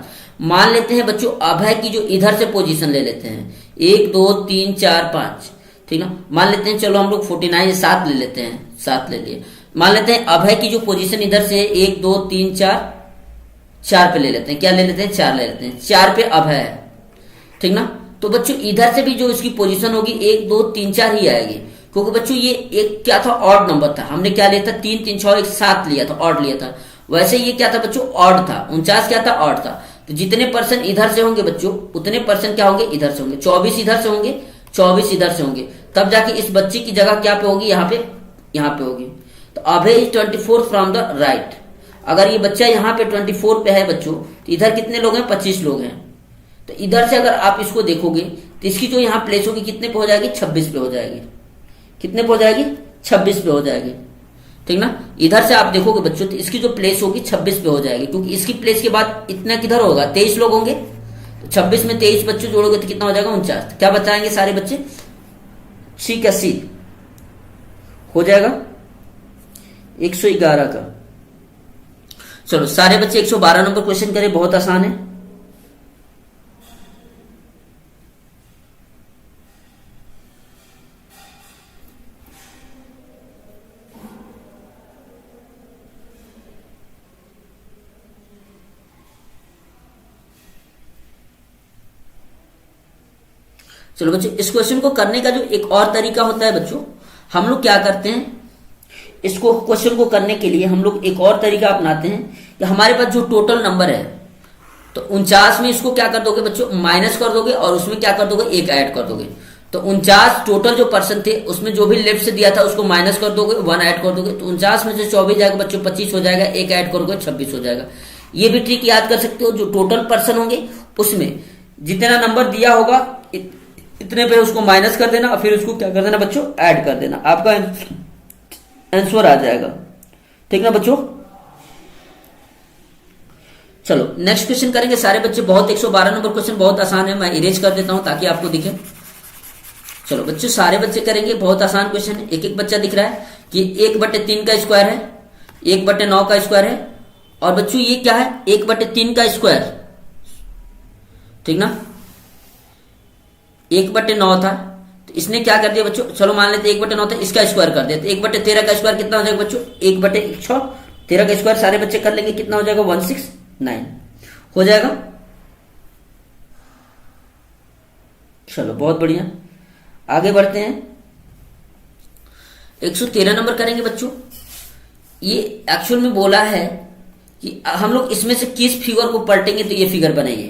मान लेते हैं बच्चों अभय की जो इधर से पोजीशन ले लेते हैं, 1 2 3 4 5, ठीक ना। मान लेते हैं, चलो हम लोग 49 7 ले लेते हैं, 7 ले लिए। मान लेते हैं अभय की जो पोजीशन इधर से 1 2 3 4 पे ले लेते हैं, क्या ले लेते हैं? 4 ले लेते हैं, 4 पे अभय है, ठीक ना। तो बच्चों इधर से भी जो इसकी पोजीशन होगी 1 2 3 4 ही आएगी, क्योंकि बच्चों ये एक क्या था? ऑड नंबर था। हमने क्या लिया था? 3 3 6 1 7 लिया था, ऑड लिया था। वैसे ये क्या था बच्चों? ऑड था। 49 क्या था? ऑड था। तो जितने परसेंट इधर से होंगे बच्चों, उतने परसेंट क्या होंगे? इधर से होंगे। 24 इधर से होंगे, 24 इधर से होंगे, तब जाके इस बच्चे की जगह क्या पे होगी? यहाँ पे होगी। तो अभय इज 24 फ्रॉम द राइट। अगर ये बच्चा यहाँ पे 24 पे है बच्चों, तो इधर कितने लोग हैं? 25 लोग हैं। तो इधर से अगर आप इसको देखोगे तो इसकी जो यहाँ प्लेस होगी कितने पे हो जाएगी? 26 पे हो जाएगी। कितने पे हो जाएगी? 26 पे हो जाएगी, ठीक ना। इधर से आप देखोगे बच्चों तो इसकी जो प्लेस होगी 26 पे हो जाएगी, क्योंकि इसकी प्लेस के बाद इतना किधर होगा? 23 लोग होंगे। तो 26 में 23 बच्चों जोड़ोगे तो कितना हो जाएगा? 49। क्या बताएंगे सारे बच्चे? सी का सी हो जाएगा 111 का। चलो सारे बच्चे 112 नंबर क्वेश्चन करें, बहुत आसान है। चलो बच्चों, इस क्वेश्चन को करने का जो एक और तरीका होता है बच्चों, हम लोग क्या करते हैं, इसको क्वेश्चन को करने के लिए हम लोग एक और तरीका अपनाते हैं कि हमारे पास जो टोटल नंबर है, तो 49 में इसको क्या कर दोगे बच्चों? माइनस कर दोगे और उसमें क्या कर दोगे? 1 ऐड कर दोगे। तो 49 टोटल जो पर्सन थे उसमें जो भी लेफ्ट से दिया था उसको माइनस कर दोगे, 1 ऐड कर दोगे। तो 49 में से 24 जाएगा बच्चों, 25 हो जाएगा, 1 ऐड करोगे 26 हो जाएगा। ये भी ट्रिक याद कर सकते हो। जो टोटल पर्सन होंगे उसमें जितना नंबर दिया होगा इतने पे उसको माइनस कर देना और फिर उसको क्या कर देना बच्चों? ऐड कर देना, आपका आंसर आ जाएगा, ठीक ना बच्चों। चलो नेक्स्ट क्वेश्चन करेंगे सारे बच्चे। बहुत 112 नंबर क्वेश्चन बहुत आसान है, मैं इरेज कर देता हूं ताकि आपको दिखे। चलो बच्चों सारे बच्चे करेंगे, बहुत आसान क्वेश्चन है। एक एक बच्चा दिख रहा है कि 1/3 का स्क्वायर है, 1/9 का स्क्वायर है, और बच्चों ये क्या है? 1/3 का स्क्वायर, ठीक ना। 1/9 था तो इसने क्या कर दिया बच्चों? चलो मान लेते 1/9 था, इसका स्क्वायर कर दिया। तो 1/13 का स्क्वायर कितना हो जाएगा बच्चों? 1/13 का स्क्वायर सारे बच्चे कर लेंगे, कितना हो जाएगा? 169 हो जाएगा। चलो बहुत बढ़िया, आगे बढ़ते हैं। 113 नंबर करेंगे बच्चों। ये एक्चुअल में बोला है कि हम लोग इसमें से किस फिगर को पलटेंगे तो ये फिगर बनेगी,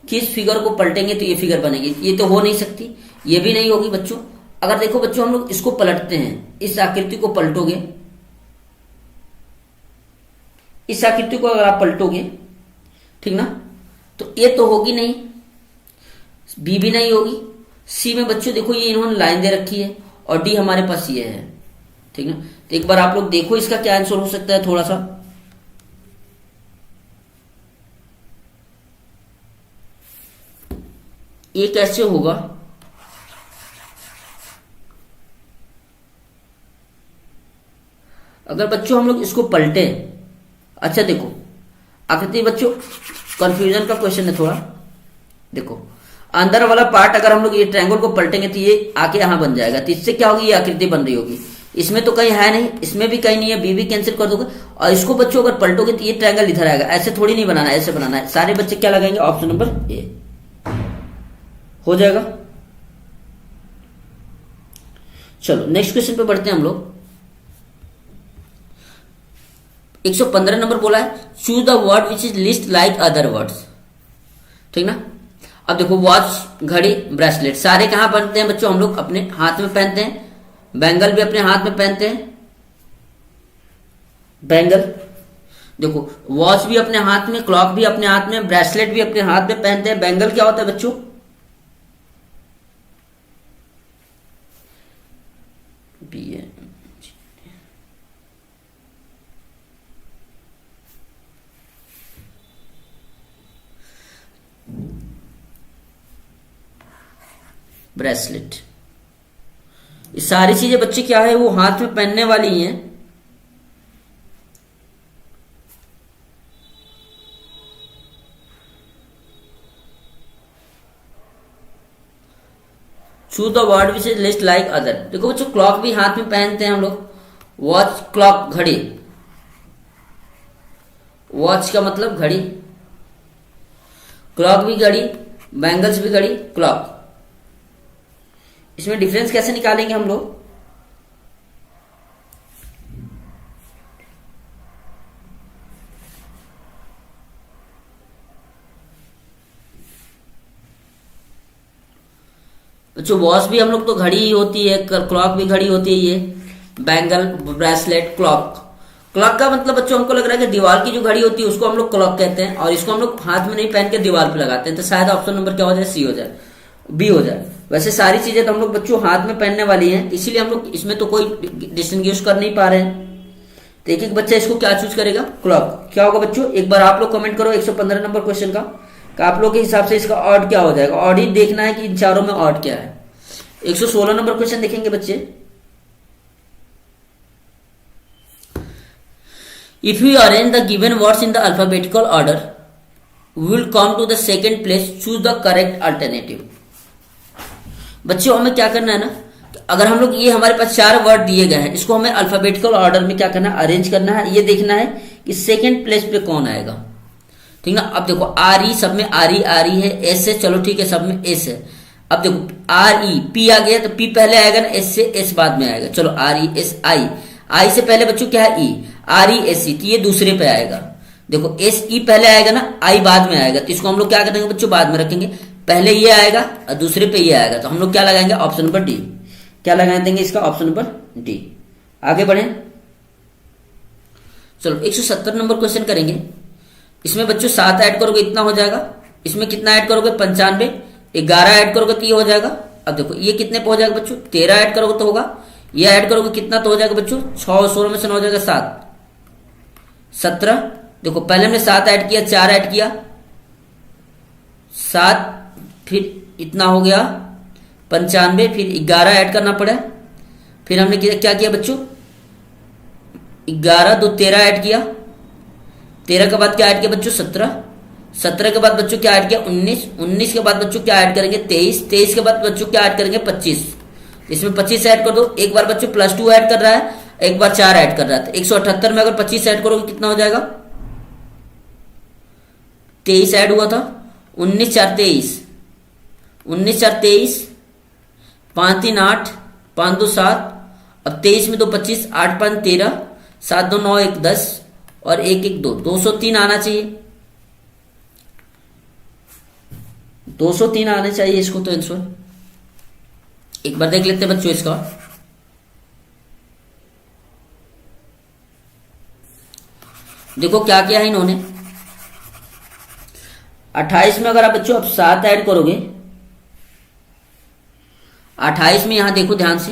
किस फिगर को पलटेंगे तो ये फिगर बनेगी। ये तो हो नहीं सकती, ये भी नहीं होगी बच्चों। अगर देखो बच्चों हम लोग इसको पलटते हैं, इस आकृति को पलटोगे, इस आकृति को अगर आप पलटोगे, ठीक ना, तो ए तो होगी नहीं, बी भी नहीं होगी, सी में बच्चों देखो ये इन्होंने लाइन दे रखी है, और डी हमारे पास ये है, ठीक ना। तो एक बार आप लोग देखो इसका क्या आंसर हो सकता है थोड़ा सा। ये कैसे होगा? अगर बच्चों हम लोग इसको पलटे, अच्छा देखो आकृति बच्चों कंफ्यूजन का क्वेश्चन है थोड़ा। देखो अंदर वाला पार्ट अगर हम लोग ये ट्रायंगल को पलटेंगे तो ये आके यहां बन जाएगा, तो इससे क्या होगी? ये आकृति बन रही होगी। इसमें तो कहीं है नहीं, इसमें भी कहीं नहीं है, बी भी कैंसिल कर दोगे, और इसको बच्चों अगर पलटोगे तो ये ट्रायंगल इधर आएगा। ऐसे थोड़ी नहीं बनाना है, ऐसे बनाना है। सारे बच्चे क्या लगाएंगे? ऑप्शन नंबर ए हो जाएगा। चलो नेक्स्ट क्वेश्चन पे बढ़ते हैं हम लोग। 115 नंबर बोला है, choose the word which is least like other words, ठीक ना। अब देखो वॉच, घड़ी, ब्रेसलेट सारे कहां पहनते हैं बच्चों? हम लोग अपने हाथ में पहनते हैं। बैंगल भी अपने हाथ में पहनते हैं, बैंगल। देखो वॉच भी अपने हाथ में, क्लॉक भी अपने हाथ में, ब्रेसलेट भी अपने हाथ में पहनते हैं। बैंगल क्या होता है बच्चों? बी है ब्रेसलेट। ये सारी चीजें बच्चे क्या है, वो हाथ में पहनने वाली हैं। Choose the word which is least like other. देखो बच्चों क्लॉक भी हाथ में पहनते हैं हम लोग। वॉच, क्लॉक, घड़ी। वॉच का मतलब घड़ी, क्लॉक भी घड़ी, बैंगल्स भी घड़ी, क्लॉक। इसमें डिफरेंस कैसे निकालेंगे हम लोग? बच्चों वॉच भी हम लोग तो घड़ी ही होती है, क्लॉक भी घड़ी होती है। ये बैंगल, ब्रेसलेट, क्लॉक। क्लॉक का मतलब बच्चों हमको लग रहा है कि दीवार की जो घड़ी होती है उसको हम लोग क्लॉक कहते हैं, और इसको हम लोग हाथ में नहीं पहन के दीवार पे लगाते हैं। तो शायद ऑप्शन नंबर क्या हो जाए? सी हो जाए, बी हो जाए। वैसे सारी चीजें तो हम लोग बच्चों हाथ में पहनने वाली हैं, इसीलिए हम लोग इसमें तो कोई डिस्टिंग्विश कर नहीं पा रहे हैं। तो एक एक बच्चा इसको क्या चूज करेगा? क्लॉक। क्या होगा बच्चों? एक बार आप लोग कमेंट करो 115 नंबर क्वेश्चन का, कि आप लोग के हिसाब से इसका ऑड क्या हो जाएगा। ऑड ही देखना है कि इन चारों में ऑड क्या है। 116 नंबर क्वेश्चन देखेंगे बच्चे। If you arrange the given words in the alphabetical order, we will come to the second place, choose the correct alternative. बच्चों हमें क्या करना है ना, अगर हम लोग ये हमारे पास 4 वर्ड दिए गए हैं, इसको हमें अल्फाबेटिकल ऑर्डर में क्या करना है? अरेंज करना है। ये देखना है कि सेकेंड प्लेस पे कौन आएगा, ठीक ना। अब देखो आर ई, सब में आर ई है। एस है, चलो ठीक है, सब में एस है। अब देखो आर ई, पी आ गया तो पी पहले आएगा ना, एस से एस बाद में आएगा। चलो आर ई एस आई, आई से पहले बच्चों क्या है? ई। आर ई एस ई, तो ये दूसरे पे आएगा। देखो एस ई पहले आएगा ना, आई बाद में आएगा, तो इसको हम लोग क्या करेंगे बच्चों? बाद में रखेंगे। पहले ये आएगा और दूसरे पे ये आएगा, तो हम लोग क्या लगाएंगे? Option number D. क्या लगा देंगे इसका? Option number D. आगे बढ़े। चलो 170 नंबर क्वेश्चन करेंगे। इसमें बच्चों 7 ऐड करोगे इतना हो जाएगा। इसमें कितना ऐड करोगे? 95। 11 ऐड करोगे तो ये हो जाएगा। अब देखो ये कितने पे हो जाएगा बच्चों? 13 ऐड करोगे तो होगा। ये ऐड करोगे कितना तो हो जाएगा बच्चों? 6 और 16 में से हो जाएगा 7, 17। देखो पहले हमने 7 ऐड किया, 4 ऐड किया, 7, फिर इतना हो गया 95, फिर 11 ऐड करना पड़ा। फिर हमने क्या किया बच्चों? 11 2 13 ऐड किया। 13 के बाद क्या ऐड किया बच्चों? 17। 17 के बाद बच्चों क्या ऐड किया? 19। 19 के बाद बच्चों क्या ऐड करेंगे? 23। 23 के बाद बच्चों क्या ऐड करेंगे? 25। इसमें 25 ऐड कर दो। एक बार बच्चों +2 ऐड कर रहा है, एक बार 4 ऐड कर रहा है। 178 में अगर 25 ऐड करोगे कितना हो जाएगा? 23 ऐड हुआ था। 19 4 23, 19 4 23, 5 3 8, 5 2 7। अब 23 में 2 25, 8 5 13, 7 2 9 1 10 और 1 1 2, 203 आना चाहिए। 203 आने चाहिए इसको तो आंसर। एक बार देख लेते हैं बच्चों इसका। देखो क्या किया है इन्होंने। 28 में अगर आप बच्चों अब 7 ऐड करोगे, 28 में यहां देखो ध्यान से,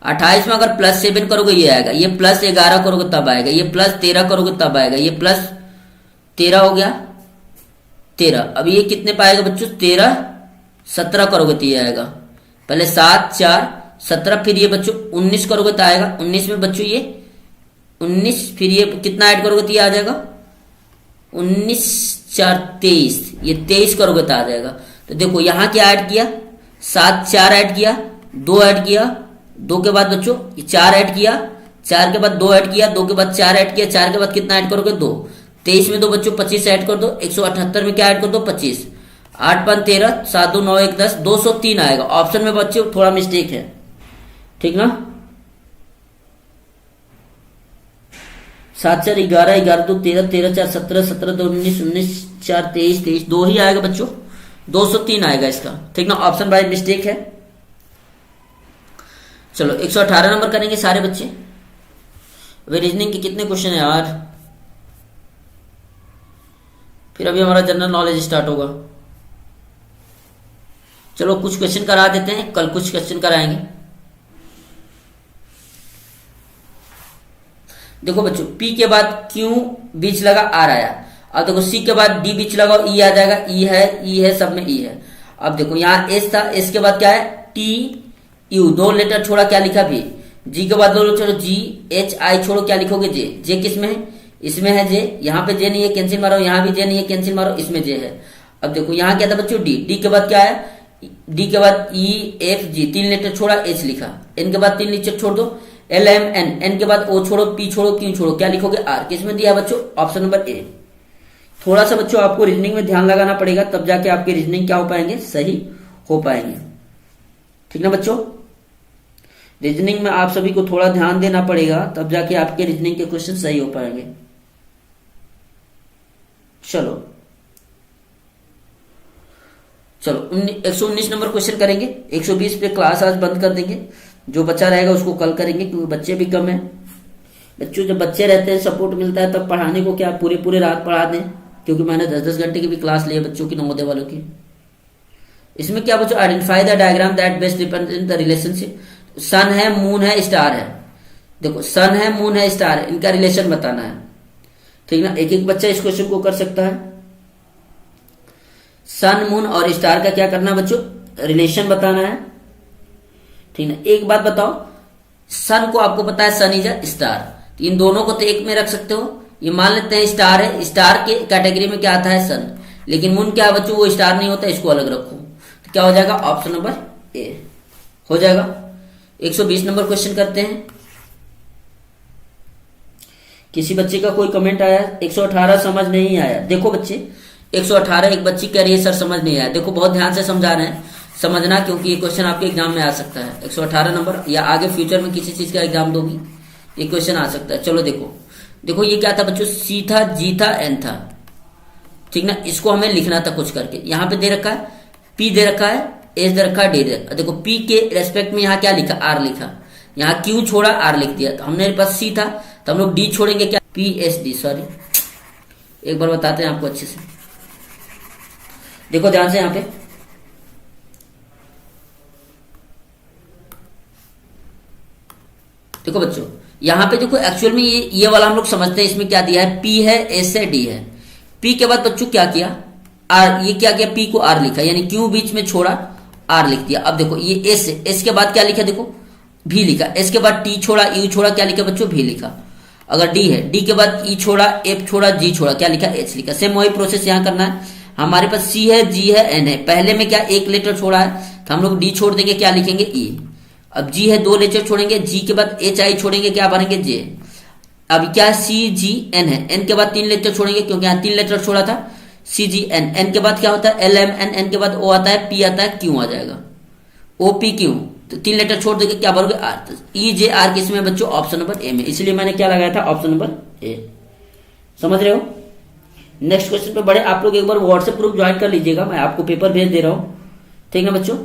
28 में अगर +7 करोगे ये आएगा, ये +11 करोगे तब आएगा, ये +13 करोगे तब आएगा, ये +13 हो गया 13। अब ये कितने पाएगा बच्चों? 13 17 करोगे तो ये आएगा। पहले 7 4 17, फिर ये बच्चों 19 करोगे तो आएगा। 19 में बच्चों ये 19, फिर ये कितना ऐड करोगे तो ये आ जाएगा 19 4 23, ये 23 करोगे तो आ जाएगा। तो देखो यहां क्या ऐड किया? 7 4 ऐड किया, 2 ऐड किया, 2 के बाद बच्चों 4 ऐड किया, 4 के बाद 2 ऐड किया, 2 के बाद 4 ऐड किया, 4 के बाद कितना ऐड करोगे? 2। 23 में 2 बच्चों 25 ऐड कर दो। 178 में क्या ऐड कर दो? 25। 8 5 13, 7 2 9 1 10, 203 आएगा। ऑप्शन में बच्चों थोड़ा मिस्टेक है, ठीक ना। 7 4 11, 11 2 13, 13 4 17, 17 2 19, 19 4 23, 23, 2 ही आएगा बच्चों। 203 आएगा इसका, ठीक ना। ऑप्शन बाय मिस्टेक है। चलो 118 नंबर करेंगे सारे बच्चे। अभी रीजनिंग के कितने क्वेश्चन है यार, फिर अभी हमारा जनरल नॉलेज स्टार्ट होगा। चलो कुछ क्वेश्चन करा देते हैं, कल कुछ क्वेश्चन कराएंगे। देखो बच्चों, P के बाद Q बीच लगा R आया। अब देखो C के बाद D बीच लगाओ E आ जाएगा, E है सब में E है। अब देखो यहाँ S था, S के बाद क्या है T U, दो लेटर छोड़ा क्या लिखा भी, G के बाद दो लेटर छोड़ो G H I छोड़ो क्या लिखोगे J किस में है, इसमें है J, यहाँ पे J नहीं है कैंसिल मारो, यहाँ भी J नहीं है कैंसिल मारो, इसमें J है। अब देखो यहाँ क्या था बच्चों D के बाद क्या है, D के बाद E F G, तीन लेटर छोड़ा H लिखा, N के बाद तीन लेटर छोड़ दो L M N के बाद O छोड़ो P छोड़ो Q छोड़ो क्या लिखोगे R, किसमें दिया बच्चों ऑप्शन नंबर A। थोड़ा सा बच्चों आपको रीजनिंग में ध्यान लगाना पड़ेगा, तब जाके आपके रीजनिंग क्या हो पाएंगे, सही हो पाएंगे। ठीक ना बच्चों, रीजनिंग में आप सभी को थोड़ा ध्यान देना पड़ेगा, तब जाके आपके रीजनिंग के क्वेश्चन सही हो पाएंगे। चलो 119 नंबर क्वेश्चन करेंगे, 120 पे क्लास आज बंद कर देंगे, जो बच्चा रहेगा उसको कल करेंगे क्योंकि बच्चे भी कम है। बच्चों जब बच्चे रहते हैं सपोर्ट मिलता है, तब पढ़ाने को क्या पूरे रात पढ़ा दें, क्योंकि मैंने 10-10 घंटे की भी क्लास ली है बच्चों की, नवोदय वालों की। इसमें क्या बच्चों, identify the diagram that best depends in the relationship. Sun है, मून है, स्टार है। देखो सन है, मून है, स्टार है, इनका रिलेशन बताना है। ठीक ना, एक एक बच्चा इस क्वेश्चन को कर सकता है। सन मून और स्टार का क्या करना है बच्चों, रिलेशन बताना है। ठीक ना, एक बात बताओ, सन को आपको पता है सन इज अ स्टार, तो इन दोनों को तो एक में रख सकते हो। ये मान लेते हैं स्टार है, स्टार के कैटेगरी में क्या आता है सन, लेकिन मून क्या है बच्चों, वो स्टार नहीं होता, इसको अलग रखो, तो क्या हो जाएगा ऑप्शन नंबर ए हो जाएगा। 120 नंबर क्वेश्चन करते हैं। किसी बच्चे का कोई कमेंट आया 118 समझ नहीं आया। देखो बच्चे 118 एक बच्ची कह रही है सर समझ नहीं आया। देखो बहुत ध्यान से समझा रहे हैं, समझना, क्योंकि ये क्वेश्चन आपके एग्जाम में आ सकता है। 118 नंबर या आगे फ्यूचर में किसी चीज का एग्जाम दोगी ये क्वेश्चन आ सकता है। चलो देखो ये क्या था बच्चों, सी था, जी था, एन था। ठीक ना, इसको हमें लिखना था कुछ करके। यहाँ पे दे रखा है पी दे रखा है, एस दे रखा है, डी दे रखा है। देखो पी के रेस्पेक्ट में यहाँ क्या लिखा, आर लिखा, यहाँ क्यू छोड़ा आर लिख दिया। तो हमने पास सी था तो हम लोग डी छोड़ेंगे क्या, पी एस डी, सॉरी एक बार बताते हैं आपको अच्छे से। देखो ध्यान से यहाँ पे देखो बच्चों, यहाँ पे देखो एक्चुअल में ये वाला हम लोग समझते हैं, इसमें क्या दिया है, पी है, एस है, डी है। पी के बाद बच्चों क्या किया, आर, ये क्या किया, पी को आर लिखा, यानी क्यू बीच में छोड़ा आर लिख दिया। अब देखो ये एस है, एस के बाद क्या लिखा, देखो भी लिखा, एस के बाद टी छोड़ा, यू छोड़ा, क्या लिखा बच्चों, भी लिखा। अगर डी है, डी के बाद ई छोड़ा, एफ छोड़ा, जी छोड़ा, क्या लिखा, एच लिखा। सेम वही प्रोसेस यहाँ करना है। हमारे पास सी है, जी है, एन है, पहले में क्या एक लेटर छोड़ा है तो हम लोग डी छोड़ देंगे, क्या लिखेंगे, ई। अब जी है, दो लेटर छोड़ेंगे, जी के बाद एच आई छोड़ेंगे, क्या बनेंगे, जे। अब क्या सी जी एन है, एन के बाद तीन लेटर छोड़ेंगे क्योंकि यहाँ तीन लेटर छोड़ा था, सी जी एन। एन के बाद क्या होता है, एल एम एन, एन के बाद ओ आता है, पी आता है, क्यू आ जाएगा, ओ पी क्यू। तो तीन लेटर छोड़ देंगे, क्या भरोगे, आर। ई जे आर किसमें बच्चों, ऑप्शन नंबर ए में, इसलिए मैंने क्या लगाया था, ऑप्शन नंबर ए। समझ रहे हो। नेक्स्ट क्वेश्चन पे बढ़े। आप लोग एक बार व्हाट्सएप ग्रुप ज्वाइन कर लीजिएगा, मैं आपको पेपर भेज दे रहा हूं, ठीक है बच्चों।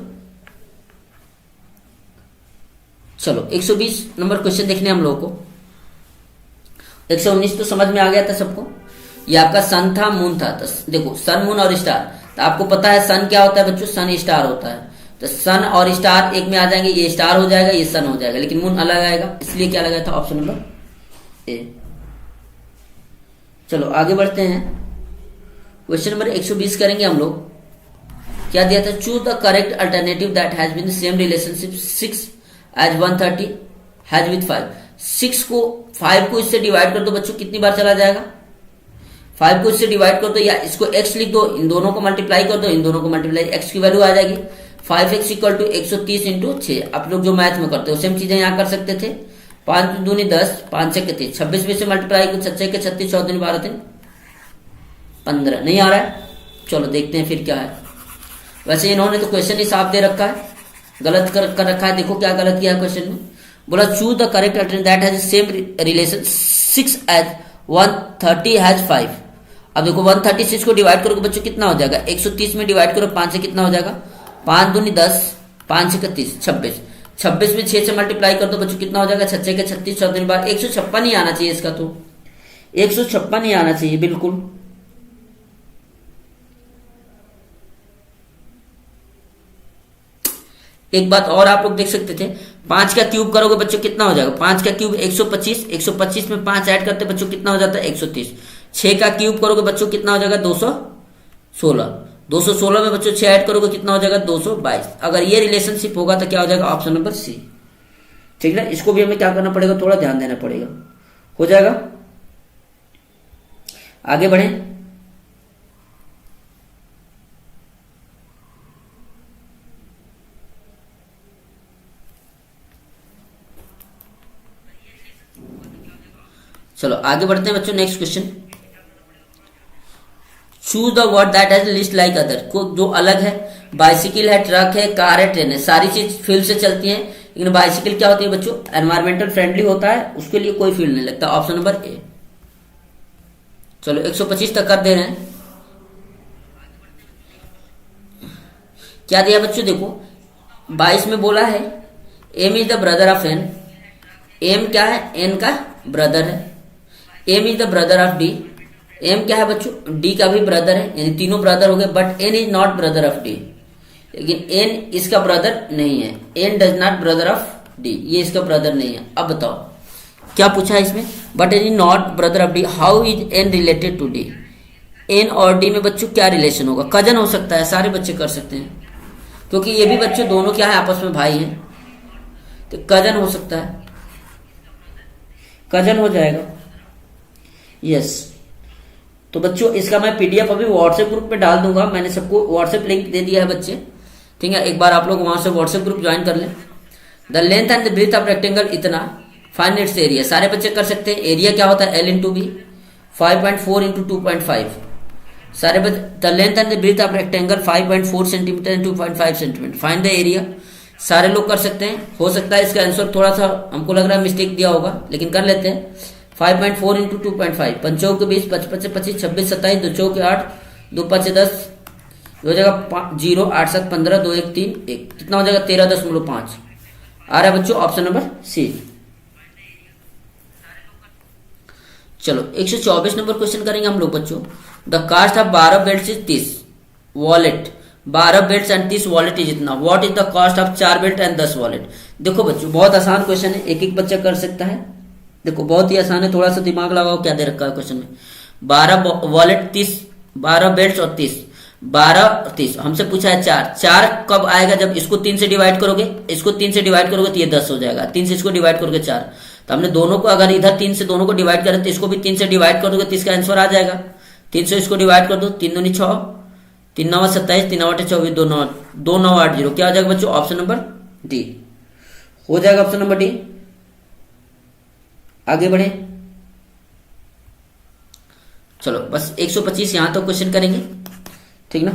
चलो 120 नंबर क्वेश्चन देखने हम लोगों को। 119 तो समझ में आ गया था सबको। ये आपका सन था, मून था। तो देखो सन, मून और स्टार, तो आपको पता है सन क्या होता है बच्चों, सन स्टार होता है। तो सन और स्टार एक में आ जाएंगे, ये स्टार हो जाएगा, ये सन हो जाएगा, लेकिन मून अलग आएगा, इसलिए क्या लगाया था, ऑप्शन नंबर ए। चलो आगे बढ़ते हैं। क्वेश्चन नंबर 120 करेंगे हम लोग। क्या दिया था, choose the correct alternative that has been the same relationship 6 as 130 has with 5। 6 को 5 को इससे डिवाइड कर दो बच्चों, कितनी बार चला जाएगा, 5 को इससे डिवाइड कर दो, या इसको x लिख दो, इन दोनों को मल्टीप्लाई कर दो, इन दोनों को मल्टीप्लाई, x की वैल्यू आ जाएगी 5x इक्वल टू 130 इंटू 6। आप लोग जो मैथ में करते हो सेम चीजें यहाँ कर सकते थे। 5 दूनी 10, 5 से 30, 26 में से मल्टीप्लाई को 6 के 36, 14 12 दिन 15। नहीं आ रहा है, चलो देखते हैं फिर क्या है। वैसे इन्होंने तो क्वेश्चन ही साफ दे रखा है, गलत कर रखा है। देखो क्या गलत किया है क्वेश्चन में, बोला choose the correct alternative that has same relation 6 as 130 has 5। अब देखो 136 को डिवाइड करोगे बच्चों कितना हो जाएगा, 130 में डिवाइड करो 5 से कितना हो जाएगा, 5 दूनी 10, 5 से 31, 26। 26 में 6 से मल्टीप्लाई कर दो बच्चों, कितना हो जाएगा, 6 के 36, 14 बार 156 ही आना चाहिए इसका, तो 156 ही आना चाहिए बिल्कुल। एक बात और आप लोग देख सकते थे, 5 का क्यूब करोगे बच्चों कितना हो जाएगा, 5 का क्यूब 125, 125 में 5 ऐड करते बच्चों कितना हो जाता है, 130। 6 का क्यूब करोगे बच्चों कितना हो जाएगा, 216। 216 में बच्चों 6 ऐड करोगे कितना हो जाएगा, 222। अगर ये रिलेशनशिप होगा तो क्या हो जाएगा, ऑप्शन नंबर सी। ठीक है, इसको भी हमें क्या करना पड़ेगा, थोड़ा ध्यान देना पड़ेगा। हो जाएगा, आगे बढ़े। चलो आगे बढ़ते हैं बच्चों, next question. Choose the word that has list like other, को जो अलग है, बाइसिकल है, ट्रक है, कार है, ट्रेन है, सारी चीज फील्ड से चलती है, लेकिन बाइसिकल क्या होती है बच्चों, एनवायरमेंटल फ्रेंडली होता है, उसके लिए कोई फील्ड नहीं लगता, ऑप्शन नंबर ए। चलो 125 तक कर दे रहे हैं। क्या दिया बच्चों, देखो 22 में बोला है M is the brother of N, M क्या है, एन का ब्रदर है, M is the brother of D, M क्या है बच्चों, डी का भी ब्रदर है, यानी तीनों ब्रदर हो गए, but N is not brother of D, लेकिन एन इसका ब्रदर नहीं है, N does not brother of D, ये इसका ब्रदर नहीं है। अब बताओ क्या पूछा है इसमें, but N is not brother of D, how is N related to D, N और डी में बच्चों क्या रिलेशन होगा, कजन हो सकता है, सारे बच्चे कर सकते हैं, क्योंकि ये भी बच्चों दोनों क्या है, आपस में भाई हैं, तो कजन हो सकता है, कजन हो जाएगा, यस। तो बच्चों इसका मैं पीडीएफ अभी व्हाट्सएप ग्रुप पे डाल दूंगा, मैंने सबको व्हाट्सएप लिंक दे दिया है बच्चे, ठीक है, एक बार आप लोग वहां से व्हाट्सएप ग्रुप ज्वाइन कर लें। The length and the breadth of rectangle इतना, फाइंड इट्स एरिया, सारे बच्चे कर सकते हैं। एरिया क्या होता है, एल इंटू बी, 5.4 इंटू 2.5, सारे बच्चे। The length and the breadth of rectangle 5.4 centimetre and 2.5 centimetre, find the area, सारे लोग कर सकते हैं। हो सकता है इसका आंसर थोड़ा सा हमको लग रहा है मिस्टेक दिया होगा, लेकिन कर लेते हैं। 5.4 इंटू 2.5, 5 के 20, 25 25, 26 27, 2 चौके 8, 2 5 10, हो जाएगा 0 8 7 15, 2 1 3 1, कितना हो जाएगा 13.5 आ रहा है बच्चों, ऑप्शन नंबर सी। चलो 124 नंबर क्वेश्चन करेंगे हम लोग बच्चों। The cost of 12 belt is 30 wallet, 12 belt and 30 wallet is इतना, what is the cost of 4 belt and 10 wallet. देखो बच्चों बहुत आसान क्वेश्चन है, एक एक बच्चा कर सकता है, देखो बहुत ही आसान है, थोड़ा सा दिमाग लगाओ क्या दे रखा है क्वेश्चन में। 12 वॉलेट 30, 12 बेल्ट और 30, 12 और 30, हमसे पूछा है 4, 4 कब आएगा, जब इसको 3 से डिवाइड करोगे, इसको 3 से डिवाइड करोगे तो ये 10 हो जाएगा, 3 से इसको डिवाइड करोगे 4, तो हमने दोनों को अगर इधर 3 से दोनों को डिवाइड करें तो इसको भी 3 से डिवाइड कर दोगे तो इसका आंसर आ जाएगा। 3 से इसको डिवाइड कर दो, 3 दूनी 6, 3 9 27, 3 8 24, 2 9 8 0, क्या हो जाएगा बच्चों, ऑप्शन नंबर डी हो जाएगा, ऑप्शन नंबर डी। आगे बढ़े, चलो बस 125 यहां तो क्वेश्चन करेंगे, ठीक ना।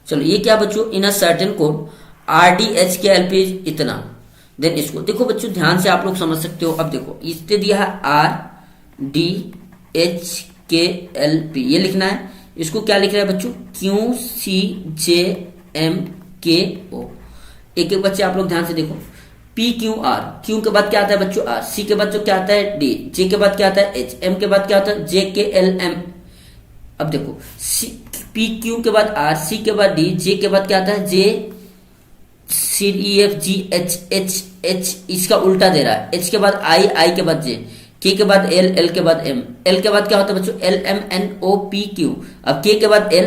चलो ये क्या बच्चों, इन अ सर्टेन कोड RDH के LP इतना, देन इसको देखो बच्चों ध्यान से आप लोग समझ सकते हो। अब देखो इससे दिया है RDH के LP, ये लिखना है, इसको क्या लिख रहा है बच्चों, QCJMKO। एक एक बच्चे आप लोग ध्यान से देखो, PQR, क्यू के बाद क्या आता है बच्चों R, C के बाद जो क्या आता है D, J के बाद क्या आता है H, M के बाद क्या आता है JKLM। अब देखो PQ के बाद R, C के बाद D, J के बाद क्या आता है J, CEFGH, H इसका उल्टा दे रहा है, H के बाद I के बाद J, K के बाद L के बाद M, L के बाद क्या होता है बच्चों LMNOPQ। अब K के बाद L,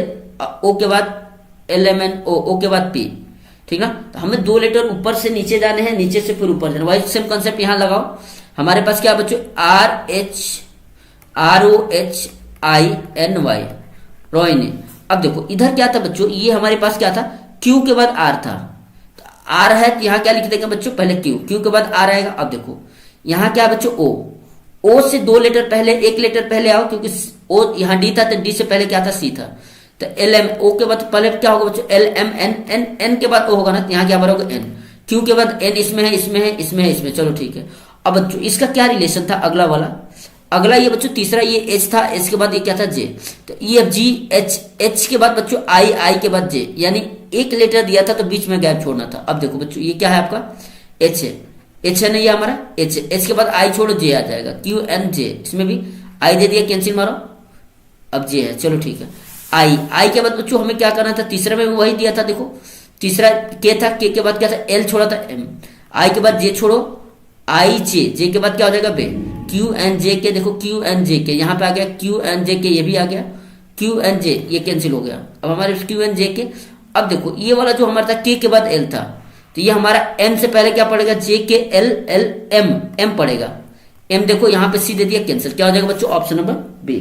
O के बाद LMNO, O के बाद P, ठीक ना। तो हमें 2 लेटर ऊपर से नीचे जाने हैं, नीचे से फिर ऊपर जाना, वही सेम कंसेप्ट यहां लगाओ। हमारे पास क्या बच्चों ROHINY, रोहिणी। अब देखो इधर क्या था बच्चों, ये हमारे पास क्या था, Q के बाद R था, R है तो यहाँ क्या लिख देंगे बच्चों, पहले Q के बाद R आएगा। अब देखो यहाँ क्या बच्चों O से 2 लेटर पहले, 1 लेटर पहले आओ, क्योंकि O यहाँ D था तो D से पहले क्या था C था, तो LM, O के बाद पहले क्या होगा बच्चों LMN, के बाद O होगा ना, यहाँ क्या भरोगे N, Q के बाद N इसमें है, इसमें है, इसमें है, इसमें, चलो ठीक है। अब बच्चों इसका क्या रिलेशन था, अगला वाला अगला ये बच्चों तीसरा ये एच था, एच के बाद ये क्या था जे, तो E F G H, H के बाद बच्चों आई, आई के बाद जे, यानी एक लेटर दिया था तो बीच में गैप छोड़ना था। अब देखो बच्चों ये क्या है आपका एच है, एच है ना ये हमारा एच है, एच के बाद आई छोड़ो जे आ जाएगा, क्यू एन जे, इसमें भी आई दे दिया कैंसिल मारो, अब जे है, चलो ठीक है। आई, आई के बाद बच्चों हमें क्या करना था, तीसरे में वही दिया था, देखो तीसरा के था, के बाद क्या था एल छोड़ा था एम, आई के बाद जे छोड़ो आई जे, जे के बाद क्या हो जाएगा बे, क्यू एन जे के, देखो क्यू एन जे के यहाँ पे आ गया, क्यू एन जे के ये भी आ गया, क्यू एन जे ये कैंसिल हो गया। अब हमारे क्यू एन जे के, अब देखो ये वाला जो हमारा था के बाद एल था, तो ये हमारा एम से पहले क्या पड़ेगा, जे के एल, एल एम, एम पड़ेगा, एम देखो यहाँ पे सी दे दिया कैंसिल, क्या हो जाएगा बच्चों ऑप्शन नंबर बी।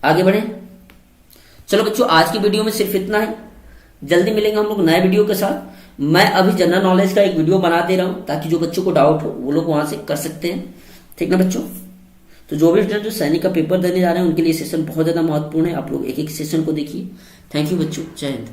आगे बढ़े, चलो बच्चों आज की वीडियो में सिर्फ इतना ही, जल्दी मिलेंगे हम लोग नए वीडियो के साथ। मैं अभी जनरल नॉलेज का एक वीडियो बना दे रहा हूं ताकि जो बच्चों को डाउट हो वो लोग वहां से कर सकते हैं, ठीक ना बच्चों। तो जो भी स्टूडेंट जो सैनिक का पेपर देने जा रहे हैं उनके लिए सेशन बहुत ज्यादा महत्वपूर्ण है, आप लोग एक एक सेशन को देखिए। थैंक यू बच्चों, जय हिंद।